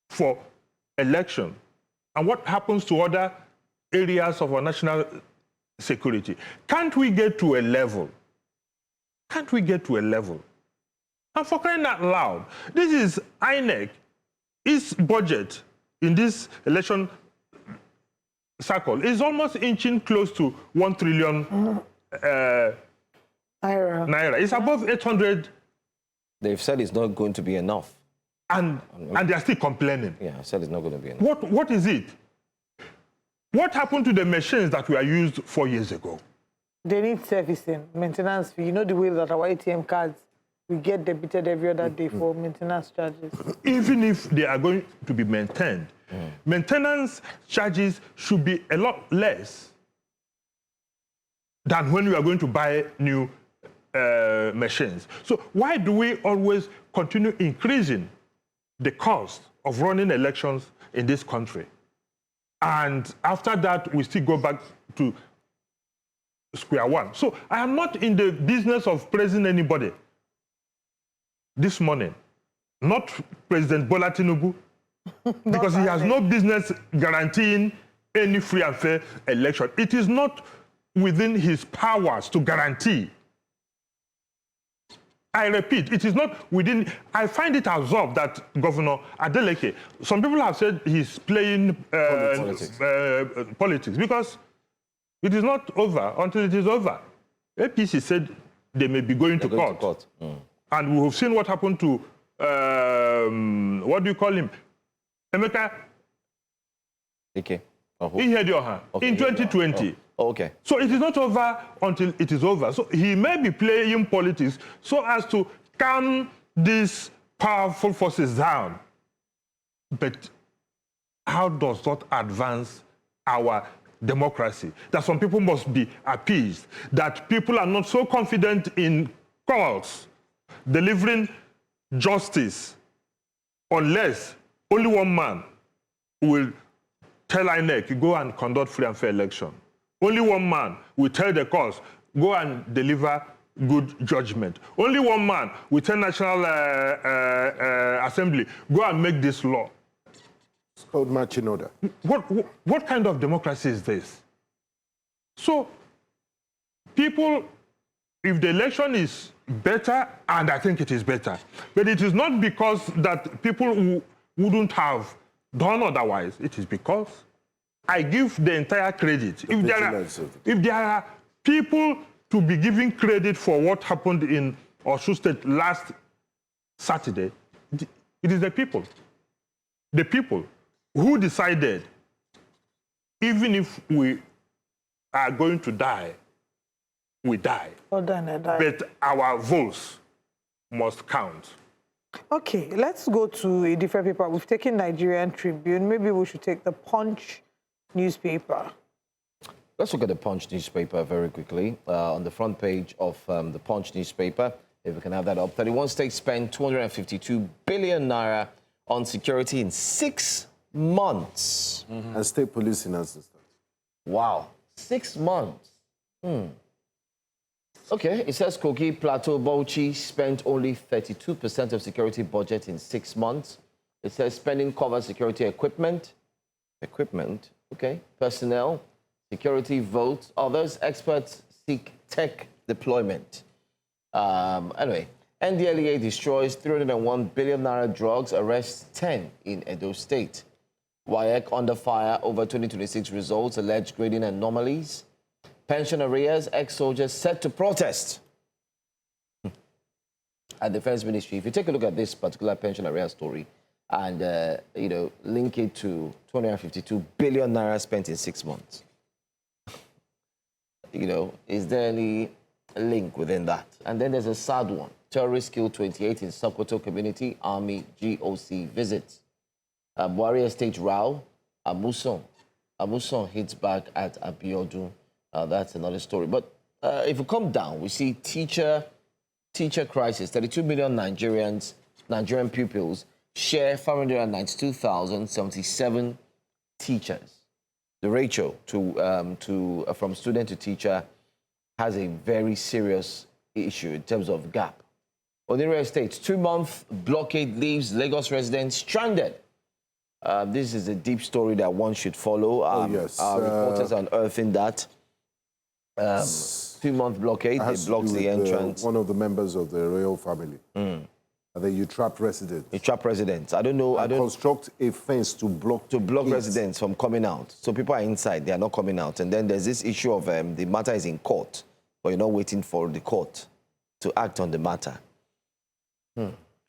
for election? And what happens to other areas of our national security? Can't we get to a level? Can't we get to a level? And for crying out loud, this is INEC. Its budget in this election cycle is almost inching close to 1 trillion naira. It's above 800. They've said it's not going to be enough. And they're still complaining. Yeah, I said it's not going to be enough. What is it? What happened to the machines that were used 4 years ago? They need servicing, maintenance fee. You know the way that our ATM cards we get debited every other day for maintenance charges. Even if they are going to be maintained, maintenance charges should be a lot less than when we are going to buy new machines. So why do we always continue increasing the cost of running elections in this country? And after that, we still go back to square one. So I am not in the business of praising anybody this morning. Not President Bola Tinubu, because he has no business guaranteeing any free and fair election. It is not within his powers to guarantee. I repeat, it is not within. I find it absurd that Governor Adeleke, some people have said he's playing politics because it is not over until it is over. APC said they may be going to court. And we have seen what happened to, what do you call him? Emeka. Okay. In 2020. Oh, okay. So it is not over until it is over. So he may be playing politics so as to calm these powerful forces down. But how does that advance our democracy? That some people must be appeased, that people are not so confident in courts delivering justice unless only one man will tell INEC, go and conduct free and fair election. Only one man will tell the courts, go and deliver good judgment. Only one man will tell National Assembly, go and make this law. It's called marching order. What kind of democracy is this? So, people, if the election is better, and I think it is better, but it is not because that people who wouldn't have done otherwise. It is because I give the entire credit. If there are people to be giving credit for what happened in Osun State last Saturday, it is the people. The people who decided, even if we are going to die, we die. But our votes must count. Okay, let's go to a different paper. We've taken Nigerian Tribune. Maybe we should take the Punch newspaper. Let's look at the Punch newspaper very quickly. On the front page of the Punch newspaper, if we can have that up, 31 states spent 252 billion naira on security in 6 months. And state policing assistance. Wow, 6 months. Okay, it says Kogi, Plateau, Bauchi spent only 32% of security budget in 6 months. It says spending covers security equipment, okay, personnel, security votes, others. Experts seek tech deployment. Anyway, NDLEA destroys 301 billion naira drugs, arrests 10 in Edo State. WAEC under fire over 2026 results, alleged grading anomalies. Pension arrears, ex-soldiers set to protest at the Defense Ministry. If you take a look at this particular pension arrears story and, link it to 252 billion naira spent in 6 months, is there any link within that? And then there's a sad one. Terrorists killed 28 in Sokoto community, Army GOC visits. Buhari Estate row, Amuson hits back at Abiodun. That's another story. But if we come down, we see teacher crisis. 32 million Nigerian pupils share 592,077 teachers. The ratio from student to teacher has a very serious issue in terms of gap. Oniro Estate, 2-month blockade leaves Lagos residents stranded. This is a deep story that one should follow. Yes. Our reporters are unearthing that. 2-month blockade, they blocked the entrance. One of the members of the royal family. And then you trap residents. You trap residents. I don't know. Construct a fence to block residents from coming out. So people are inside, they are not coming out. And then there's this issue of the matter is in court, but you're not waiting for the court to act on the matter.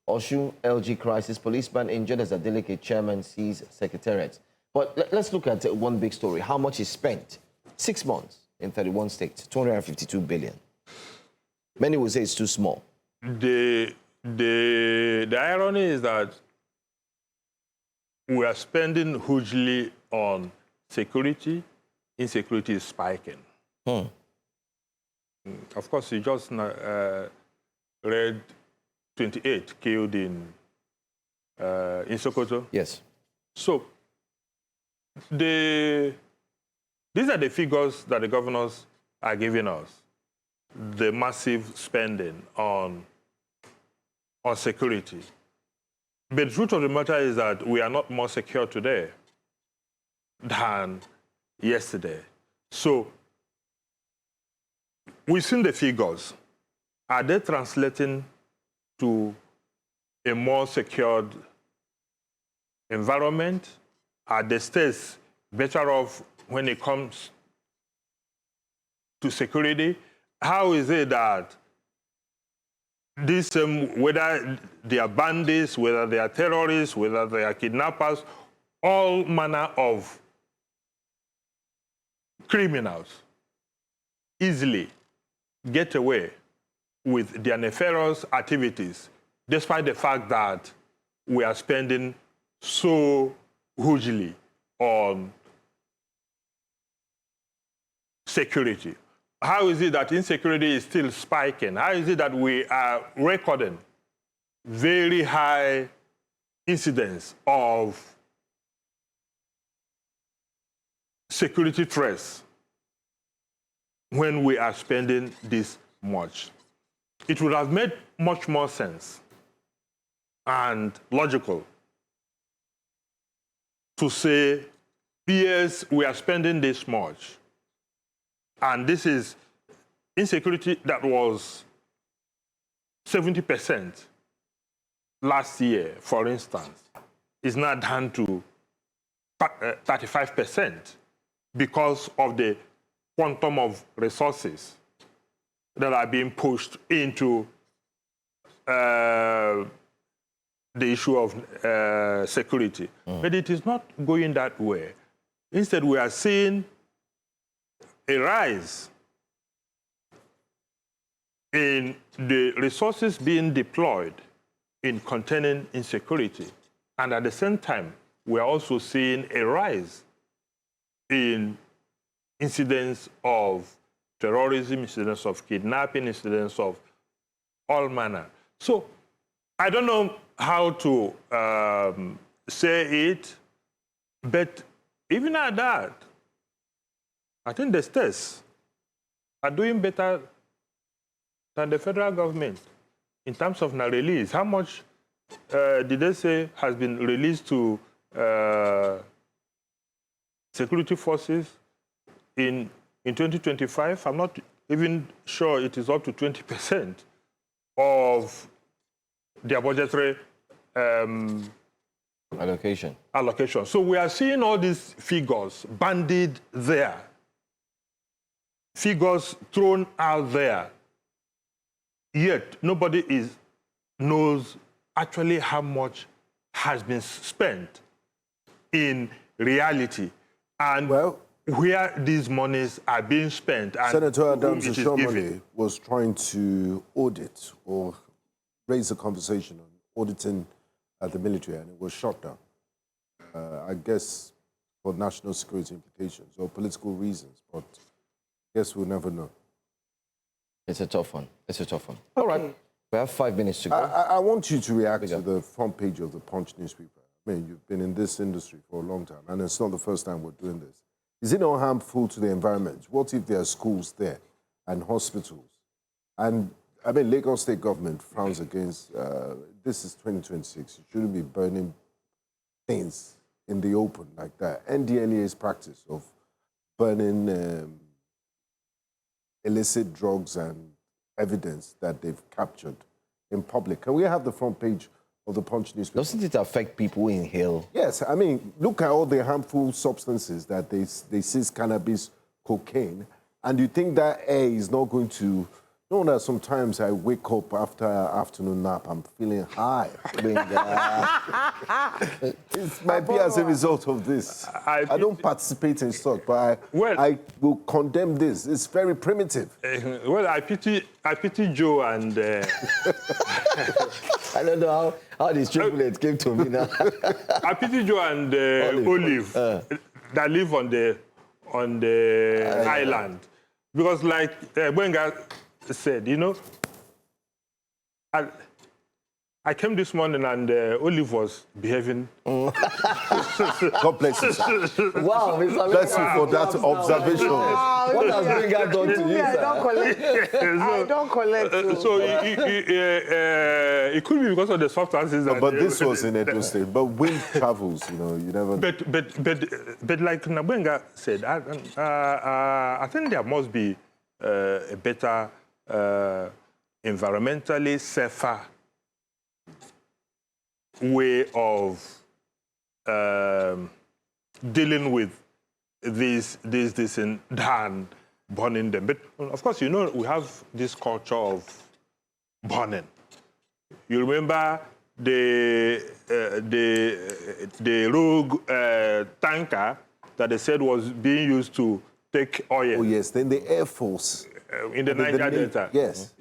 Osun LG crisis, policeman injured as Adeleke chairman sees secretariat. But let's look at one big story. How much is spent? 6 months in 31 states, 252 billion. Many will say it's too small. the irony is that we are spending hugely on security. Insecurity is spiking. Of course, you just read 28 killed in Sokoto. Yes. So these are the figures that the governors are giving us. The massive spending on security. But the truth of the matter is that we are not more secure today than yesterday. So we've seen the figures. Are they translating to a more secured environment? Are the states better off when it comes to security? How is it that this, whether they are bandits, whether they are terrorists, whether they are kidnappers, all manner of criminals easily get away with their nefarious activities, despite the fact that we are spending so hugely on security? How is it that insecurity is still spiking? How is it that we are recording very high incidence of security threats when we are spending this much? It would have made much more sense and logical to say, yes, we are spending this much, and this is insecurity that was 70% last year, for instance, is now down to 35% because of the quantum of resources that are being pushed into the issue of security. But it is not going that way. Instead, we are seeing a rise in the resources being deployed in containing insecurity. And at the same time, we are also seeing a rise in incidents of terrorism, incidents of kidnapping, incidents of all manner. So I don't know how to say it, but even at that, I think the states are doing better than the federal government in terms of now release. How much did they say has been released to security forces in 2025? I'm not even sure it is up to 20% of their budgetary allocation. So we are seeing all these figures bandied there, figures thrown out there, yet nobody knows actually how much has been spent in reality and where these monies are being spent. And Senator Adams Shomole was trying to audit or raise a conversation on auditing the military, and it was shut down. I guess for national security implications or political reasons, but I guess we'll never know. It's a tough one. It's a tough one. All right. We have 5 minutes to go. I want you to react to the front page of the Punch newspaper. I mean, you've been in this industry for a long time, and it's not the first time we're doing this. Is it not harmful to the environment? What if there are schools there and hospitals? And I mean, Lagos State government frowns against, this is 2026. You shouldn't be burning things in the open like that. NDLEA's practice of burning illicit drugs and evidence that they've captured in public. Can we have the front page of the Punch newspaper? Doesn't it affect people who inhale? Yes, I mean, look at all the harmful substances that they seize, cannabis, cocaine, and you think that air is not going to You know that sometimes I wake up after afternoon nap, I'm feeling high. It might be as a result of this. I don't participate in stock, but I will condemn this. It's very primitive. Well, I pity Joe and... I don't know how this chocolate came to me now. I pity Joe and Olive that live on the island. Because like Gbenga said, you know, I came this morning and Olive was behaving. God bless you, sir. Wow, Mr. Bless you for that observation. What has Gbenga done to you, sir? I don't collect. I don't collect. So it could be because of the substances. But this was in Edo State. But wind travels, you know, you never... But like Gbenga said, I think there must be a better, environmentally safer way of dealing with this than burning them. But of course, you know, we have this culture of burning. You remember the rogue tanker that they said was being used to take oil. Oh, yes. Then the Air Force. In the Niger Delta. Yes.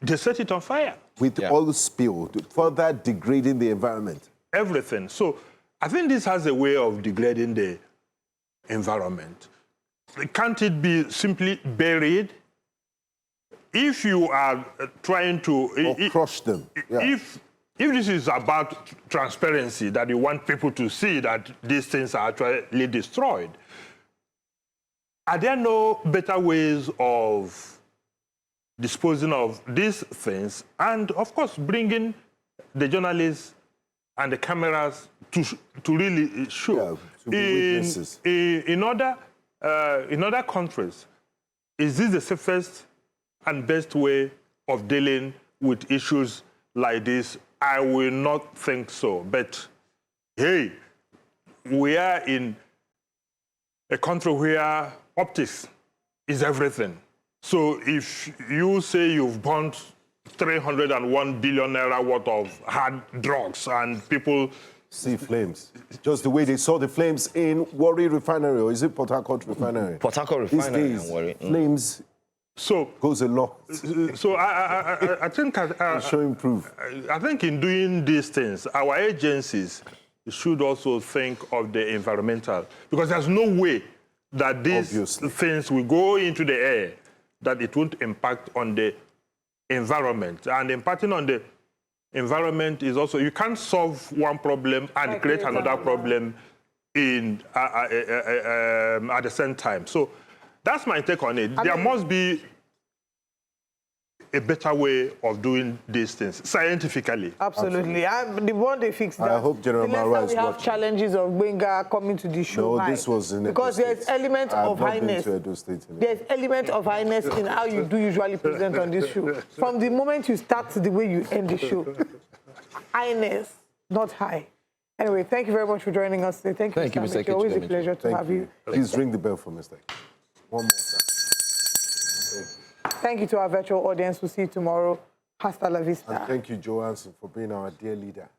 They set it on fire. With oil spill, further degrading the environment. Everything. So I think this has a way of degrading the environment. Can't it be simply buried? If you are trying to... Or crush them. Yeah. If this is about transparency, that you want people to see that these things are actually destroyed, are there no better ways of disposing of these things, and of course bringing the journalists and the cameras to really show? Yeah, in other countries, is this the safest and best way of dealing with issues like this? I will not think so. But hey, we are in a country where optics is everything. So if you say you've burnt 301 billion naira worth of hard drugs and people see flames, just the way they saw the flames in Warri Refinery, or is it Port Harcourt Refinery? Port Harcourt Refinery. These days, flames goes a lot. So I think showing proof. I think in doing these things, our agencies should also think of the environmental, because there's no way that these things will go into the air that it won't impact on the environment. And impacting on the environment is also, you can't solve one problem and create another problem at the same time. So that's my take on it. There must be a better way of doing these things scientifically. Absolutely. The one they fixed that. I hope General Mara is we have watching. Challenges of Gbenga coming to the show. No, this was in because there's element of highness. There's element of highness in how you do usually present on this show. From the moment you start to the way you end the show. Highness, not high. Anyway, thank you very much for joining us today. Thank you, Mr. It's always a pleasure to have you. Please ring the bell for Mr. One more time. Thank you to our virtual audience. We'll see you tomorrow. Hasta la vista. And thank you, Johansson, for being our dear leader.